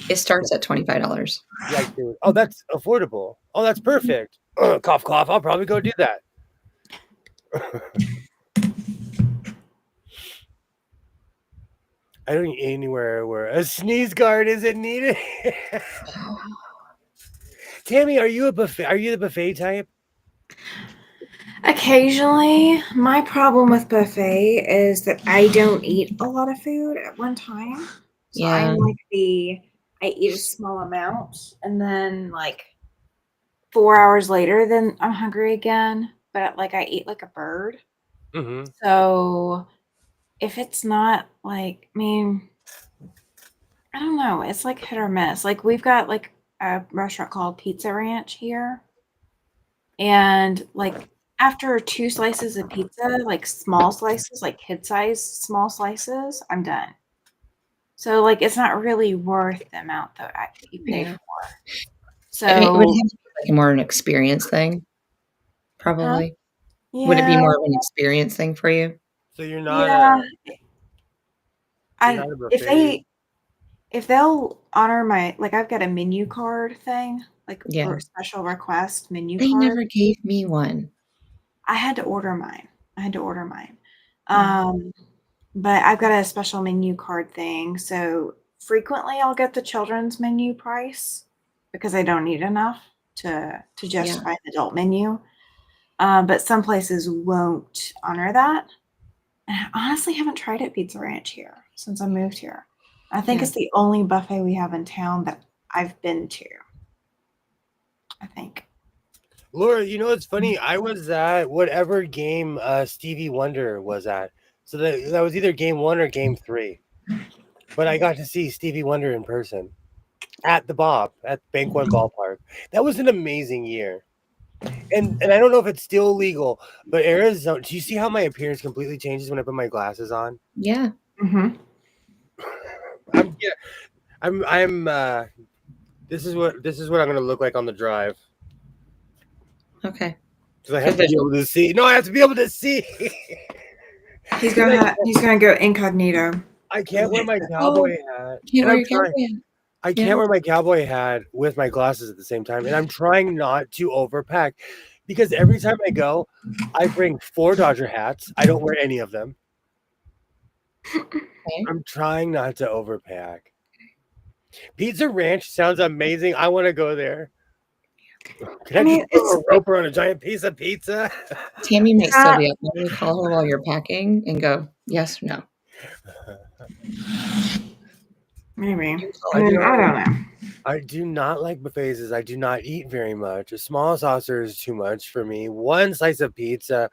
It starts at $25. Like, oh, that's affordable. Oh, that's perfect. Cough, cough. I'll probably go do that. I don't eat anywhere where a sneeze guard isn't needed. Tammy, are you the buffet type? Occasionally, my problem with buffet is that I don't eat a lot of food at one time. So Yeah. I'm like I eat a small amount and then like 4 hours later, then I'm hungry again. But like I eat like a bird. Mm-hmm. So if it's not like, I mean, I don't know. It's like hit or miss. Like we've got like a restaurant called Pizza Ranch here. And like after 2 slices of pizza, like small slices, like kid size small slices, I'm done. So like it's not really worth the amount that you pay for. So I mean, it would have to be like more an experience thing, probably. yeah, Would it be more of an experience thing for you? So you're not. yeah. You're not a buffet. If they'll honor my, like I've got a menu card thing, like Yeah. for special request menu They card. never gave me one. I had to order mine. But I've got a special menu card thing. So frequently I'll get the children's menu price because I don't need enough to justify the adult menu. But some places won't honor that. And I honestly haven't tried at Pizza Ranch here since I moved here. I think it's the only buffet we have in town that I've been to. I think. Laura, you know what's funny? I was at whatever game Stevie Wonder was at. So that was either game 1 or game 3. But I got to see Stevie Wonder in person at the Bank One Ballpark. That was an amazing year. And I don't know if it's still legal, but Arizona, do you see how my appearance completely changes when I put my glasses on? Yeah. Mm-hmm. This is what I'm going to look like on the drive. Okay. Because I have to be able to see. No, I have to be able to see. He's gonna go incognito. I can't wear my Oh, cowboy hat. can't And wear I'm your trying. cowboy hat. I can't wear my cowboy hat with my glasses at the same time, and I'm trying not to overpack because every time I go, I bring 4 Dodger hats. I don't wear any of them. Okay. I'm trying not to overpack. Pizza Ranch sounds amazing. I want to go there. Can I mean, just throw a rope around a giant piece of pizza? Tammy might still be up. Why don't we call her while you're packing and go, yes or no? maybe. You call I her. mean, I don't know. I do not like buffets as I do not eat very much. A small saucer is too much for me. One slice of pizza.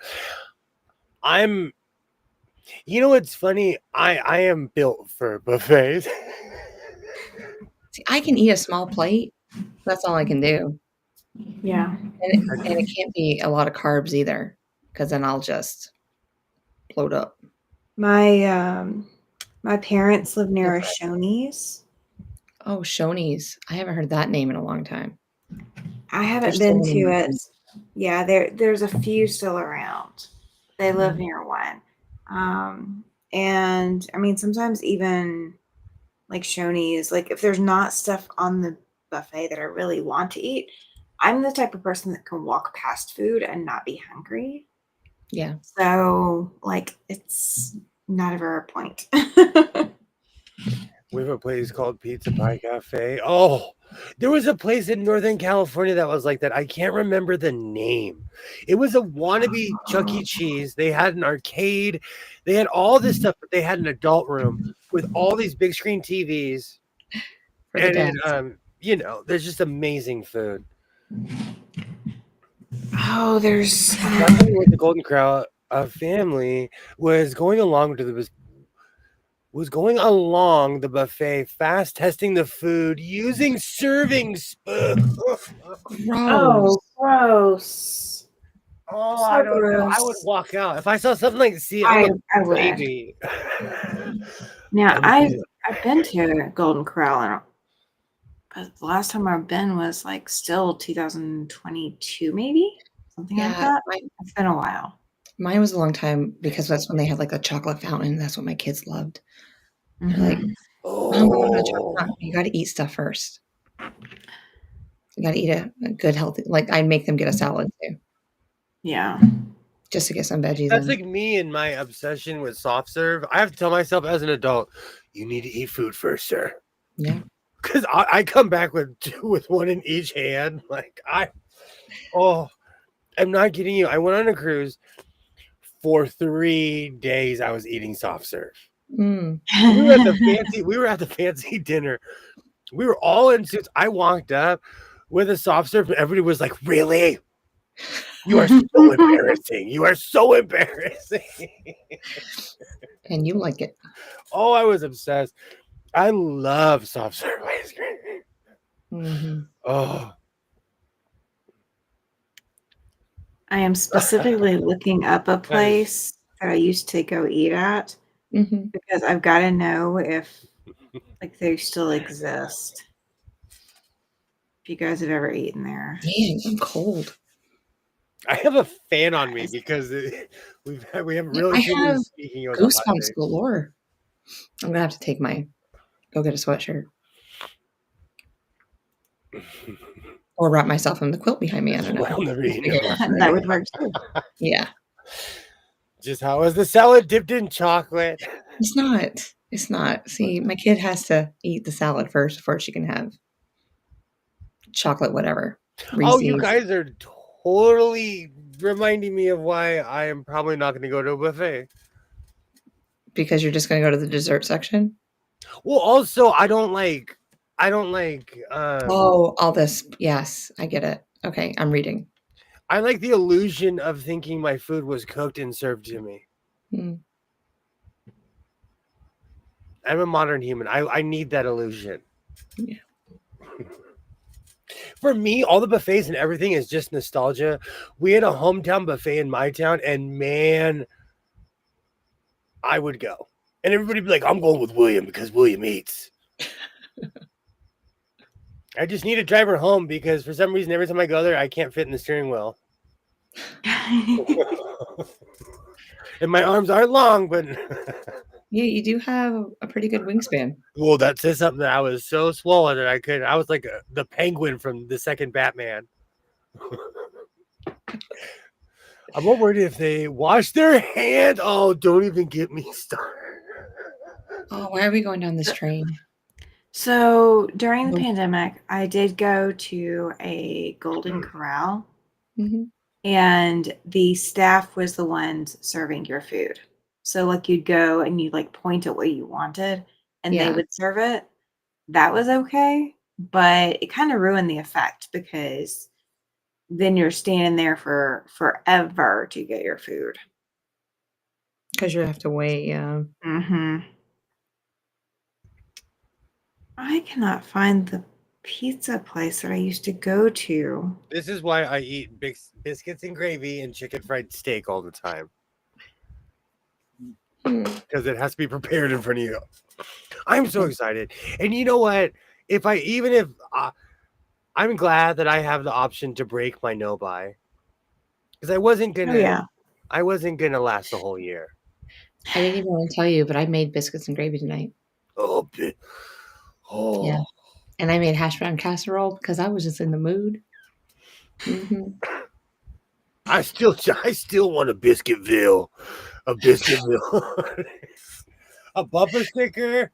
You know what's funny? I am built for buffets. See, I can eat a small plate. That's all I can do. Yeah. And it can't be a lot of carbs either, because then I'll just bloat up. My parents live near a Shoney's. Oh, Shoney's. I haven't heard that name in a long time. I haven't There's been so many to new it. ones. Yeah, there's a few still around. They live near one. And I mean sometimes even like Shoney's, like if there's not stuff on the buffet that I really want to eat, I'm the type of person that can walk past food and not be hungry. Yeah. So like it's not ever a point. We have a place called Pizza Pie Cafe. Oh, there was a place in Northern California that was like that. I can't remember the name. It was a wannabe Chuck E. Cheese. They had an arcade. They had all this stuff, but they had an adult room with all these big screen TVs. For the And dads. there's just amazing food. Oh, there's That's what the Golden Corral family was going along the buffet, fast testing the food using serving spoons. oh, gross. Oh, So I don't know. I would gross. walk out if I saw something like see. I I'm a would. baby. Now I'm I've been to Golden Corral, but the last time I've been was like still 2022, maybe something like Yeah. that. It's been a while. Mine was a long time because that's when they had like a chocolate fountain. That's what my kids loved. They're like, I'm going to a chocolate Oh, fountain. You got to eat stuff first. You got to eat a good, healthy. Like I'd make them get a salad too, Yeah. just to get some veggies that's in. like me and my obsession with soft serve. I have to tell myself as an adult, you need to eat food first, sir. Yeah. Because I come back with one in each hand. Like I'm not kidding you. I went on a cruise for 3 days. I was eating soft serve. Mm. We were at the fancy dinner. We were all in suits. I walked up with a soft serve, and everybody was like, "Really? You are so embarrassing. You are so embarrassing." And you like it. Oh, I was obsessed. I love soft serve ice cream. Mm-hmm. Oh, I am specifically looking up a place that I used to go eat at because I've got to know if like they still exist. If you guys have ever eaten there. Man, I'm cold. I have a fan on me because we haven't really been speaking about goosebumps galore. I'm gonna have to go get a sweatshirt. Or wrap myself in the quilt behind me. I don't know. That would work too. Yeah. Just how is the salad dipped in chocolate? It's not. See, my kid has to eat the salad first before she can have chocolate, whatever. Oh, you guys are totally reminding me of why I am probably not going to go to a buffet. Because you're just going to go to the dessert section? Well, also, I don't like all this. Yes, I get it. Okay, I'm reading. I like the illusion of thinking my food was cooked and served to me. I'm a modern human. I need that illusion. Yeah. For me, all the buffets and everything is just nostalgia. We had a hometown buffet in my town, and man, I would go. And everybody would be like, I'm going with William because William eats. I just need a driver home because for some reason, every time I go there, I can't fit in the steering wheel. And my arms are long, but Yeah, you do have a pretty good wingspan. Well, that says something that I was so swollen that I was like the penguin from the second Batman. I'm more worried if they wash their hand. Oh, don't even get me started. Oh, why are we going down this train? So during the Nope. pandemic, I did go to a Golden Corral, Mhm. and the staff was the ones serving your food. So like you'd go and you'd like point at what you wanted, and they Yeah. would serve it. That was okay, but it kind of ruined the effect because then you're standing there for forever to get your food. Because you have to wait, yeah. Mm-hmm. I cannot find the pizza place that I used to go to. This is why I eat biscuits and gravy and chicken fried steak all the time. Because it has to be prepared in front of you. I'm so excited. And you know what? I'm glad that I have the option to break my no buy. Because I wasn't Oh yeah. gonna last the whole year. I didn't even want to tell you, but I made biscuits and gravy tonight. Oh, Yeah. And I made hash brown casserole because I was just in the mood. Mhm. I still want a Biscuitville. A Biscuitville. A bumper sticker.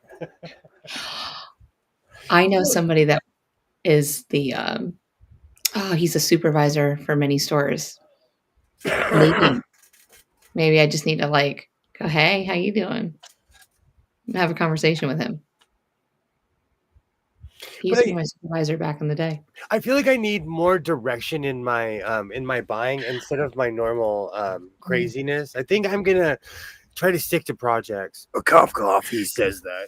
I know somebody that is the he's a supervisor for many stores. Maybe I just need to like go, hey, how you doing? And have a conversation with him. He used to be my supervisor back in the day. I feel like I need more direction in my buying instead of my normal craziness. I think I'm gonna try to stick to projects. A cough. He says that.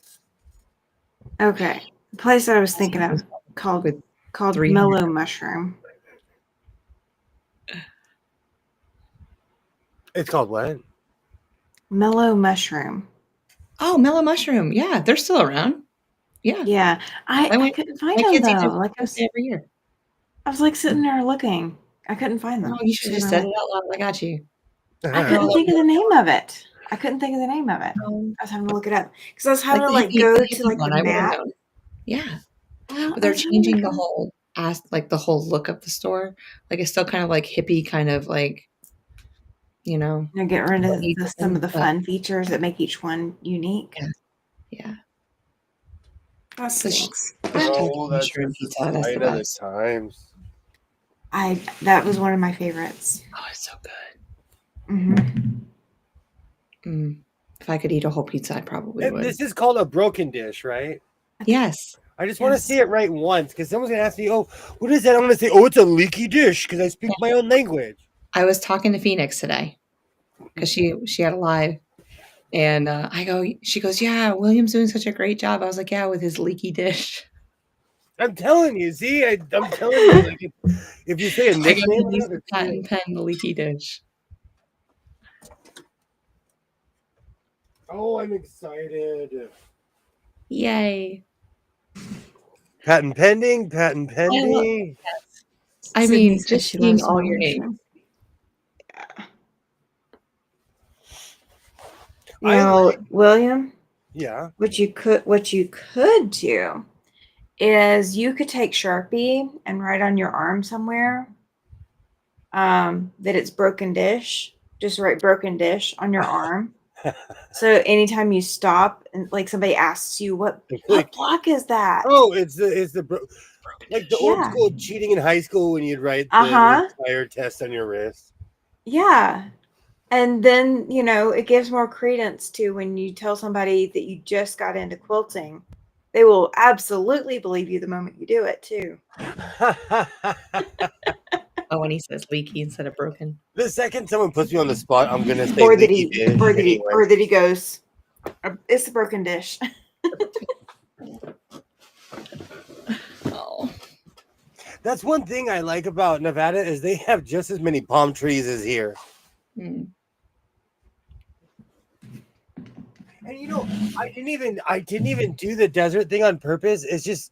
Okay. The place that I was thinking of called 300. Mellow Mushroom. It's called what? Mellow Mushroom. Oh, Mellow Mushroom. Yeah, they're still around. Yeah. Yeah. I couldn't find my them kids eat though. them Like every year. I was like sitting there looking. I couldn't find them. Oh, you should have just said it out loud. I got you. I couldn't think of the name of it. I couldn't think of the name of it. I was having to look it up because I was having to like go to like the map. Yeah. Well, But they're changing the whole the whole look of the store. Like it's still kind of like hippie, kind of like, you know. Get rid of some of the fun features that make each one unique. Yeah. That stinks. Oh, that's the sign of the times. That was one of my favorites. Oh, it's so good. Mm-hmm. If I could eat a whole pizza, I probably would. This is called a broken dish, right? Yes. I just want to see it right once because someone's gonna ask me, "Oh, what is that?" I'm gonna say, "Oh, it's a leaky dish," because I speak my own language. I was talking to Phoenix today because she had a live, and she goes, "Yeah, William's doing such a great job." I was like, "Yeah, with his leaky dish." I'm telling you. See, I'm telling you. Like, if you say a nickname, patent pen, the leaky dish. Oh, I'm excited! Yay! Patent pending. I mean, just seeing all your names. Yeah. William. Yeah. What you could do is you could take Sharpie and write on your arm somewhere that it's broken dish. Just write broken dish on your arm. So anytime you stop and like somebody asks you what block is that? Oh, it's the like the old school cheating in high school when you'd write the entire test on your wrist. Yeah. And then, it gives more credence to when you tell somebody that you just got into quilting. They will absolutely believe you the moment you do it too. Oh, when he says leaky instead of broken. The second someone puts me on the spot, I'm gonna say or that he goes, it's the broken dish. Oh. That's one thing I like about Nevada is they have just as many palm trees as here. Mm. And I didn't even do the desert thing on purpose. It's just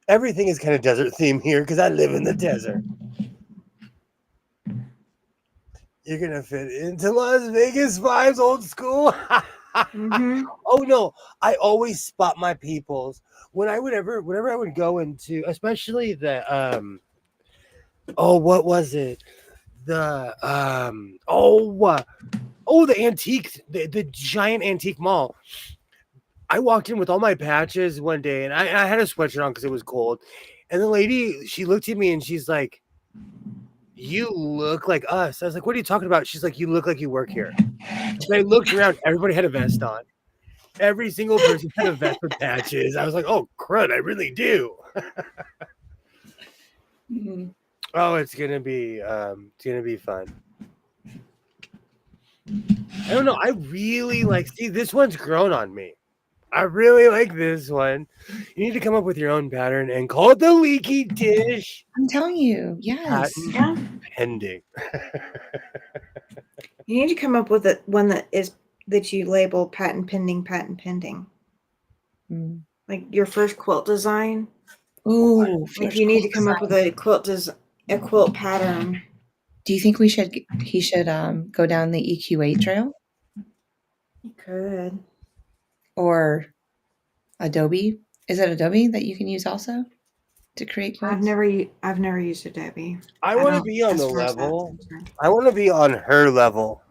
everything is kind of desert themed here because I live in the desert. You're gonna fit into Las Vegas vibes, old school. Mhm. Oh no, I always spot my peoples whenever I would go into, especially the what was it? The the antique, the giant antique mall. I walked in with all my patches one day, and I had a sweatshirt on because it was cold. And the lady, she looked at me and she's like, "You look like us." I was like, "What are you talking about?" She's like, "You look like you work here." And I looked around, everybody had a vest on. Every single person had a vest with patches. I was like, "Oh crud, I really do." Mhm. Oh, it's gonna be fun. I don't know. I really see this one's grown on me. I really like this one. You need to come up with your own pattern and call it the leaky dish. I'm telling you, yes. Patent Yeah. pending. You need to come up with one that you label patent pending. Mm. Like your first quilt design. Ooh, Like you need to come up with a quilt pattern. Do you think he should go down the EQA trail You could. or Adobe? Is it Adobe that you can use also to create quilts? I've never used Adobe. I want to don't- be on as the far as that's level. concerned. I want to be on her level.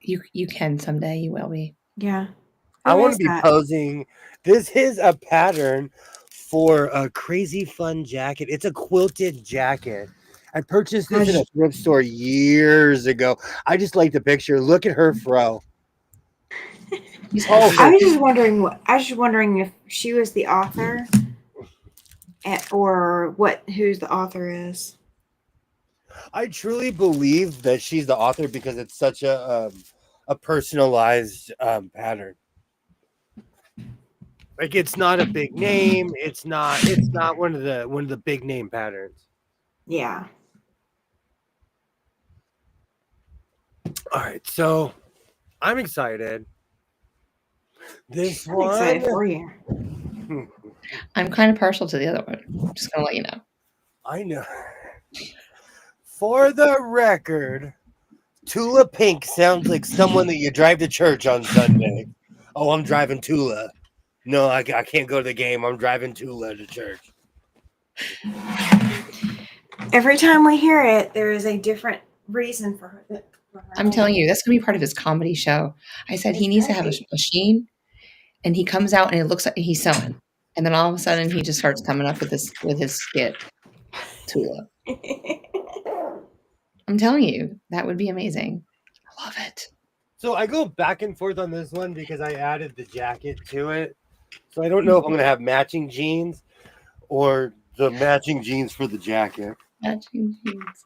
You can someday. You will be. Yeah. I Who want is to be that? posing. This is a pattern for a crazy fun jacket. It's a quilted jacket. I purchased this in a thrift store years ago. I just like the picture. Look at her fro. Oh, I was just wondering if she was the author, or who's the author is. I truly believe that she's the author because it's such a personalized pattern. Like it's not a big name. It's not one of the big name patterns. Yeah. All right, so I'm excited. This I'm one, excited for you. I'm kind of partial to the other one. I'm just gonna let you know. I know. For the record, Tula Pink sounds like someone that you drive to church on Sunday. Oh, I'm driving Tula. No, I can't go to the game. I'm driving Tula to church. Every time we hear it, there is a different reason for her. I'm telling you, that's gonna be part of his comedy show. I said he needs to have a machine, and he comes out and it looks like he's sewing, and then all of a sudden he just starts coming up with his skit. Tula. I'm telling you, that would be amazing. I love it. So I go back and forth on this one because I added the jacket to it. So I don't know if I'm going to have matching jeans or the matching jeans for the jacket. Matching jeans.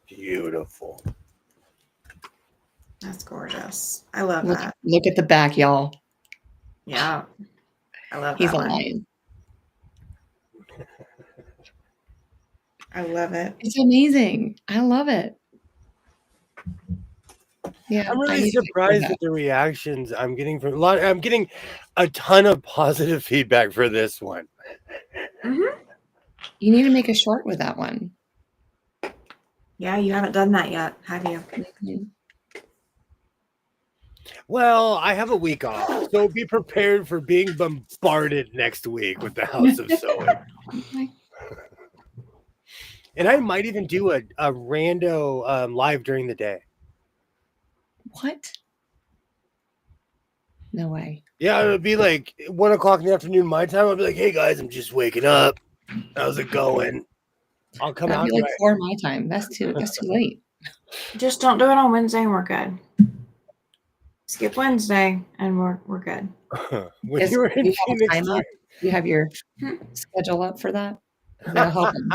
Beautiful. That's gorgeous. I love that. Look at the back, y'all. Yeah. I love He's that a one. lion. I love it. It's amazing. I love it. Yeah, I'm really surprised at the reactions I'm getting from I'm getting a ton of positive feedback for this one. Mm-hmm. You need to make a short with that one. Yeah, you haven't done that yet, have you? Mm-hmm. Well, I have a week off, so be prepared for being bombarded next week with the House of Sewing. Okay. And I might even do a rando live during the day. What? No way. Yeah, it would be like 1 o'clock in the afternoon my time. I'll be like, "Hey guys, I'm just waking up. How's it going?" I'll come That'd out. be like 4 my time. That's too late. Just don't do it on Wednesday and we're good. Skip Wednesday and we're good. When you were in Phoenix, you have your schedule up for that? That'll help him.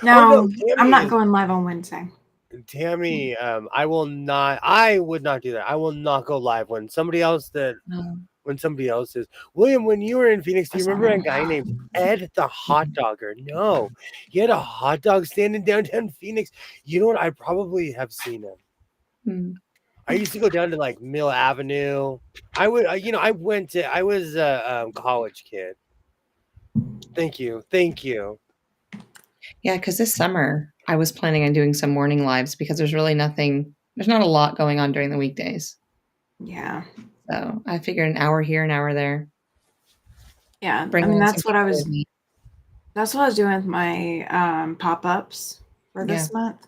No, I'm not going live on Wednesday. Tammy, I would not do that. I will not go live when somebody else is. William, when you were in Phoenix, do you remember a guy named Ed the hot dogger? No, he had a hot dog stand in downtown Phoenix. You know what? I probably have seen him. Hmm. I used to go down to like Mill Avenue. I was a college kid. Thank you. Yeah, because this summer I was planning on doing some morning lives because there's not a lot going on during the weekdays. Yeah. So I figured an hour here, an hour there. Yeah. Bring I mean, in that's some what I people was with me. that's what I was doing with my pop-ups for this month.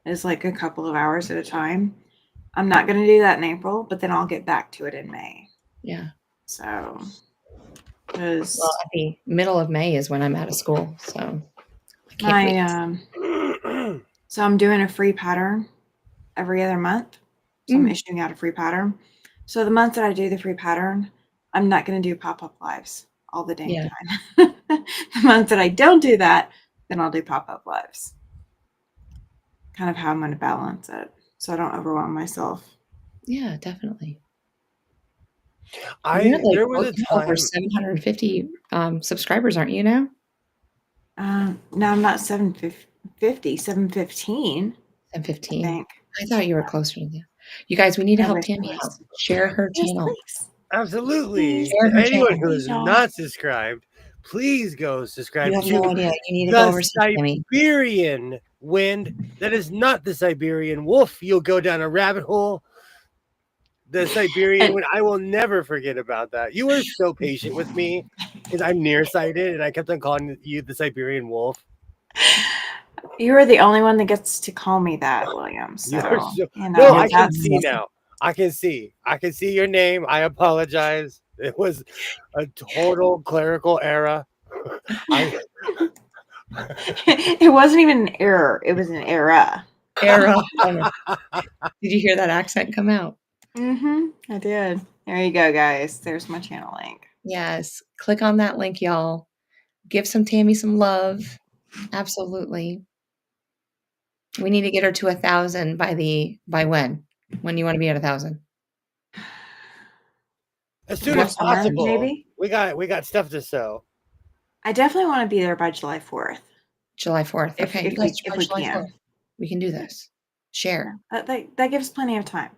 Is like a couple of hours at a time. I'm not going to do that in April, but then I'll get back to it in May. Yeah. So, Well, at the middle of May is when I'm out of school, so I can't wait. So I'm doing a free pattern every other month. So I'm issuing out a free pattern. So the month that I do the free pattern, I'm not going to do pop-up lives all the dang time. The month that I don't do that, then I'll do pop-up lives. Kind of how I'm going to balance it so I don't overwhelm myself. Yeah, definitely. There was a time over 750 subscribers, aren't you now? No, I'm not 750, 715. 715. I think. I thought you were closer to that. You guys, we need to help Everything Tammy out. was. Share her Yes, channel. please. Absolutely. Share her Anyone channel. who is not subscribed, please go subscribe You have to no idea. You need to go over the to Tammy. Siberian Wind. That is not the Siberian Wolf. You'll go down a rabbit hole. The Siberian Wind. I will never forget about that. You were so patient with me because I'm nearsighted and I kept on calling you the Siberian Wolf. You are the only one that gets to call me that, William. So, no, I can see now. I can see your name. I apologize. It was a total clerical error. It wasn't even an error. It was an era. Did you hear that accent come out? I did. There you go, guys. There's my channel link. Yes. Click on that link, y'all. Give Tammy some love. Absolutely. We need to get her to 1,000 by when? When do you want to be at 1,000? As soon as possible. Maybe we got stuff to sew. I definitely want to be there by July 4th. July 4th. Okay, if we can. 4th. We can do this. Share. That gives plenty of time.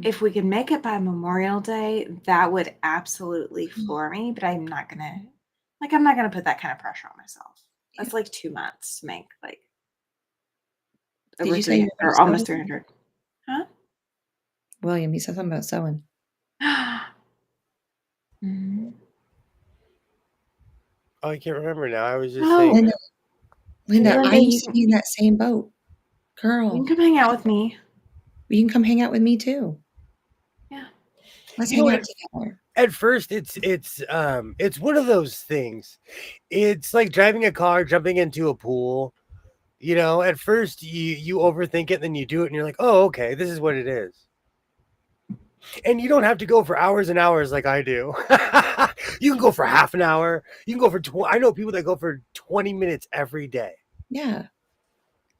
If we can make it by Memorial Day, that would absolutely floor me. But I'm not gonna put that kind of pressure on myself. That's like 2 months to make over 300 or almost 300. Huh? William, you said something about sewing. Oh, I can't remember now. I was just saying. Linda, I used to be in that same boat. Girl. You can come hang out with me. You can come hang out with me too. Yeah. Let's hang out together. At first, it's one of those things. It's like driving a car, jumping into a pool. You know, at first you overthink it, then you do it, and you're like, oh, okay, this is what it is. And you don't have to go for hours and hours like I do. You can go for half an hour. You can go for I know people that go for 20 minutes every day. Yeah.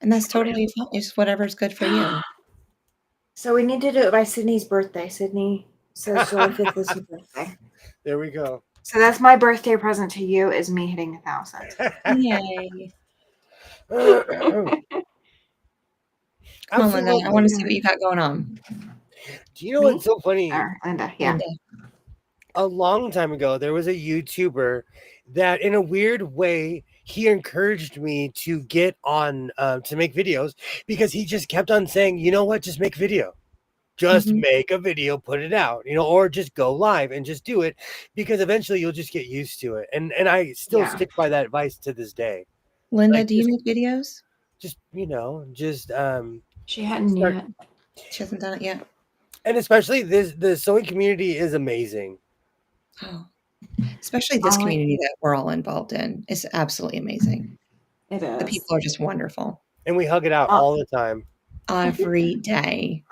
And that's totally fine. It's whatever's good for you. So we need to do it by Sydney's birthday. Sydney says July 5th is her birthday. There we go. So that's my birthday present to you is me hitting 1,000. Yay. Come on, Linda. I want to see what you got going on. Do you know what's so funny? Linda, yeah. Linda. A long time ago, there was a YouTuber that in a weird way, he encouraged me to get on to make videos because he just kept on saying, you know what, just make video. Just make a video, put it out, you know, or just go live and just do it because eventually you'll just get used to it. And I still stick by that advice to this day. Linda, like, do you make videos? Just, you know, she hadn't yet. She hasn't done it yet. And especially the sewing community is amazing. Oh, especially this community that we're all involved in. It's absolutely amazing. It is. The people are just wonderful. And we hug it out all the time. Every day.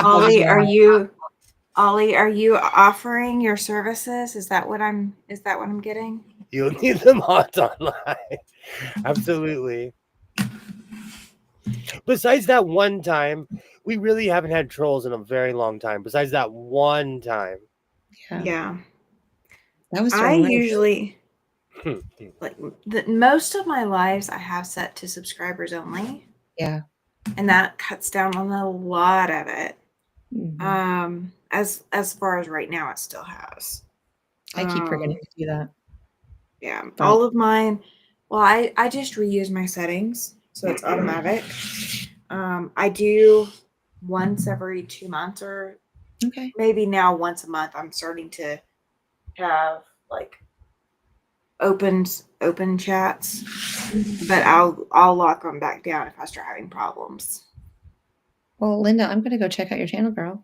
Ollie, are you offering your services? Is that what I'm getting? You'll need them online. Absolutely. Besides that one time, we really haven't had trolls in a very long time. Besides that one time. Yeah. That was usually like most of my lives I have set to subscribers only. Yeah. And that cuts down on a lot of it. As far as right now, it still has. I keep forgetting to do that. Yeah. All of mine. Well, I just reuse my settings so it's automatic. I do once every 2 months, or Okay. maybe now once a month. I'm starting to have like open chats, but I'll lock them back down if I start having problems. Well, Linda, I'm gonna go check out your channel, girl.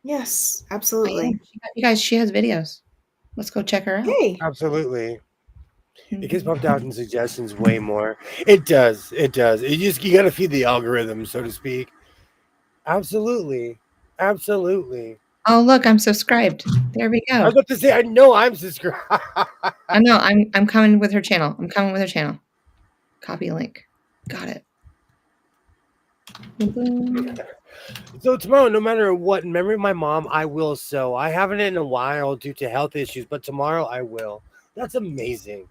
Yes, I absolutely. am. You guys, she has videos. Let's go check her out. Hey, Absolutely. Mhm. It gets pumped out in suggestions way more. It does. It does. You got to feed the algorithm, so to speak. Absolutely. Absolutely. Oh, look, I'm subscribed. There we I go. was about to say, I know I'm subscribed. I know. I'm coming with her channel. I'm coming with her channel. Copy link. Got it. Boom, boom. So tomorrow, no matter what, in memory of my mom, I will sew. I haven't in a while due to health issues, but tomorrow I will. That's amazing.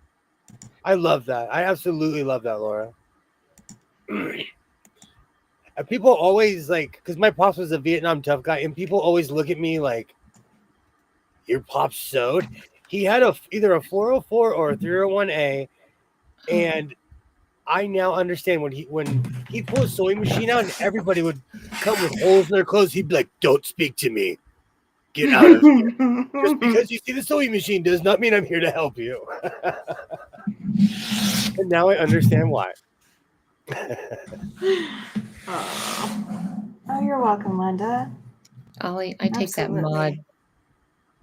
I love that. I absolutely love that, Laura. And people always like, because my pops was a Vietnam tough guy, and people always look at me like, your pops sewed. He had either a 404 or a 301A, and I now understand when he'd pull a sewing machine out and everybody would come with holes in their clothes. He'd be like, "Don't speak to me. Get out of here. Just because you see the sewing machine does not mean I'm here to help you." And now I understand why. Oh, you're welcome, Linda. Ollie, I take that Absolutely. mod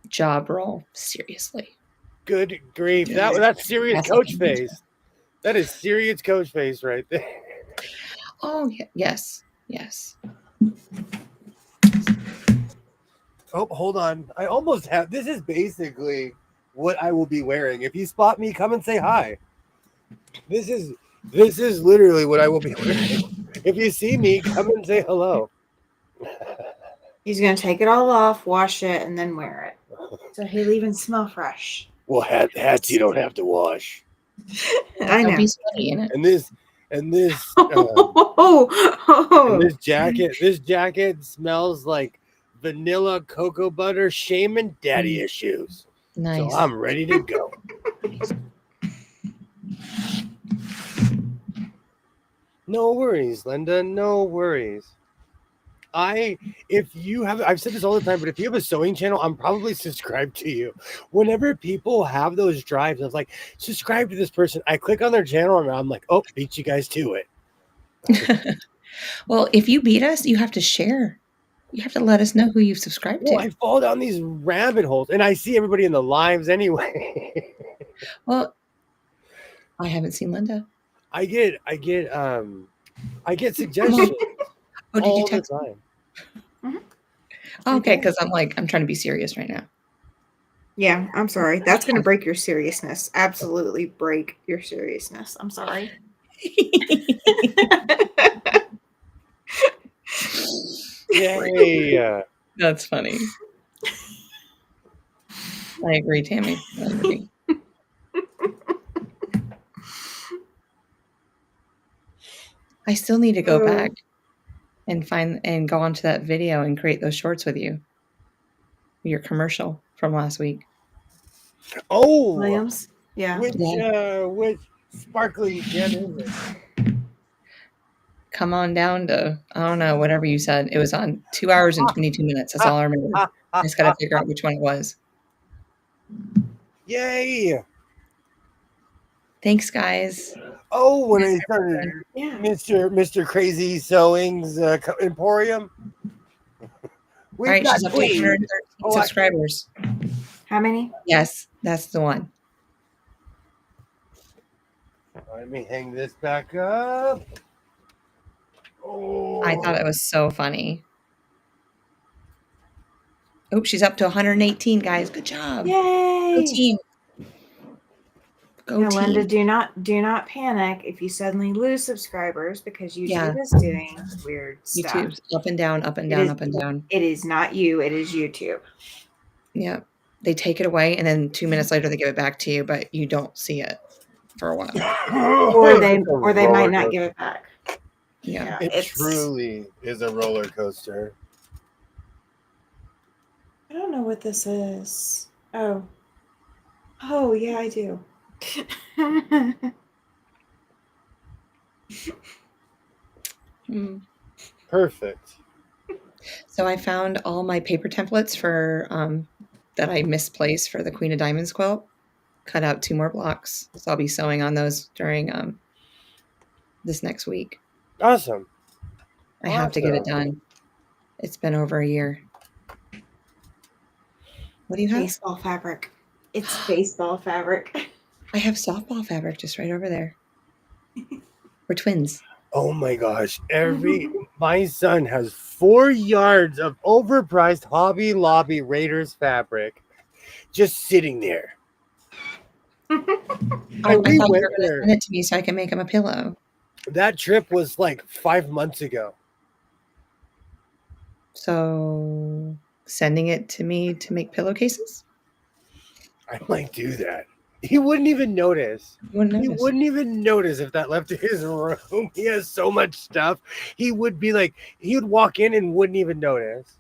job role seriously. Good grief. Yeah. That's serious That's coach okay. face. That is serious coach face right there. Oh, yes. Yes. Oh, hold on. I almost have. This is basically what I will be wearing. If you spot me, come and say hi. This is literally what I will be wearing. If you see me, come and say hello. He's gonna take it all off, wash it, and then wear it, so he'll even smell fresh. Well, hats you don't have to wash. I Don't know. be sweaty in it. And this and this this jacket smells like vanilla cocoa butter. Shaman daddy issues. Nice. So I'm ready to go. No worries, Linda. No worries. I've said this all the time, but if you have a sewing channel, I'm probably subscribed to you. Whenever people have those drives, I was like, subscribe to this person. I click on their channel and I'm like, oh, beat you guys to it. Well, if you beat us, you have to share. You have to let us know who you've subscribed Well, to. I fall down these rabbit holes and I see everybody in the lives anyway. Well, I haven't seen Linda. I get suggestions. Oh, did you all the text? time. Okay, because I'm trying to be serious right now. Yeah, I'm sorry. That's gonna break your seriousness. Absolutely break your seriousness. I'm sorry. Yay. That's funny. I agree, Tammy. I agree. I still need to go back and go onto that video and create those shorts with you. Your commercial from last week. Oh, Williams? Yeah. Which sparkly jet is it? Come on down to, I don't know, whatever you said. It was on 2 hours and 22 minutes. That's all I remember. I just got to figure out which one it was. Yay. Thanks, guys. Oh, when I started Yeah. Mr. Crazy Sewing's Emporium. All right, she's up to 113 subscribers. How many? Yes, that's the one. Let me hang this back up. Oh. I thought it was so funny. Oops, she's up to 118, guys. Good job. Yay! Go team. Go Now, team. Linda, do not panic if you suddenly lose subscribers because YouTube is doing weird stuff. YouTube's up and down, up and down, up and down. It is not you. It is YouTube. Yeah. They take it away, and then 2 minutes later they give it back to you, but you don't see it for a while. Or they might not give it back. Yeah. It truly is a roller coaster. I don't know what this is. Oh, yeah, I do. Perfect. So I found all my paper templates for that I misplaced for the Queen of Diamonds quilt. Cut out 2 more blocks, so I'll be sewing on those during this next week. Awesome. I have to get it done. It's been over a year. What do you have? Baseball fabric. It's baseball fabric. I have softball fabric just right over there. We're twins. Oh my gosh. My son has 4 yards of overpriced Hobby Lobby Raiders fabric just sitting there. I thought you were going to send it to me so I can make him a pillow. That trip was like 5 months ago. So sending it to me to make pillowcases? I might do that. He wouldn't even notice. He wouldn't even notice if that left his room. He has so much stuff. He would walk in and wouldn't even notice.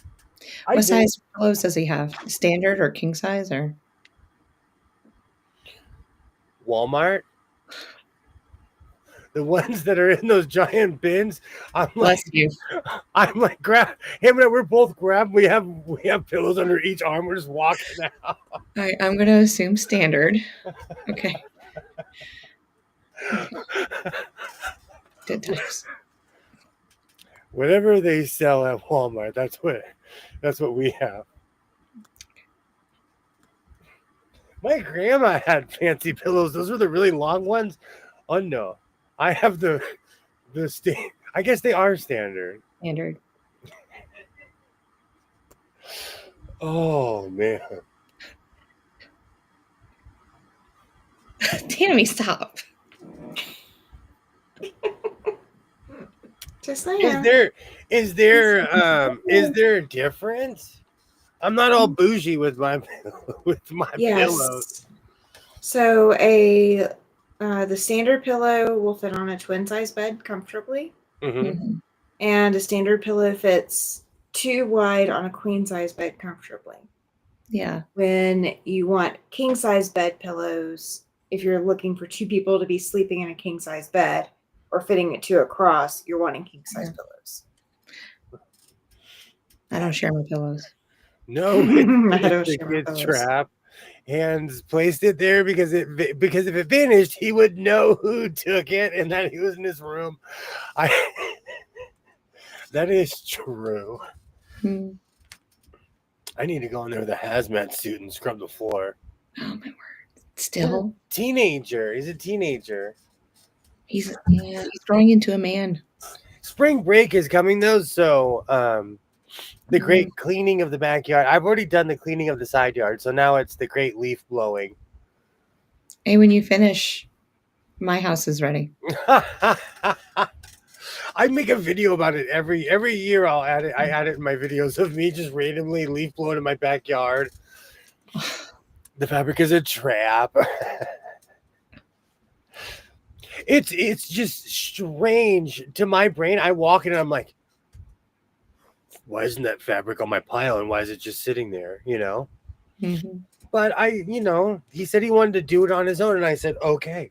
What size pillows does he have? Standard or king size or? Walmart. The ones that are in those giant bins. Bless you. I'm like, grab him and I, we're both grabbed. We have pillows under each arm. We're just walking out. All right, I'm going to assume standard. Okay. Good times. Whatever they sell at Walmart, that's what we have. My grandma had fancy pillows. Those were the really long ones. Oh no. I have the I guess they are standard. Standard. Oh man. Tammy, stop. Just like is there a difference? I'm not all bougie with my pillows. So the standard pillow will fit on a twin size bed comfortably. Mm-hmm. And a standard pillow fits 2 wide on a queen size bed comfortably. Yeah. When you want king size bed pillows, if you're looking for 2 people to be sleeping in a king size bed or fitting it 2 across, you're wanting king size pillows. I don't share my pillows. No, it's a kid's trap. Hands placed it there because if it vanished, he would know who took it and that he was in his room. That is true. I need to go in there with a hazmat suit and scrub the floor. Oh my word! Still teenager. He's a teenager. He's growing into a man. Spring break is coming though, so the great cleaning of the backyard. I've already done the cleaning of the side yard, so now it's the great leaf blowing. Hey, when you finish, my house is ready. I make a video about it every year. I'll add it. I add it in my videos of me just randomly leaf blowing in my backyard. The fabric is a trap. It's just strange to my brain. I walk in and I'm like, why isn't that fabric on my pile and why is it just sitting there, Mm-hmm. But he said he wanted to do it on his own and I said okay.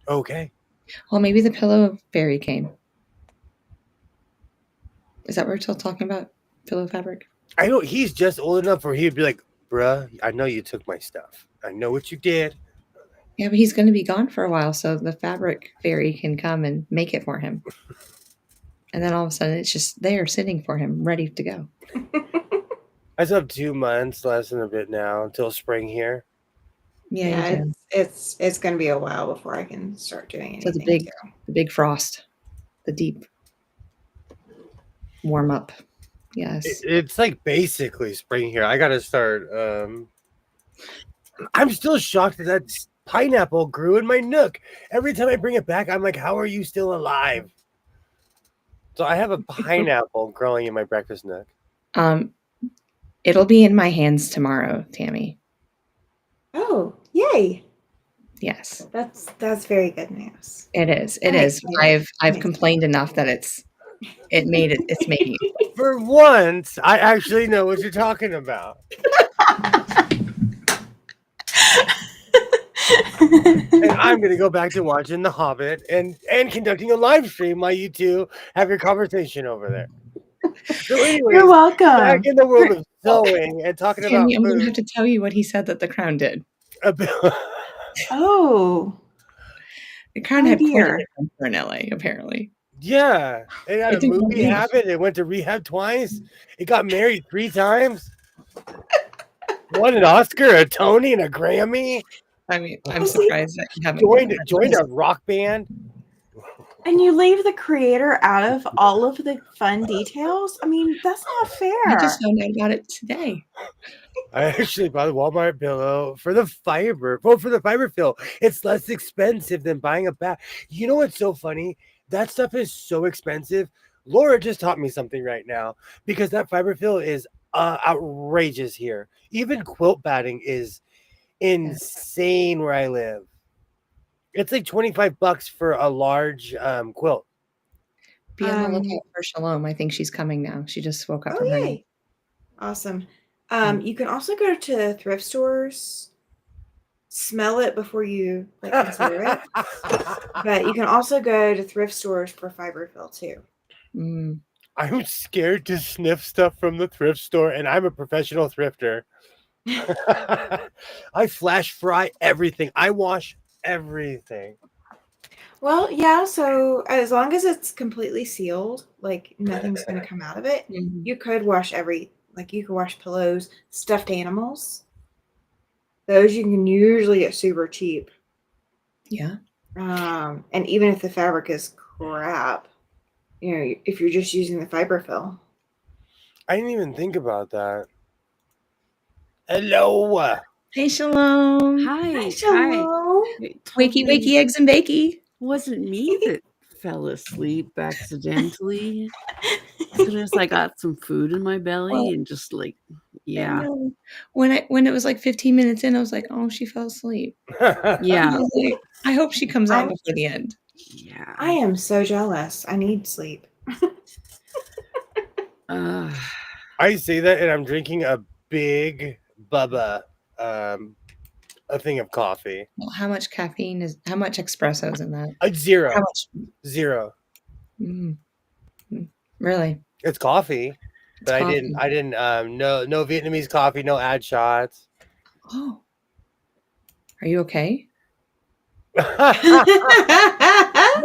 Well, maybe the pillow fairy came. Is that what we're still talking about? Pillow fabric? I know he's just old enough where he'd be like, bruh, I know you took my stuff, I know what you did. Yeah, but he's going to be gone for a while, so the fabric fairy can come and make it for him. And then all of a sudden, it's just there sitting for him, ready to go. I still have 2 months, less than a bit now, until spring here. Yeah, it's going to be a while before I can start doing anything. So the big frost, the deep warm up. Yes, it's like basically spring here. I got to start. I'm still shocked that pineapple grew in my nook. Every time I bring it back, I'm like, how are you still alive? So I have a pineapple growing in my breakfast nook. It'll be in my hands tomorrow, Tammy. Oh, yay. Yes. That's very good news. It is. It is. I've complained enough that it's made it. For once, I actually know what you're talking about. And I'm gonna go back to watching The Hobbit and conducting a live stream while you two have your conversation over there. So, anyways, You're welcome. back in the world of sewing and talking about Tammy, I'm going to food. have to tell you what he said that the Crown did. Oh, The Crown Oh, had quite a dear. different for in LA, apparently. Yeah, it had I a think movie we'll leave. happen. It went to rehab twice. It got married 3 times. Won an Oscar, a Tony, and a Grammy. I mean, I'm Well, see, surprised that you haven't Joined a rock band. and you leave the creator out of all of the fun details. I mean, that's not fair. I just found out about it today. I actually bought a Walmart pillow for the fiber. Well, for the fiber fill, it's less expensive than buying a bag. You know what's so funny? That stuff is so expensive. Laura just taught me something right now because that fiber fill is outrageous here. Even quilt batting is insane where I live. It's like $25 for a large quilt. Be on the lookout for Shalom. I think she's coming now. She just woke up Oh, from her nap. yay. Awesome. You can also go to thrift stores, smell it before you consider it. But you can also go to thrift stores for fiber fill too. Mm. I'm scared to sniff stuff from the thrift store, and I'm a professional thrifter. I flash fry everything. I wash everything. Well, yeah, so as long as it's completely sealed, like nothing's going to come out of it, you could wash you could wash pillows, stuffed animals. Those you can usually get super cheap. Yeah. And even if the fabric is crap, if you're just using the fiber fill. I didn't even think about that. Hello. Hey, Shalom. Hi. Hello. Wakey, eggs and bakey. Wasn't me that fell asleep accidentally. As soon as I got some food in my belly and just yeah. When it was like 15 minutes in, I was like, oh, she fell asleep. Yeah. I hope she comes on before the end. Yeah. I am so jealous. I need sleep. I say that, and I'm drinking a big Bubba, a thing of coffee. Well, how much espresso is in that? Zero. How much? Zero. Really? It's coffee, but coffee. I didn't. No Vietnamese coffee, no ad shots. Oh, are you okay? No,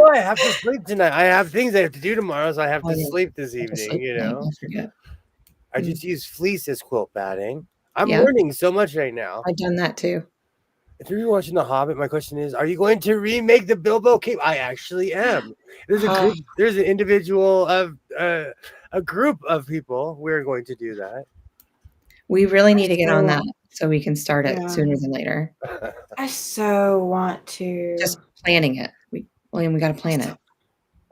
I have to sleep tonight. I have things I have to do tomorrow, so I have to sleep this evening. I forget. I just use fleece as quilt batting. I'm learning so much right now. I've done that too. If you're watching The Hobbit, my question is: are you going to remake the Bilbo cape? I actually am. There's a group. There's an individual of a group of people. We're going to do that. We really need to get on that so we can start it sooner than later. I so want to. Just planning it. William, we got to plan it.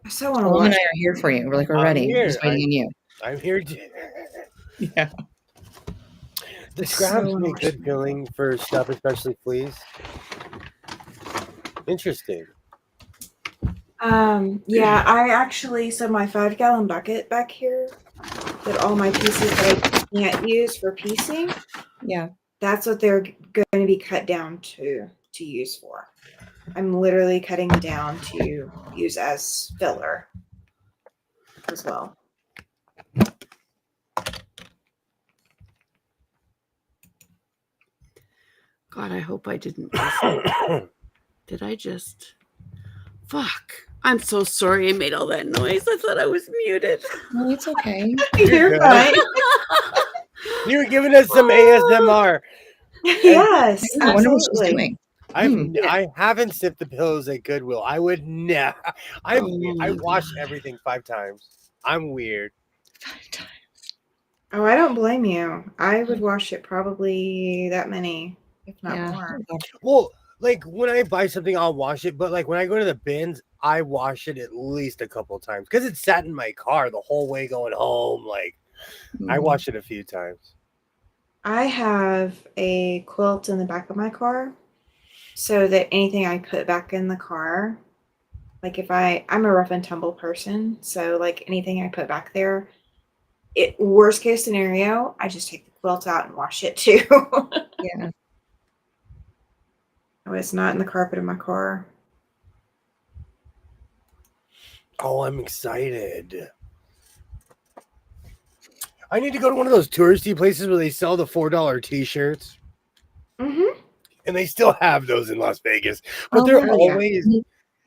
I so want to. William and I are here for you. We're ready. We're just waiting on you. I'm here to. Yeah. The scraps make good filling for stuff, especially fleece. Interesting. Yeah, I actually, so my 5-gallon bucket back here that all my pieces that I can't use for piecing. Yeah. That's what they're going to be cut down to use for. I'm literally cutting down to use as filler as well. God, I hope I didn't miss it. Did I just... Fuck. I'm so sorry I made all that noise. I thought I was muted. No, it's okay. You're fine. You were giving us some ASMR. Yes, I wonder what she's doing. I haven't sniffed the pillows at Goodwill. I would never. I wash everything 5 times. I'm weird. 5 times. Oh, I don't blame you. I would wash it probably that many, if not more. Well, like when I buy something, I'll wash it. But like when I go to the bins, I wash it at least a couple times because it sat in my car the whole way going home. Like I wash it a few times. I have a quilt in the back of my car so that anything I put back in the car, like if I'm a rough and tumble person, so like anything I put back there, worst case scenario, I just take the quilt out and wash it too. Yeah. No, it's not in the carpet in my car. Oh, I'm excited. I need to go to one of those touristy places where they sell the $4 t-shirts. Mm-hmm. And they still have those in Las Vegas. But Oh, they're yeah. always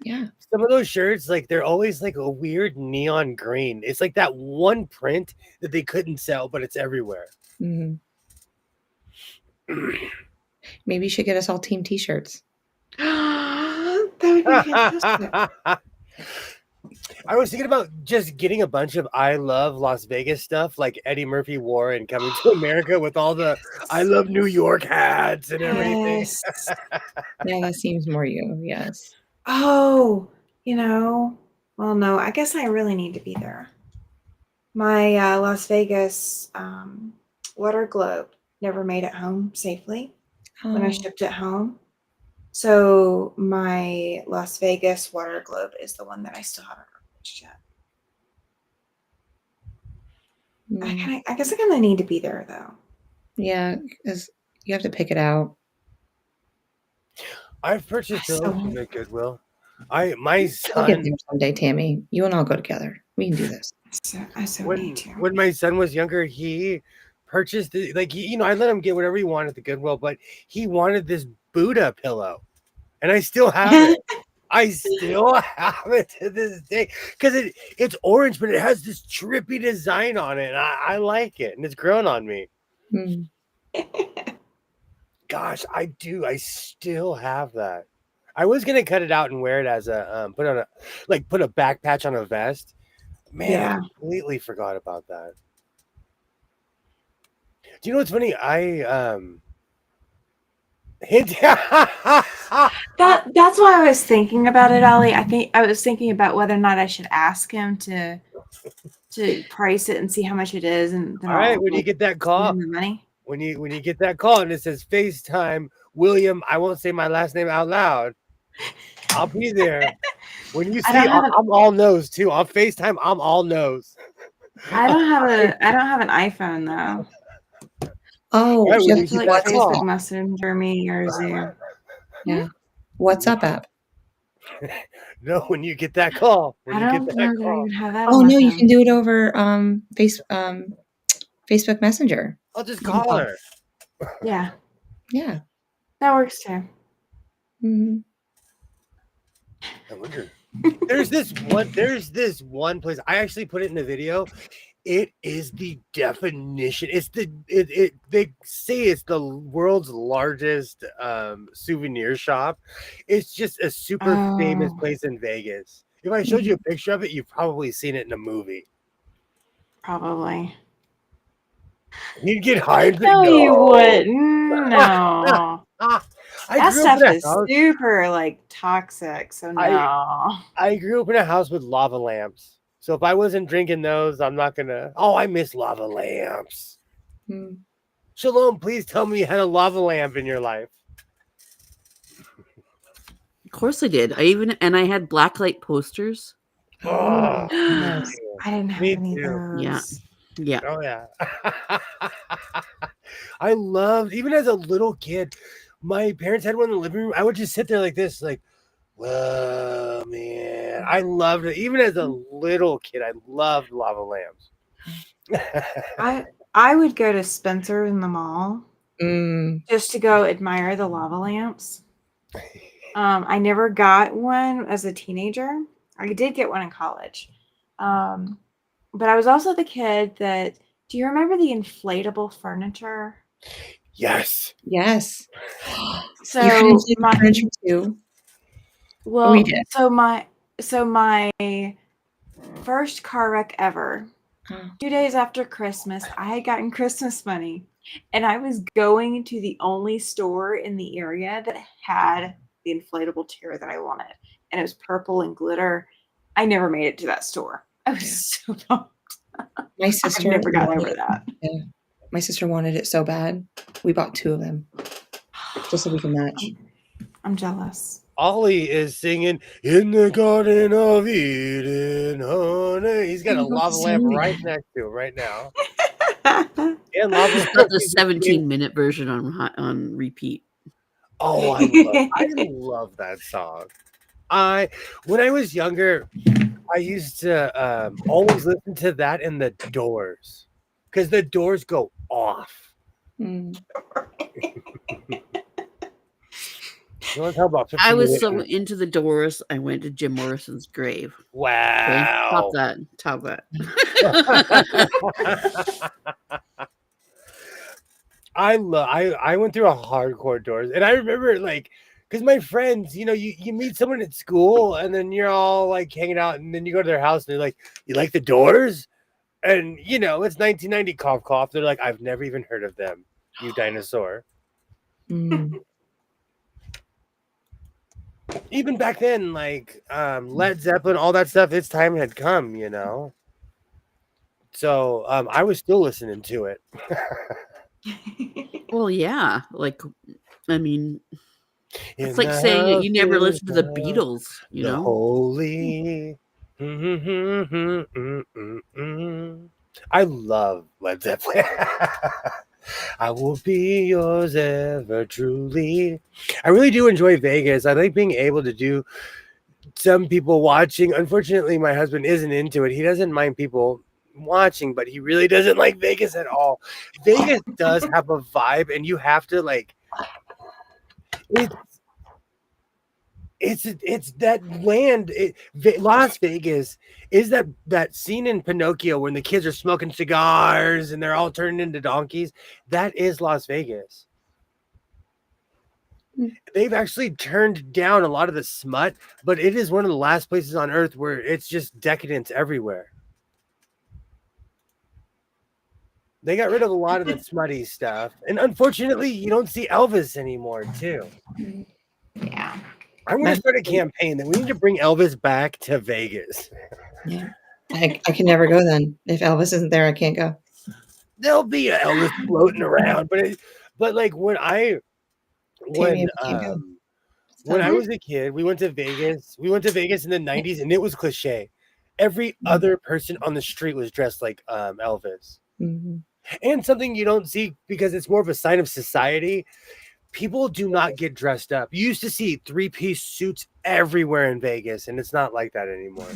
Yeah. some of those shirts, like they're always like a weird neon green. It's like that one print that they couldn't sell, but it's everywhere. Mhm. Maybe you should get us all team T-shirts. That would be fantastic. I was thinking about just getting a bunch of I love Las Vegas stuff like Eddie Murphy wore in Coming to America with all the I love New York hats and everything. Yes. Yeah, that seems more you. Yes. Oh, well, no, I guess I really need to be there. My Las Vegas water globe never made it home safely when I Oh. shipped it home. So my Las Vegas water globe is the one that I still haven't replaced yet. Mm. I guess I kind of need to be there though. Yeah, because you have to pick it out. I've purchased I those so- from the Goodwill. My We'll get son, there someday, Tammy. You and I'll go together. We can do this. I so when need to. when my son was younger, he purchased I let him get whatever he wanted at the Goodwill, but he wanted this Buddha pillow, and I still have it. I still have it to this day because it's orange, but it has this trippy design on it. And I like it, and it's grown on me. Mm. Gosh, I do. I still have that. I was gonna cut it out and wear it as a put a back patch on a vest. Man, Yeah. I completely forgot about that. Do you know what's funny? That's why I was thinking about it, Ollie. I was thinking about whether or not I should ask him to price it and see how much it is, and then All right, I'll, when you get that send call, him the money. when you get that call and it says FaceTime William, I won't say my last name out loud. I'll be there. When you see, I'm all nose too. On FaceTime, I'm all nose. I don't have an iPhone though. Oh, Right, when just you Like get that Facebook call. Messenger me or Zoom. yeah. WhatsApp app. No, when you get that call. When I you don't get know that that I call. would have that. Oh on my no, you phone. can do it over Facebook Messenger. I'll just You can call her. Yeah, Yeah. that works too. Hmm. I wonder. There's this one place. I actually put it in the video. It is the definition. They say it's the world's largest souvenir shop. It's just a super famous Oh. place in Vegas. If I showed you a picture of it, you've probably seen it in a movie. Probably. You'd get hired. No, you wouldn't. No. I That grew up stuff in a is house. super toxic. So no. I grew up in a house with lava lamps. So if I wasn't drinking those, I'm not gonna. Oh, I miss lava lamps. Mm. Shalom, please tell me you had a lava lamp in your life. Of course I did. I had blacklight posters. Oh, Yes. I didn't have Me any of too. those. Yeah. oh yeah. I loved, even as a little kid, my parents had one in the living room. I would just sit there like this, like, whoa, man. I loved it. Even as a little kid, I loved lava lamps. I would go to Spencer in the mall Mm. just to go admire the lava lamps. I never got one as a teenager. I did get one in college. But I was also the kid that, do you remember the inflatable furniture? Yes. Yes. So You can inflate the furniture too. well, We did. so my first car wreck ever. Oh. 2 days after Christmas, I had gotten Christmas money, and I was going to the only store in the area that had the inflatable chair that I wanted, and it was purple and glitter. I never made it to that store. I was so bummed. My I've sister never got wanted over it. that. Yeah. My sister wanted it so bad. We bought 2 of them just so we can match. I'm jealous. Ollie is singing in the Garden of Eden, honey. He's got a I'm about to lava lamp sing right that. next to him right now. I And lava Just got the 17-minute version on repeat. Oh, I love that song. When I was younger, I used to always listen to that and the Doors, because the Doors go off. Mm. You want to talk about 15 I was minutes? so into the Doors, I went to Jim Morrison's grave. Okay? Wow. Top that. I went through a hardcore Doors, and I remember because my friends, you meet someone at school, and then you're all like hanging out, and then you go to their house, and they're like, "You like the Doors?" And it's 1990, cough cough. They're like, "I've never even heard of them, you dinosaur." Mm. Even back then, Led Zeppelin, all that stuff, its time had come, So I was still listening to it. Well, yeah. I mean, it's In like the saying that you never house listened to the of Beatles, the holy. I love Led Zeppelin. I will be yours ever truly. I really do enjoy Vegas. I like being able to do some people watching. Unfortunately, my husband isn't into it. He doesn't mind people watching, but he really doesn't like Vegas at all. Vegas does have a vibe, and you have to it's that land. Las Vegas is that scene in Pinocchio when the kids are smoking cigars and they're all turned into donkeys. That is Las Vegas. They've actually turned down a lot of the smut, but it is one of the last places on earth where it's just decadence everywhere. They got rid of a lot of the smutty stuff, and unfortunately, you don't see Elvis anymore too. Yeah. I'm going to start a campaign that we need to bring Elvis back to Vegas. Yeah. I can never go then. If Elvis isn't there, I can't go. There'll be an Elvis floating around, but when I was a kid, we went to Vegas. We went to Vegas in the 90s, and it was cliche. Every other person on the street was dressed like Elvis. Mm-hmm. And something you don't see because it's more of a sign of society. People do not get dressed up. You used to see 3-piece suits everywhere in Vegas, and it's not like that anymore.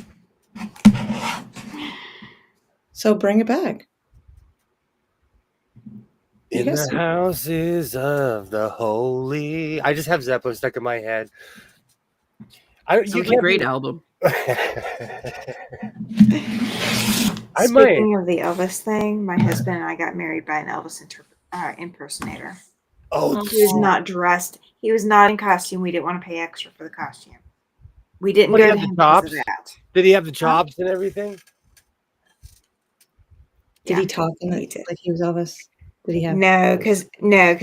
So bring it back. In the houses of the holy. I just have Zeppelin stuck in my head. You can't a great album. Speaking of the Elvis thing, my husband and I got married by an Elvis impersonator. Oh, he was not dressed. He was not in costume. We didn't want to pay extra for the costume. We didn't go to him because of that. Did he have the chops and everything? Did he talk like he was Elvis? Did he have no? Because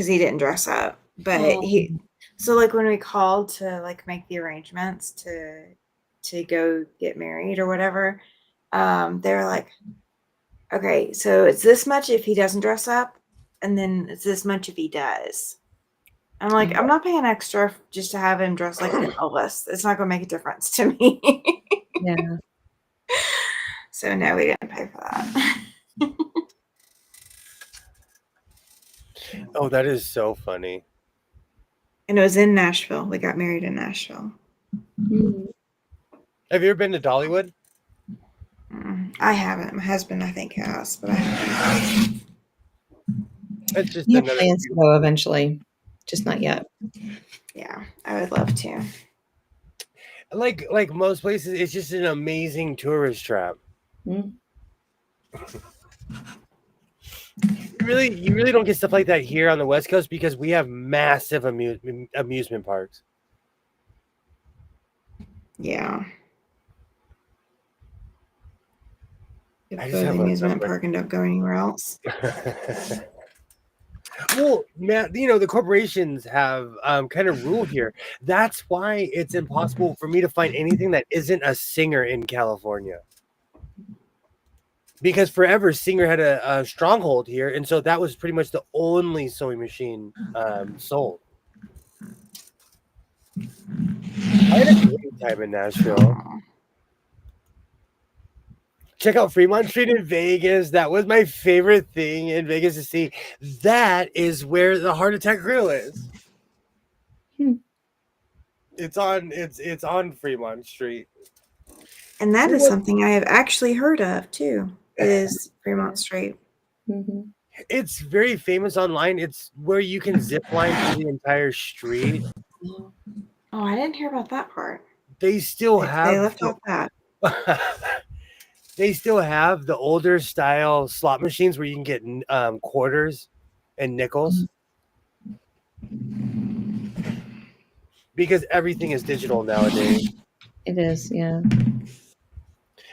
he didn't dress up. But he. So when we called to make the arrangements to go get married or whatever, they were like, okay, so it's this much if he doesn't dress up, and then it's this much if he does. I'm like, I'm not paying extra just to have him dressed like Elvis. It's not going to make a difference to me. Yeah. So no, we didn't pay for that. Oh, that is so funny. And it was in Nashville. We got married in Nashville. Mm-hmm. Have you ever been to Dollywood? I haven't. My husband, I think, has, but I haven't. It's just you have plans to go eventually, just not yet. Yeah, I would love to. Like most places, it's just an amazing tourist trap. Mm. You really don't get stuff like that here on the West Coast because we have massive amusement parks. Yeah. I just go to the amusement park and don't go anywhere else. Well, man, the corporations have kind of rule here. That's why it's impossible for me to find anything that isn't a Singer in California. Because forever, Singer had a stronghold here, and so that was pretty much the only sewing machine sold. I had a great time in Nashville. Check out Fremont Street in Vegas. That was my favorite thing in Vegas to see. That is where the Heart Attack Grill is. It's on Fremont Street. And that is Fremont- something I have actually heard of too. Is Fremont Street. Mm-hmm. It's very famous online. It's where you can zip line through the entire street. Oh, I didn't hear about that part. They still They have left out that. they still have the older style slot machines where you can get quarters and nickels. Because everything is digital nowadays. It is, yeah.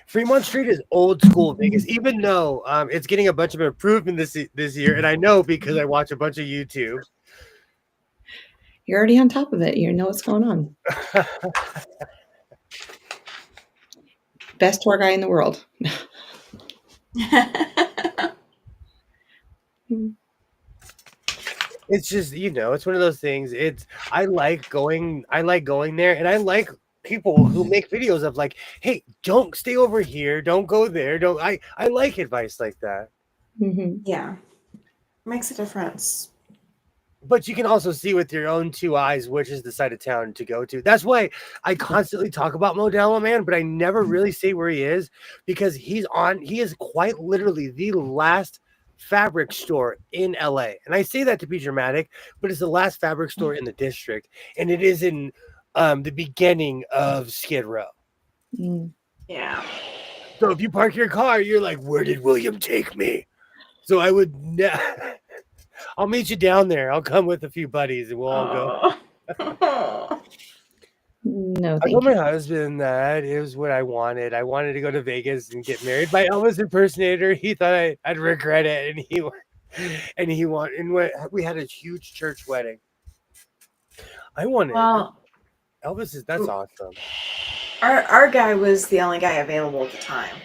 Fremont Street is old school Vegas, even though it's getting a bunch of improvement this year, and I know because I watch a bunch of YouTube. You're already on top of it. You know what's going on. Best tour guy in the world. It's just, it's one of those things. I like going there, and I like people who make videos of like, hey, don't stay over here, don't go there, don't. I like advice like that. Mm-hmm. Yeah. Makes a difference. But you can also see with your own two eyes which is the side of town to go to. That's why I constantly talk about Modelo Man, but I never really say where he is, because he is quite literally the last fabric store in LA. And I say that to be dramatic, but it's the last fabric store in the district, and it is in the beginning of Skid Row. Mm. Yeah. So if you park your car, you're like, where did William take me? So I would I'll meet you down there. I'll come with a few buddies and we'll all go. No, I thank told you. my husband that it was what I wanted. I wanted to go to Vegas and get married by Elvis impersonator. He thought I'd regret it, and we had a huge church wedding. I wanted Elvis. That's awesome. Our guy was the only guy available at the time.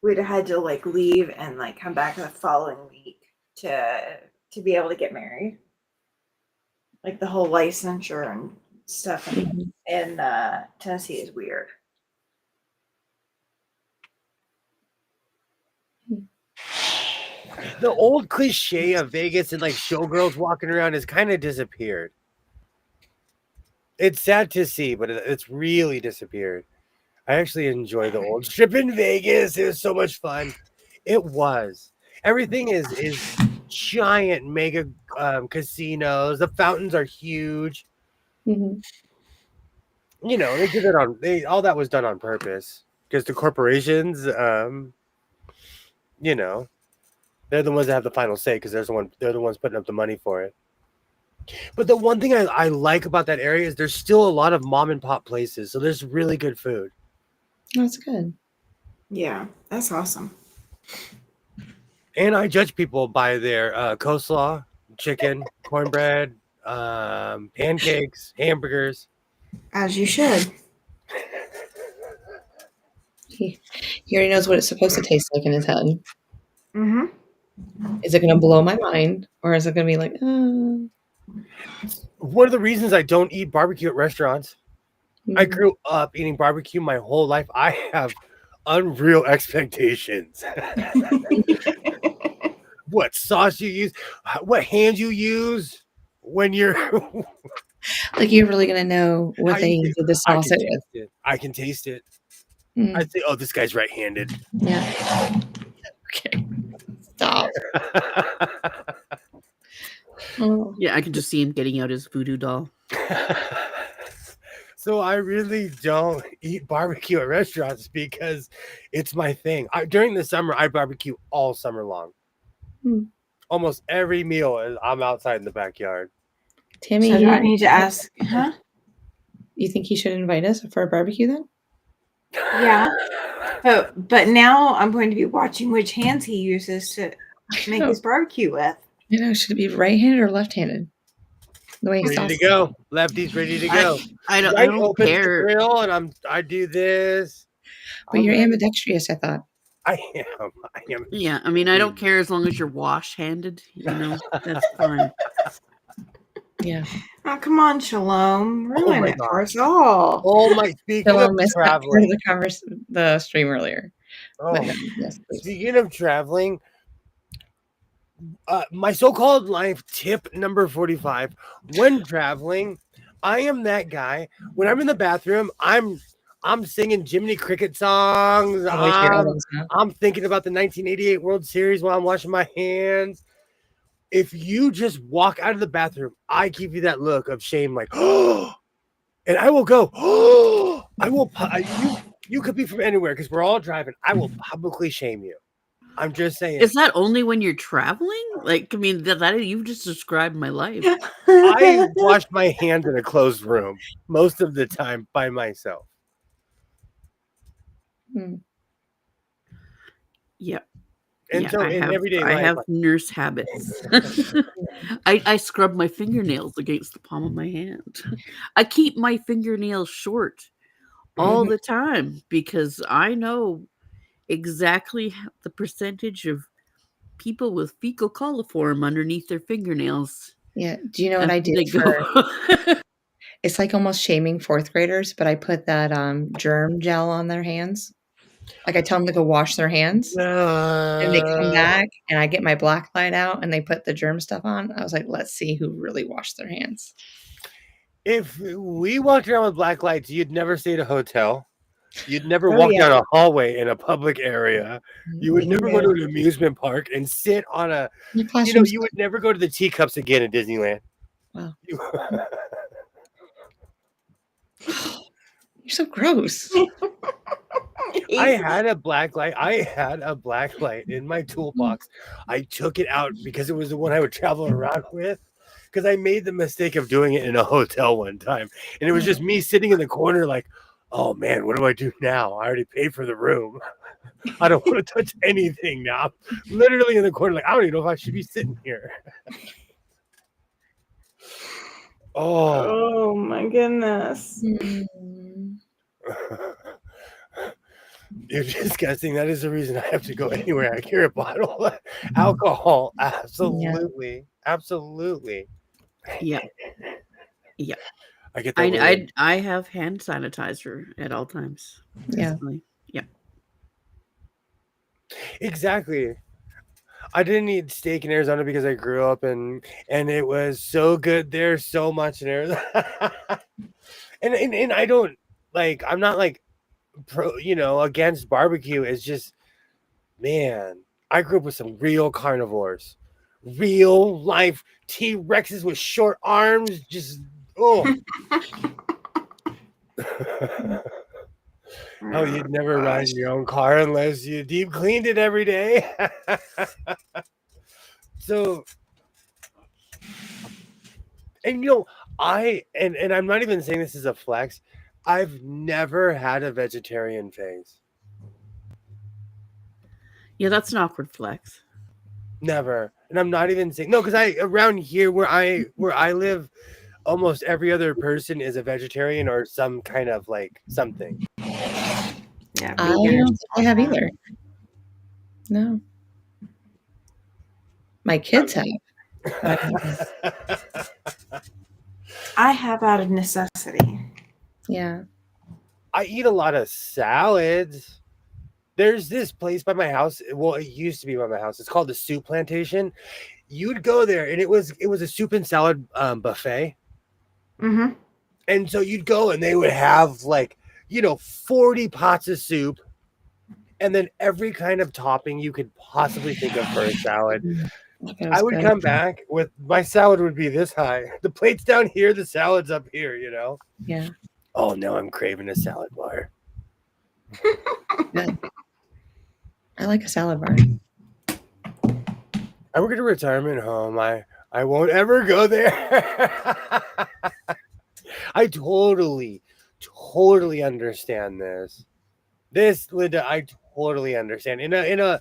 We'd have had to like leave and like come back the following week to be able to get married. Like the whole licensure and stuff in Tennessee is weird. The old cliche of Vegas and like showgirls walking around has kind of disappeared. It's sad to see, but it's really disappeared. I actually enjoy the old strip in Vegas. It was so much fun. It was. Everything is giant mega casinos. The fountains are huge. Mm-hmm. They did it all that was done on purpose, because the corporations, they're the ones that have the final say, because they're the ones putting up the money for it. But the one thing I like about that area is there's still a lot of mom and pop places, so there's really good food. That's good. Yeah, that's awesome. And I judge people by their coleslaw, chicken, cornbread, pancakes, hamburgers. As you should. He already knows what it's supposed to taste like in his head. Mm-hmm. Is it going to blow my mind, or is it going to be like, One of the reasons I don't eat barbecue at restaurants, I grew up eating barbecue my whole life. I have unreal expectations. What sauce you use, what hand you use when you're like you're really going to know what they did the sauce with. I can taste it. Mm. I'd say, oh, this guy's right-handed. Yeah. Okay. Stop. Oh. Yeah, I can just see him getting out his voodoo doll. So I really don't eat barbecue at restaurants because it's my thing. During the summer, I barbecue all summer long. Almost every meal I'm outside in the backyard. Tammy, so I need to ask, huh? You think he should invite us for a barbecue then? Yeah. But now I'm going to be watching which hands he uses to make his barbecue with. Should it be right-handed or left-handed? The way Ready to go. Lefty's ready to go. I don't care. The grill and I do this. But you're ambidextrous, I thought. I am. Yeah, I mean, I don't care as long as you're wash-handed. That's fine. Yeah. Oh, come on, Shalom. Ruin my it God. for us all. Oh my! Speaking of traveling, the stream earlier. Oh, yes, speaking of traveling, my so-called life tip number 45: when traveling, I am that guy. When I'm in the bathroom, I'm singing Jiminy Cricket songs. I'm thinking about the 1988 World Series while I'm washing my hands. If you just walk out of the bathroom, I give you that look of shame, like, oh, and I will go, oh, I will. You could be from anywhere because we're all driving. I will publicly shame you. I'm just saying. Is that only when you're traveling? Like, I mean, that you just described my life. I wash my hands in a closed room most of the time by myself. Yep. And so in everyday life, I have nurse habits. I scrub my fingernails against the palm of my hand. I keep my fingernails short all the time because I know exactly the percentage of people with fecal coliform underneath their fingernails. Yeah. Do you know what I do? It's like almost shaming fourth graders, but I put that germ gel on their hands. Like I tell them to go wash their hands, and they come back, and I get my black light out, and they put the germ stuff on. I was like, let's see who really washed their hands. If we walked around with black lights, you'd never stay at a hotel. You'd never walk down a hallway in a public area. You would never go to an amusement park and sit on a. You would never go to the teacups again at Disneyland. Wow. You're so gross. I had a black light. In my toolbox. I took it out because it was the one I would travel around with. Because I made the mistake of doing it in a hotel one time. And it was just me sitting in the corner like, oh man, what do I do now? I already paid for the room. I don't want to touch anything now. I'm literally in the corner like, I don't even know if I should be sitting here. Oh my goodness. You're disgusting. That is the reason I have to go anywhere. I carry a bottle of alcohol. Absolutely. Absolutely. Yeah. I get that. I have hand sanitizer at all times. Personally. Yeah. Exactly. I didn't eat steak in Arizona because I grew up and it was so good there so much in Arizona. and I don't like, I'm not like against barbecue. It's just, man, I grew up with some real carnivores, real life T-Rexes with short arms. Just, you'd never ride in your own car unless you deep cleaned it every day. So, and I'm not even saying this is a flex. I've never had a vegetarian phase. Yeah, that's an awkward flex. Never. And I'm not even saying because around here where I live, almost every other person is a vegetarian or some kind of like something. Yeah, I don't think I have either. No. My kids have. I have out of necessity. Yeah. I eat a lot of salads. There's this place by my house. Well, it used to be by my house. It's called the Soup Plantation. You'd go there, and it was a soup and salad buffet. Mm-hmm. And so you'd go, and they would have 40 pots of soup, and then every kind of topping you could possibly think of for a salad. I would come back with my salad would be this high. The plate's down here, the salad's up here, Yeah. Oh, now I'm craving a salad bar. Good. I like a salad bar. I work at a retirement home. I won't ever go there. I totally understand this. This, Linda, I totally understand. In a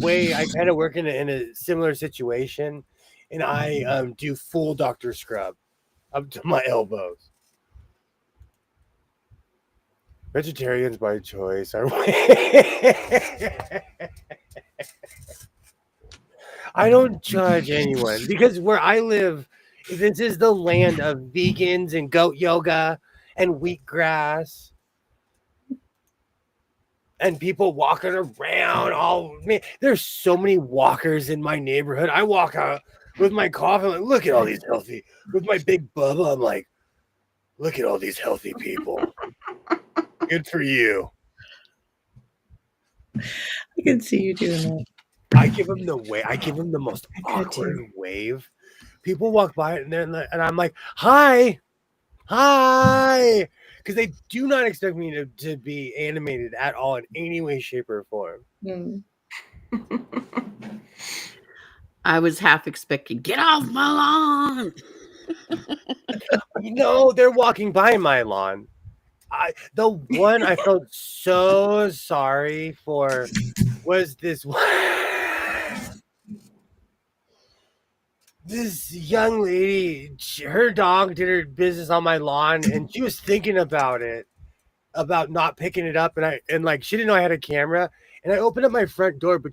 way, I kind of work in a similar situation, and I do full doctor scrub up to my elbows. Vegetarians by choice, are we? I don't judge anyone because where I live, this is the land of vegans and goat yoga and wheatgrass. And people walking around. There's so many walkers in my neighborhood. I walk out with my coffee. I'm like, look at all these healthy. With my big Bubba, I'm like, Look at all these healthy people. Good for you. I can see you doing that. I give him the way. I give him the most I could awkward too. wave. People walk by and I'm like, hi, because they do not expect me to be animated at all in any way, shape, or form. Mm. I was half expecting, get off my lawn. No, they're walking by my lawn. The one I felt so sorry for was this one. This young lady, her dog did her business on my lawn, and she was thinking about it, about not picking it up, and like she didn't know I had a camera, and I opened up my front door, but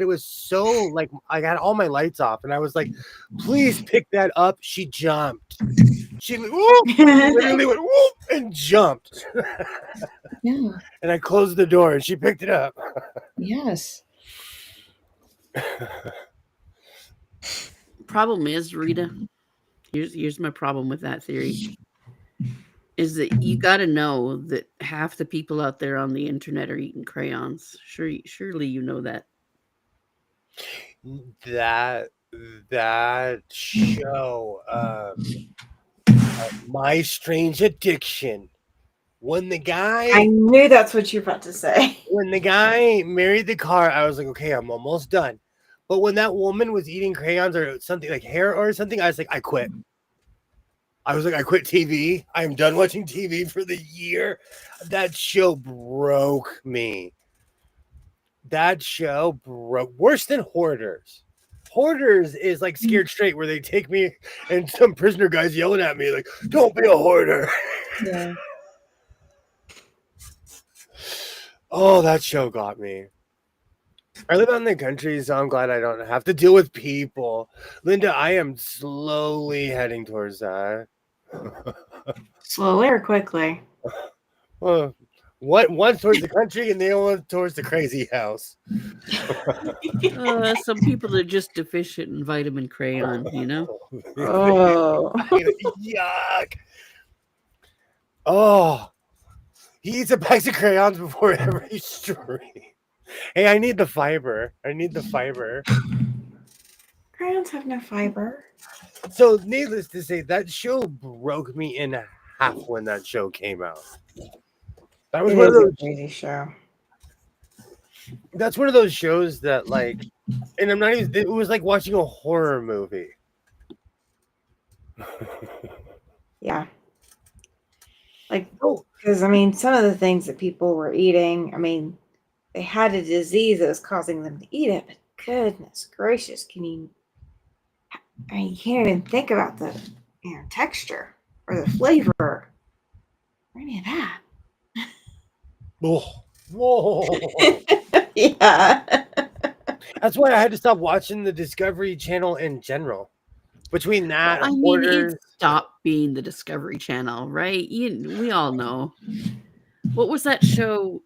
it was so like I had all my lights off, and I was like, please pick that up. She jumped. She literally went whoop and jumped. Yeah. And I closed the door, and she picked it up. Yes. Problem is, Rita, here's my problem with that theory, is that you got to know that half the people out there on the internet are eating crayons. Surely you know that. That show, My Strange Addiction. When the guy, I knew that's what you're about to say. when the guy married the car, I was like, okay, I'm almost done. But when that woman was eating crayons or something like hair or something, I was like, I quit. I was like, I quit TV. I am done watching TV for the year. That show broke me. That show broke worse than Hoarders. Hoarders is like Scared Straight, where they take me and some prisoner guys yelling at me like, "Don't be a hoarder." Yeah. Oh, that show got me. I live out in the country, so I'm glad I don't have to deal with people. Linda, I am slowly heading towards that. Slowly or quickly? One towards the country and the other one towards the crazy house. Some people are just deficient in vitamin crayon, you know? Oh. Yuck. Oh. He eats a pack of crayons before every story. Hey, I need the fiber. Crayons have no fiber. So, needless to say, that show broke me in half when that show came out. That was one of those crazy show. That's one of those shows that, like, and I'm not even. It was like watching a horror movie. Yeah. Like, Oh, because I mean, some of the things that people were eating, I mean, they had a disease that was causing them to eat it, but goodness gracious, I mean, you can't even think about the texture or the flavor or any of that. whoa. Yeah. That's why I had to stop watching the Discovery Channel in general. Between that, I mean, Hoarders, it stopped being the Discovery Channel, right? We all know. What was that show?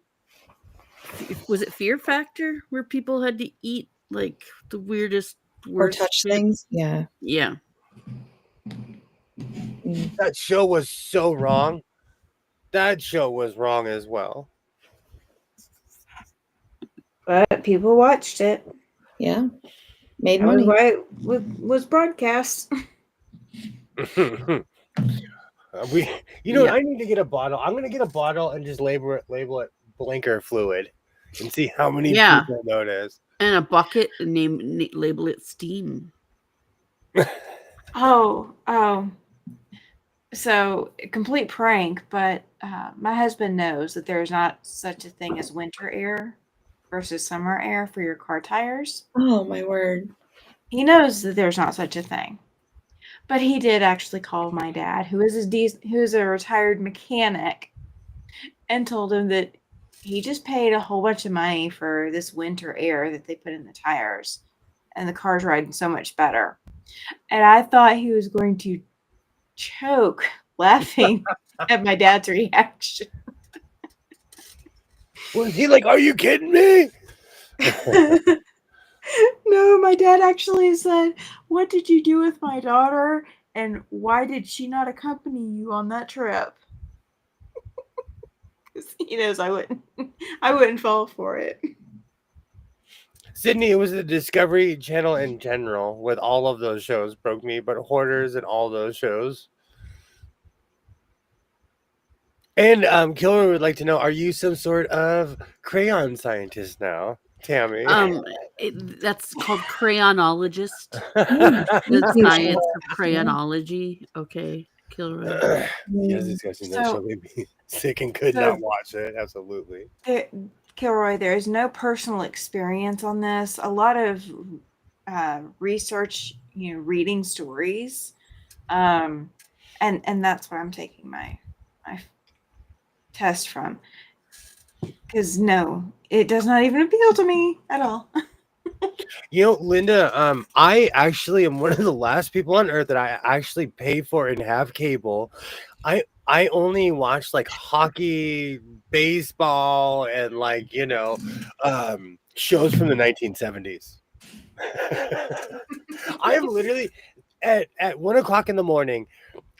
Was it Fear Factor, where people had to eat like the weirdest, Or worst touch shit? things. Yeah. Yeah. that show was so wrong. That show was wrong as well. But people watched it. Yeah. Made That was money. why it was broadcast. Yeah. I need to get a bottle. I'm gonna get a bottle and just label it blinker fluid and see how many Yeah. people notice. And a bucket and label it steam. Oh. So, complete prank, but my husband knows that there's not such a thing as winter air versus summer air for your car tires. Oh my word. He knows that there's not such a thing. But he did actually call my dad, who is a retired mechanic, and told him that he just paid a whole bunch of money for this winter air that they put in the tires, and the car's riding so much better. And I thought he was going to choke laughing at my dad's reaction. Was he like, "Are you kidding me?" No, my dad actually said, "What did you do with my daughter?" And why did she not accompany you on that trip? Because he knows I wouldn't fall for it. Sydney, it was the Discovery Channel in general with all of those shows broke me, but Hoarders and all those shows. And Killer would like to know, are you some sort of crayon scientist now, Tammy? That's called crayonologist. Mm. The science of crayonology. Okay, Kilroy. Yes, discussing that show made me sick and could not watch it. Absolutely. Kilroy, there is no personal experience on this. A lot of research, reading stories, and that's where I'm taking my test from. Because no, it does not even appeal to me at all. Linda, I actually am one of the last people on earth that I actually pay for and have cable. I only watch like hockey, baseball, and shows from the 1970s. I am literally at 1:00 in the morning.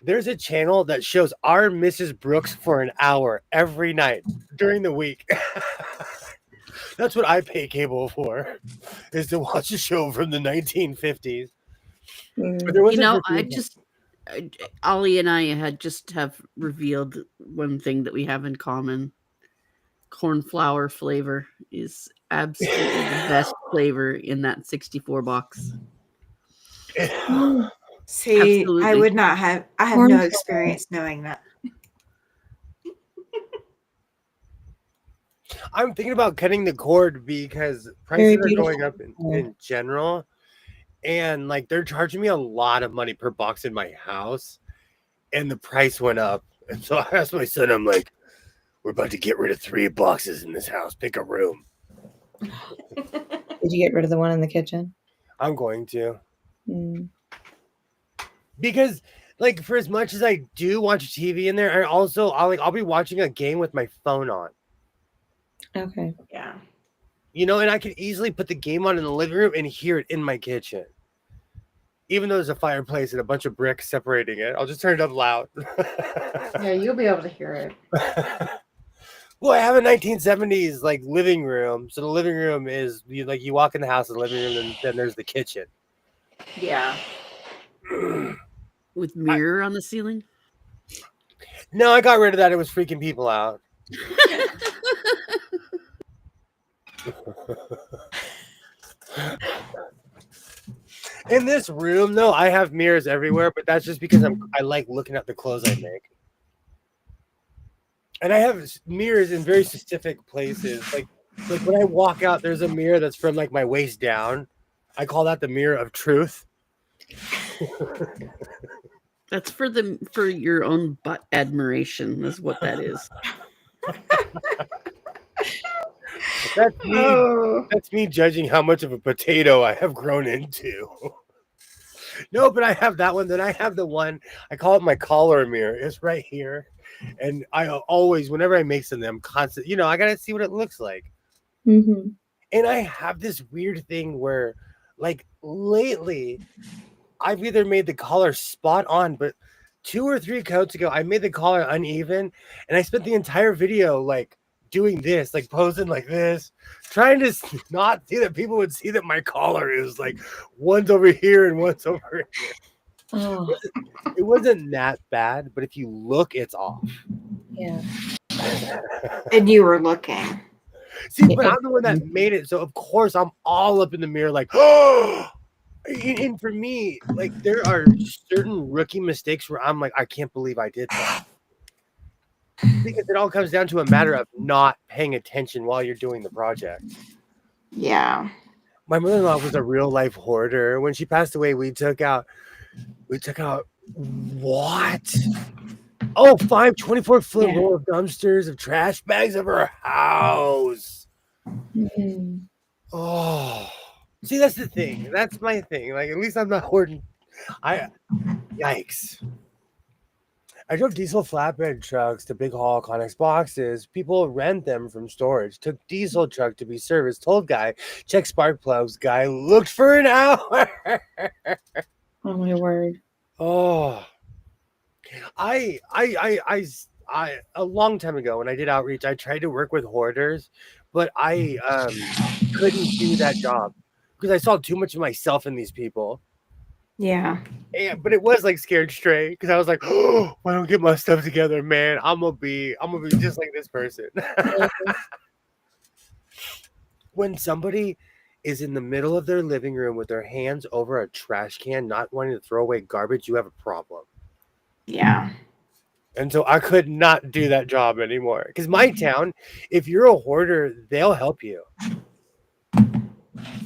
There's a channel that shows our Mrs. Brooks for an hour every night during the week. That's what I pay cable for, is to watch a show from the 1950s. Ollie and I have revealed one thing that we have in common. Cornflower flavor is absolutely the best flavor in that 64 box. See, Absolutely. I would not have. I have no experience knowing that. I'm thinking about cutting the cord because prices are going up in general. And they're charging me a lot of money per box in my house. And the price went up. And so I asked my son, I'm like, we're about to get rid of 3 boxes in this house. Pick a room. Did you get rid of the one in the kitchen? I'm going to. Mm. Because for as much as I do watch TV in there, I'll be watching a game with my phone on. Okay. Yeah. And I can easily put the game on in the living room and hear it in my kitchen. Even though there's a fireplace and a bunch of bricks separating it, I'll just turn it up loud. Yeah, you'll be able to hear it. Well, I have a 1970s living room. So the living room is you walk in the house, the living room, and then there's the kitchen. Yeah. With mirror on the ceiling? No, I got rid of that. It was freaking people out. In this room, though, I have mirrors everywhere, but that's just because I like looking at the clothes I make. And I have mirrors in very specific places. Like when I walk out, there's a mirror that's from my waist down. I call that the mirror of truth. That's for your own butt admiration, is what that is. That's me judging how much of a potato I have grown into. No, but I have that one. Then I have the one, I call it my collar mirror. It's right here. And I always, whenever I make something, I'm constant, I got to see what it looks like. Mm-hmm. And I have this weird thing where, lately, I've either made the collar spot on, but 2 or 3 coats ago, I made the collar uneven. And I spent the entire video, doing this, posing like this, trying to not see that people would see that my collar is one's over here and one's over here. Oh. It wasn't that bad, but if you look, it's off. Yeah. And you were looking. See, but I'm the one that made it, so of course I'm all up in the mirror oh! And for me, there are certain rookie mistakes where I'm I can't believe I did that. Because it all comes down to a matter of not paying attention while you're doing the project. Yeah. My mother-in-law was a real life hoarder. When she passed away, we took out what? Oh, 5 24-foot roll of dumpsters of trash bags of her house. Mm-hmm. Oh, see, that's the thing. That's my thing. At least I'm not hoarding. Yikes. I drove diesel flatbed trucks to big haul Connex boxes. People rent them from storage. Took diesel truck to be serviced. Told guy, check spark plugs. Guy looked for an hour. Oh my word. Oh, a long time ago when I did outreach, I tried to work with hoarders, but I couldn't do that job because I saw too much of myself in these people. Yeah. But it was like scared straight because I was like, oh, I don't get my stuff together, man. I'm gonna be just like this person. When somebody is in the middle of their living room with their hands over a trash can, not wanting to throw away garbage, you have a problem. Yeah. And so I could not do that job anymore. Because my town, if you're a hoarder, they'll help you.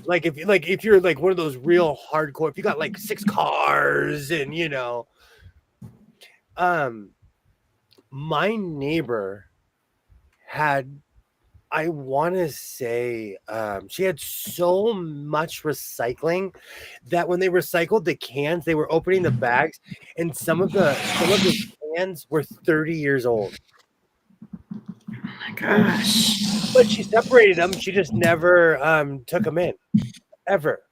Like if you're like one of those real hardcore, if you got like 6 cars and my neighbor had, I want to say, she had so much recycling that when they recycled the cans, they were opening the bags, and some of the cans were 30 years old. Oh my gosh. But she separated them. She just never took them in, ever.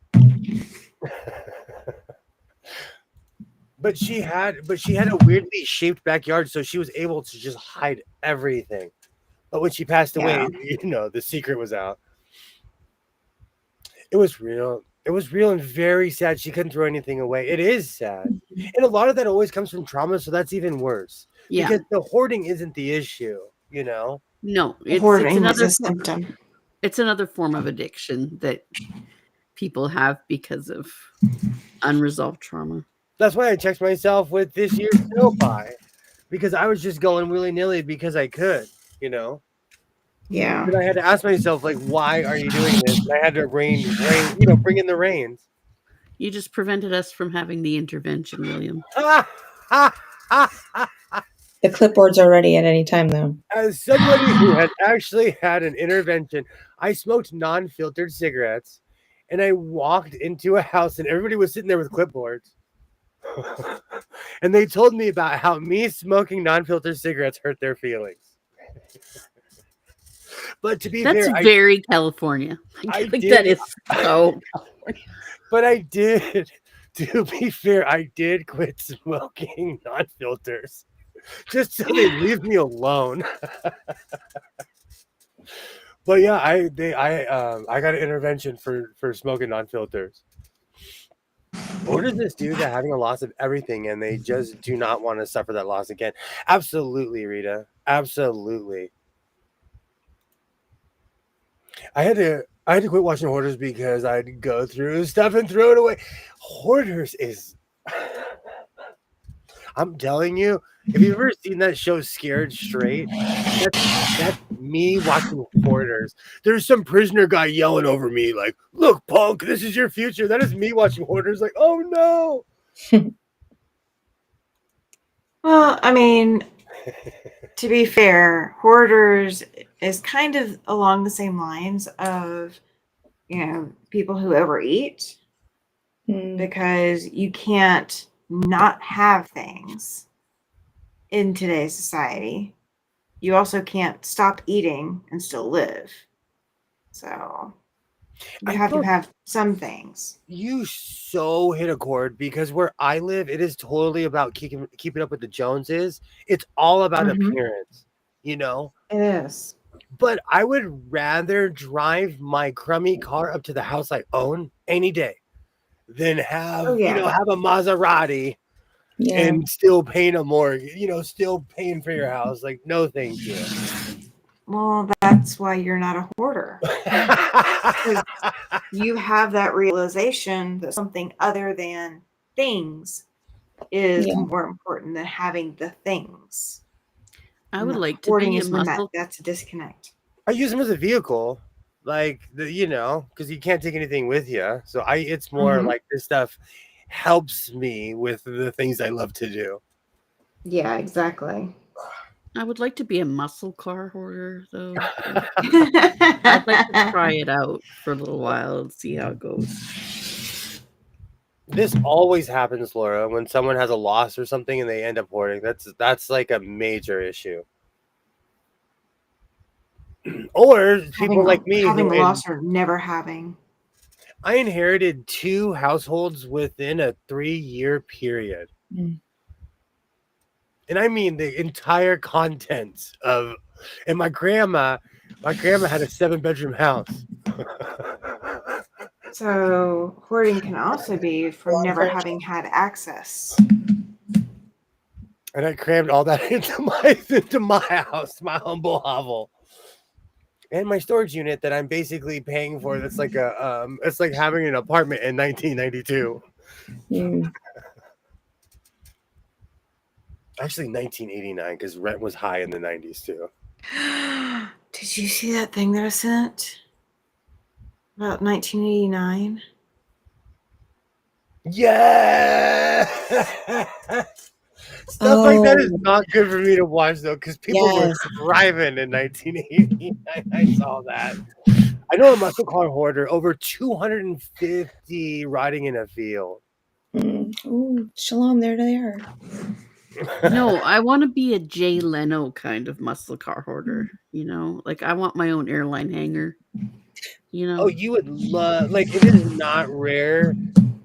But she had a weirdly shaped backyard, so she was able to just hide everything. But when she passed away, the secret was out. It was real. It was real and very sad. She couldn't throw anything away. It is sad. And a lot of that always comes from trauma, so that's even worse. Yeah. Because the hoarding isn't the issue, you know? No, Hoarding is a symptom. It's another form of addiction that people have because of unresolved trauma. That's why I checked myself with this year's snow pie. Because I was just going willy-nilly because I could, Yeah. But I had to ask myself, like, why are you doing this? And I had to bring in the reins. You just prevented us from having the intervention, William. The clipboard's are ready at any time, though. As somebody who had actually had an intervention, I smoked non-filtered cigarettes, and I walked into a house, and everybody was sitting there with clipboards. And they told me about how me smoking non-filtered cigarettes hurt their feelings. But to be That's fair, very California. I think that is so California. But I did, to be fair, I did quit smoking non-filters. Just so they leave me alone. But yeah, I got an intervention for smoking non-filters. What does this do to having a loss of everything, and they just do not want to suffer that loss again? Absolutely, Rita. Absolutely. I had to quit watching Hoarders because I'd go through stuff and throw it away. Hoarders is, I'm telling you, if you've ever seen that show Scared Straight, that's me watching Hoarders. There's some prisoner guy yelling over me like, "Look, punk, this is your future." That is me watching Hoarders like, "Oh no." Well, I mean, to be fair, Hoarders is kind of along the same lines of, people who overeat, because you can't not have things in today's society. You also can't stop eating and still live. So you have to have some things. You so hit a chord, because where I live, it is totally about keeping up with the Joneses. It's all about appearance, It is. But I would rather drive my crummy car up to the house I own any day than have have a Maserati and still paying a mortgage, still paying for your house. Like, no, thank you. Well, that's why you're not a hoarder. Because you have that realization that something other than things is more important than having the things. I would like to be a muscle. That's a disconnect. I use them as a vehicle, like because you can't take anything with you. So it's more like this stuff helps me with the things I love to do. Yeah, exactly. I would like to be a muscle car hoarder, though. I'd like to try it out for a little while and see how it goes. This always happens, Laura, when someone has a loss or something and they end up hoarding. That's like a major issue. Or people like me having a loss or never having. I inherited 2 households within a 3-year period. Mm. And I mean the entire contents of. And my grandma had a 7-bedroom house. So hoarding can also be from never having had access. And I crammed all that into my house, my humble hovel, and my storage unit that I'm basically paying for. That's like it's like having an apartment in 1992. Mm. Actually, 1989, because rent was high in the 90s too. Did you see that thing that I sent about 1989? Yeah. Stuff like that is Oh. not good for me to watch though, because people were Yes. thriving in 1989. I saw that. I know a muscle car hoarder, over 250 riding in a field. Mm. Ooh, shalom, there they are. No, I want to be a Jay Leno kind of muscle car hoarder. You know, like I want my own airline hangar. You know. Oh, you would love, like, it is not rare.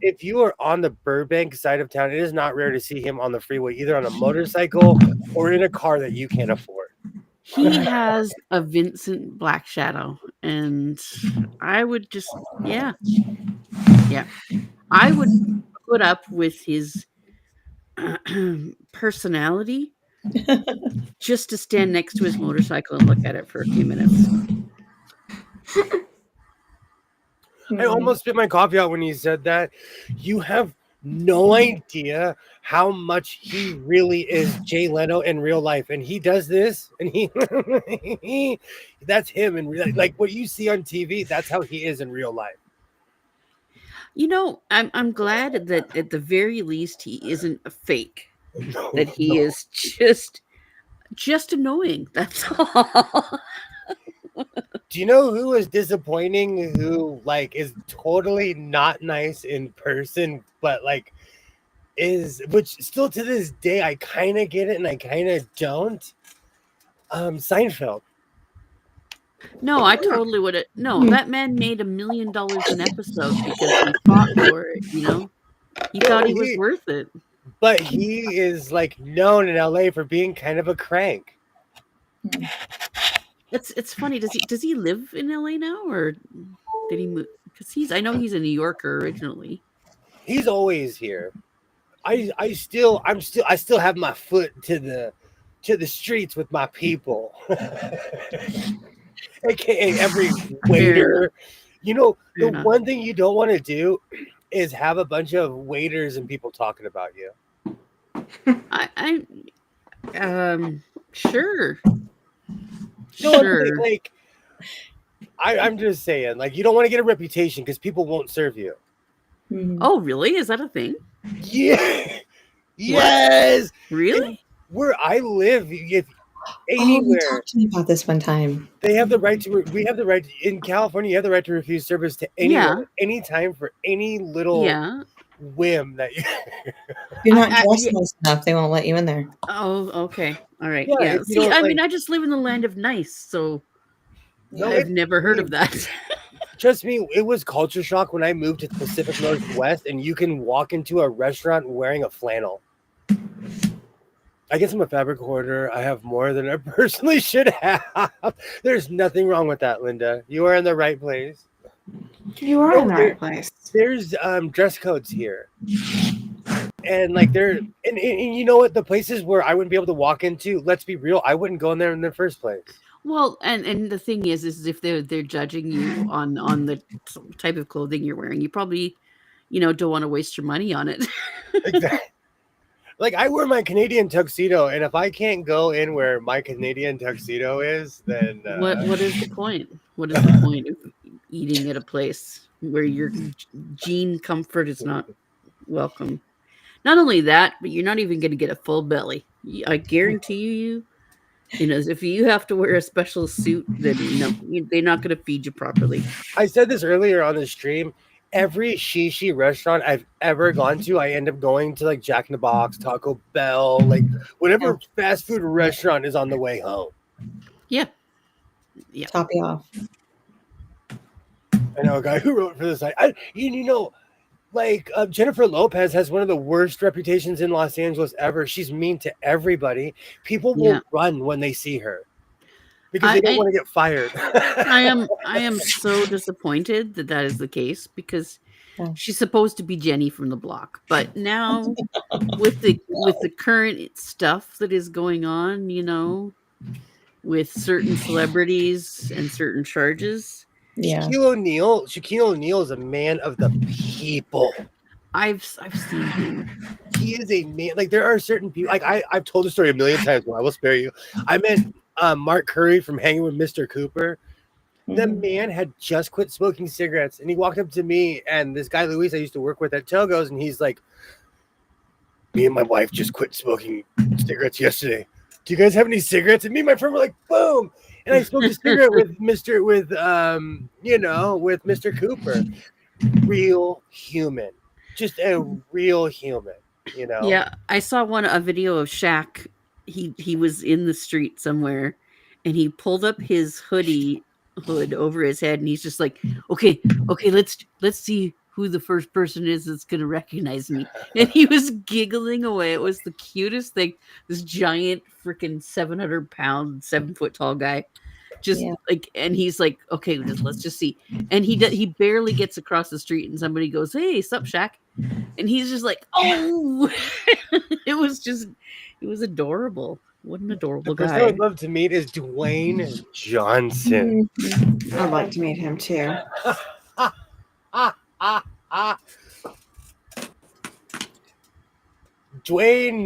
If you are on the Burbank side of town, it is not rare to see him on the freeway, either on a motorcycle or in a car that you can't afford. He has a Vincent Black Shadow, and I would just, yeah. I would put up with his personality just to stand next to his motorcycle and look at it for a few minutes. I almost spit my coffee out when he said that. You have no idea how much he really is Jay Leno in real life, and he does this, and he that's him in real life. Like what you see on TV, that's how he is in real life. You know, I'm glad that at the very least he isn't a fake. No, That he is just annoying. That's all. Do you know who is disappointing? Who like is totally not nice in person, but like is, which still to this day I kind of get it and I kind of don't. Seinfeld. No, I totally would have. No, that man made $1 million an episode because he fought for it. You know, he thought he was worth it. But he is like known in LA for being kind of a crank. It's funny. Does he live in LA now, or did he move? Because I know he's a New Yorker originally. He's always here. I still have my foot to the streets with my people. AKA every waiter. You know, the one thing you don't want to do is have a bunch of waiters and people talking about you. Sure. No, Sure. like I'm just saying, like you don't want to get a reputation because people won't serve you. Oh, really? Is that a thing? Yeah. Yes. Really? Where I live, if anywhere. anywhere. You talked to me about this one time. They have the right to. We have the right in California. You have the right to refuse service to anyone, anytime, for any little whim that you. You're not dressed nice enough. They won't let you in there. Oh, okay. All right. Yeah, Yeah. See, I mean, I just live in the land of nice, so I've never heard of that. Trust me, it was culture shock when I moved to the Pacific Northwest, and you can walk into a restaurant wearing a flannel. I guess I'm a fabric hoarder. I have more than I personally should have. There's nothing wrong with that, Linda. You are in the right place. You are in the right place. There's dress codes here. And like and you know what? The places where I wouldn't be able to walk into, let's be real, I wouldn't go in there in the first place. Well, and the thing is if they're judging you on the type of clothing you're wearing, you probably, don't want to waste your money on it. Exactly. Like I wear my Canadian tuxedo, and if I can't go in where my Canadian tuxedo is, then what is the point? What is the point of eating at a place where your jean comfort is not welcome? Not only that, but you're not even going to get a full belly. I guarantee you. If you have to wear a special suit, then no, they're not going to feed you properly. I said this earlier on the stream. Every shishi restaurant I've ever gone to, I end up going to like Jack in the Box, Taco Bell, like whatever fast food restaurant is on the way home. Yeah. Top you off. I know a guy who wrote for the site. Like Jennifer Lopez has one of the worst reputations in Los Angeles ever. She's mean to everybody. People will run when they see her because they don't want to get fired. I am so disappointed that is the case because she's supposed to be Jenny from the block, but now with the current stuff that is going on, you know, with certain celebrities and certain charges. Yeah. Shaquille O'Neal is a man of the people. I've seen him. He is a man. Like there are certain people. Like I've told the story a million times. But I will spare you. I met Mark Curry from Hanging with Mr. Cooper. The man had just quit smoking cigarettes, and he walked up to me and this guy Luis I used to work with at Togo's, and he's like, "Me and my wife just quit smoking cigarettes yesterday. Do you guys have any cigarettes?" And me and my friend were like, "Boom!" And I smoked a cigarette with Mr. Cooper. Real human, just a real human, you know. Yeah, I saw a video of Shaq. He was in the street somewhere, and he pulled up his hood over his head, and he's just like, okay, let's see who the first person is that's gonna recognize me. And he was giggling away. It was the cutest thing. This giant freaking 700-pound, 7-foot tall guy. Just like, and he's like, okay, let's just see. And he barely gets across the street, and somebody goes, "Hey, sup, Shaq?" And he's just like, "Oh!" It was adorable. What an adorable The person guy. I would love to meet is Dwayne Johnson. I'd like to meet him too. Dwayne,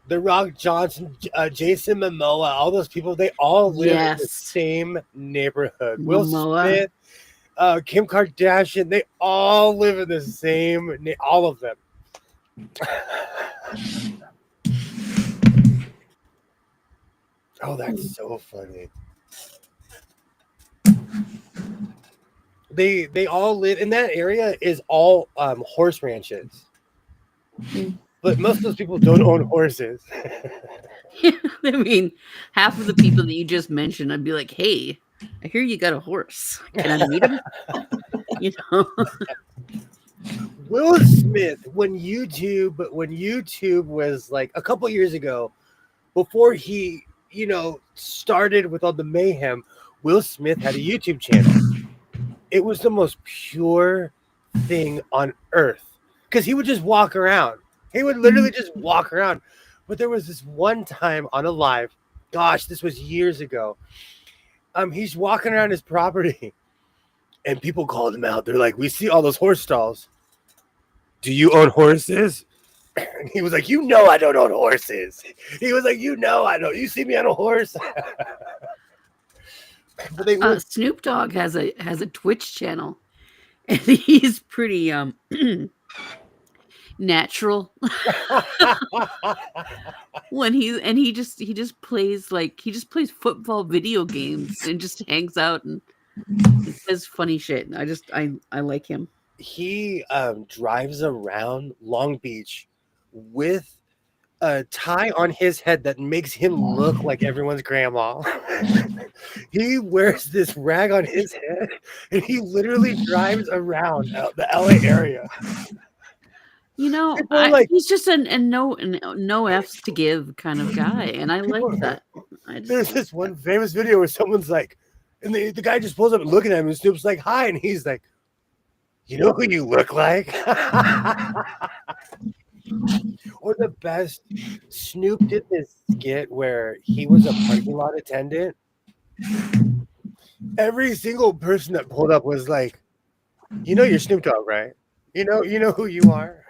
The Rock Johnson, Jason Momoa, all those people, they all live in the same neighborhood. Will Smith, Kim Kardashian, they all live in the same, all of them. Oh, that's so funny. They all live in that area is all horse ranches. But most of those people don't own horses. I mean, half of the people that you just mentioned, I'd be like, "Hey, I hear you got a horse. Can I meet him?" You know. Will Smith, when YouTube was like a couple years ago, before he, started with all the mayhem, Will Smith had a YouTube channel. It was the most pure thing on earth because he would just walk around. He would literally just walk around. But there was this one time on a live, gosh, this was years ago. He's walking around his property and people called him out. They're like, "We see all those horse stalls. Do you own horses?" And he was like, "I don't own horses." He was like, "I don't. You see me on a horse?" But Snoop Dogg has a Twitch channel, and he's pretty natural. When he just plays football video games and just hangs out and says funny shit. I like him. He drives around Long Beach with a tie on his head that makes him look like everyone's grandma. He wears this rag on his head and he literally drives around the LA area. He's just a no F's to give kind of guy, and I like that. There's this one famous video where someone's like, and the guy just pulls up and looking at him, and Snoop's like, "Hi," and he's like, "You know who you look like?" Or the best, Snoop did this skit where he was a parking lot attendant. Every single person that pulled up was like, "You're Snoop Dogg, right? You know who you are."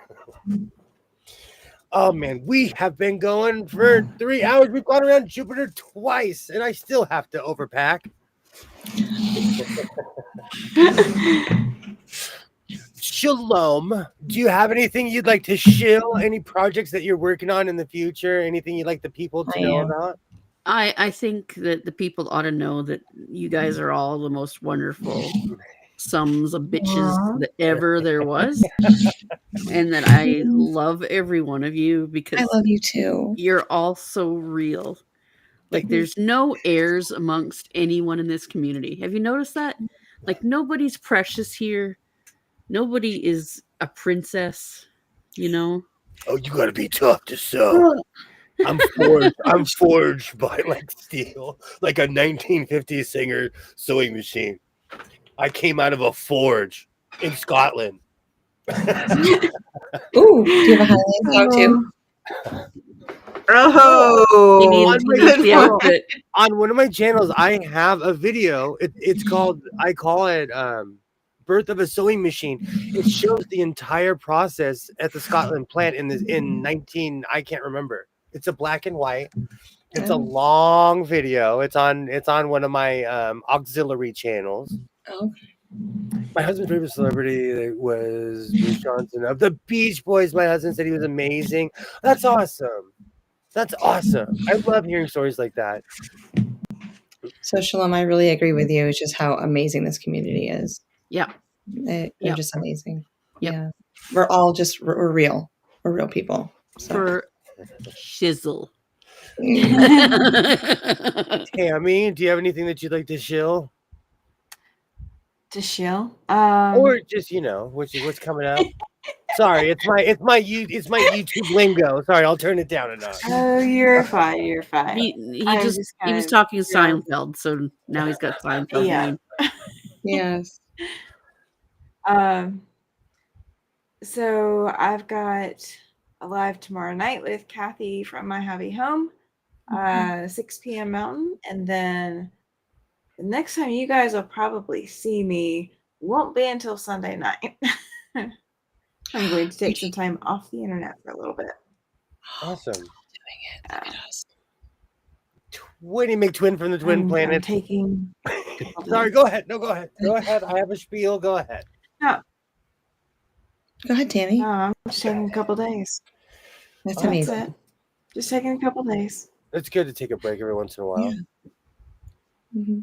Oh man, we have been going for 3 hours. We've gone around Jupiter twice, and I still have to overpack. Shalom. Do you have anything you'd like to shill? Any projects that you're working on in the future? Anything you'd like the people to know about? I think that the people ought to know that you guys are all the most wonderful sons of bitches that ever there was, and that I love every one of you because I love you too. You're all so real. Like there's no airs amongst anyone in this community. Have you noticed that? Like nobody's precious here. Nobody is a princess, you know. Oh, you gotta be tough to sew. I'm forged by like steel, like a 1950s Singer sewing machine. I came out of a forge in Scotland. Ooh, do you have a highlight out too? Oh, You need good the one. outfit. On one of my channels, I have a video. It's called, I call it Birth of a Sewing Machine. It shows the entire process at the Scotland plant in 19, I can't remember. It's a black and white. It's a long video. It's on one of my auxiliary channels. Oh. My husband's favorite celebrity was Bruce Johnson of the Beach Boys. My husband said he was amazing. That's awesome. That's awesome. I love hearing stories like that. So Shalom, I really agree with you. It's just how amazing this community is. Yeah. They're just amazing. Yep. Yeah. We're all just, we're real. We're real people. So. For shizzle. Tammy, do you have anything that you'd like to shill? To shill? Or just, what's coming up? Sorry, it's my YouTube lingo. Sorry, I'll turn it down a notch. Oh, you're fine. You're fine. He was talking Seinfeld, so now he's got Seinfeld. Yeah. Yes. So I've got a live tomorrow night with Kathy from My Hobby Home, 6 p.m. Mountain, and then the next time you guys will probably see me won't be until Sunday night. I'm going to take some time off the internet for a little bit. Awesome. Doing it. Look at us. Twinny McTwin from the Twin I'm Planet. taking. Sorry, go ahead. No, go ahead. Go ahead. I have a spiel. Go ahead. No, Go ahead, Tammy. I'm just taking a couple days. That's Oh, That's amazing. it. Just taking a couple days. It's good to take a break every once in a while. Yeah. Mm-hmm.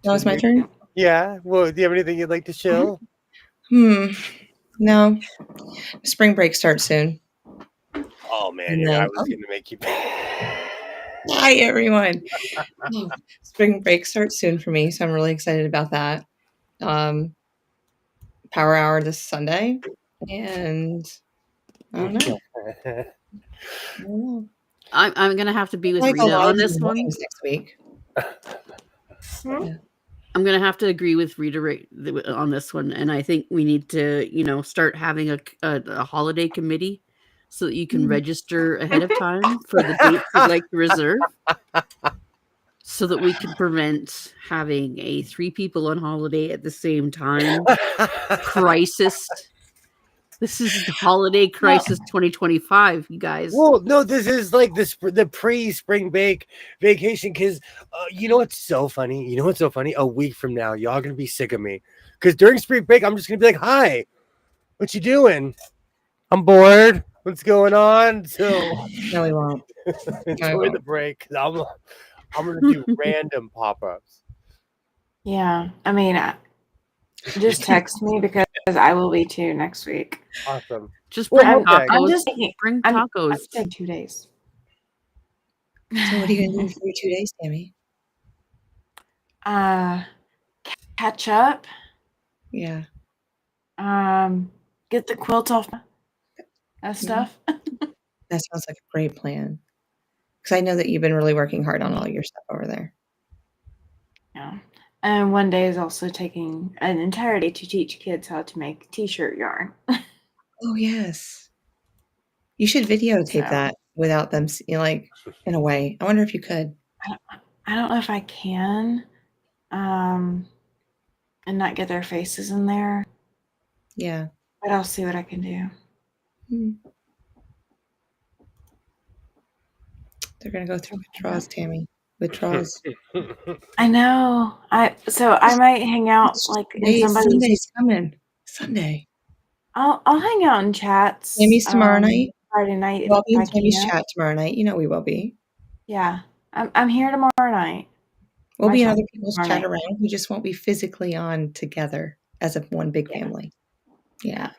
Now it's my turn? Yeah. Well, do you have anything you'd like to show? No. Spring break starts soon. Oh man, And then- I was gonna make you. Hi, everyone. Spring break starts soon for me, so I'm really excited about that. Power hour this Sunday, and I don't know. I don't know. I'm gonna have to be with Like a Rita lot on of this one. mornings next week. I'm gonna have to agree with Rita on this one, and I think we need to, start having a holiday committee so that you can register ahead of time for the dates you'd like to reserve, so that we can prevent having a 3 people on holiday at the same time crisis. This is holiday crisis 2025, you guys. Well, no, this is like the pre-spring break vacation. Because you know what's so funny? A week from now, y'all gonna be sick of me. Because during spring break, I'm just gonna be like, "Hi, what you doing? I'm bored. What's going on?" So No, we won't. enjoy the break. 'Cause I'm gonna do random pop-ups. Yeah, I mean, just text me because I will be too next week. Awesome. Just bring Well, okay. tacos. I'm just thinking. Bring I'm tacos. taking 2 days. So what are you going to do for your 2 days, Tammy? Catch up. Yeah. Get the quilt off. That stuff. That sounds like a great plan. Because I know that you've been really working hard on all your stuff over there. Yeah. And one day is also taking an entire day to teach kids how to make t-shirt yarn. Oh, yes. You should videotape So- that without them, like, in a way. I wonder if you could. I don't know if I can, and not get their faces in there, Yeah. but I'll see what I can do. They're going to go through withdrawals, Tammy. Withdrawals. I know. I might hang out like in somebody's. Sunday's coming. Sunday. I'll hang out in chats. Tammy's tomorrow night. Friday night. We'll be in if I Tammy's can. chat tomorrow night. You know we will be. Yeah, I'm here tomorrow night. We'll My be in chat other people's tomorrow chat night. around. We just won't be physically on together as a one big family. Yeah.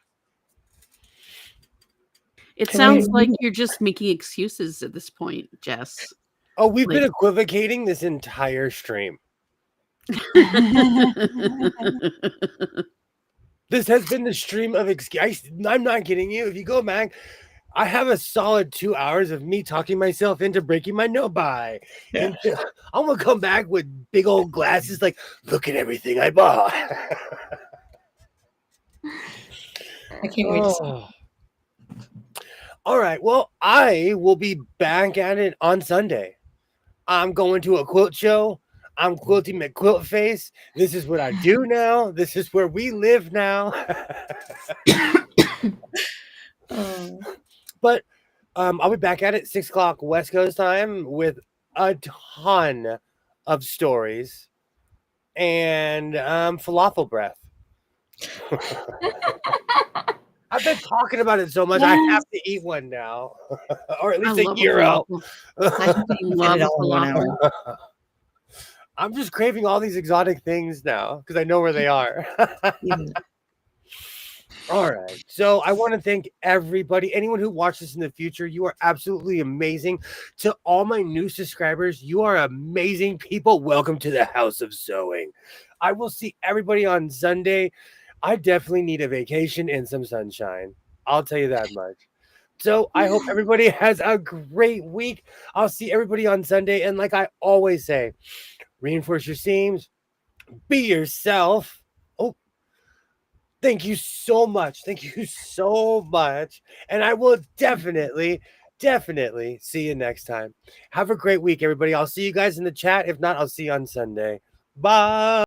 It Can sounds we- like you're just making excuses at this point, Jess. Oh, we've been Like- equivocating this entire stream. This has been the stream of I'm not kidding you. If you go back, I have a solid 2 hours of me talking myself into breaking my no buy. Yeah. I'm gonna come back with big old glasses, like, look at everything I bought. I can't wait to see. Oh. All right. Well, I will be back at it on Sunday. I'm going to a quilt show. I'm quilting McQuilt Face. This is what I do now. This is where we live now. Oh. But I'll be back at it 6 o'clock West Coast time with a ton of stories and falafel breath. I've been talking about it so much. I have to eat one now, or at least I a love gyro. I think you Love fit it all in 1 falafel. hour. I'm just craving all these exotic things now because I know where they are. Yeah. All right. So I want to thank everybody, anyone who watches in the future. You are absolutely amazing. To all my new subscribers, you are amazing people. Welcome to the House of Sewing. I will see everybody on Sunday. I definitely need a vacation and some sunshine. I'll tell you that much. So I hope everybody has a great week. I'll see everybody on Sunday. And like I always say, reinforce your seams. Be yourself. Oh, thank you so much. Thank you so much. And I will definitely see you next time. Have a great week, everybody. I'll see you guys in the chat. If not, I'll see you on Sunday. Bye.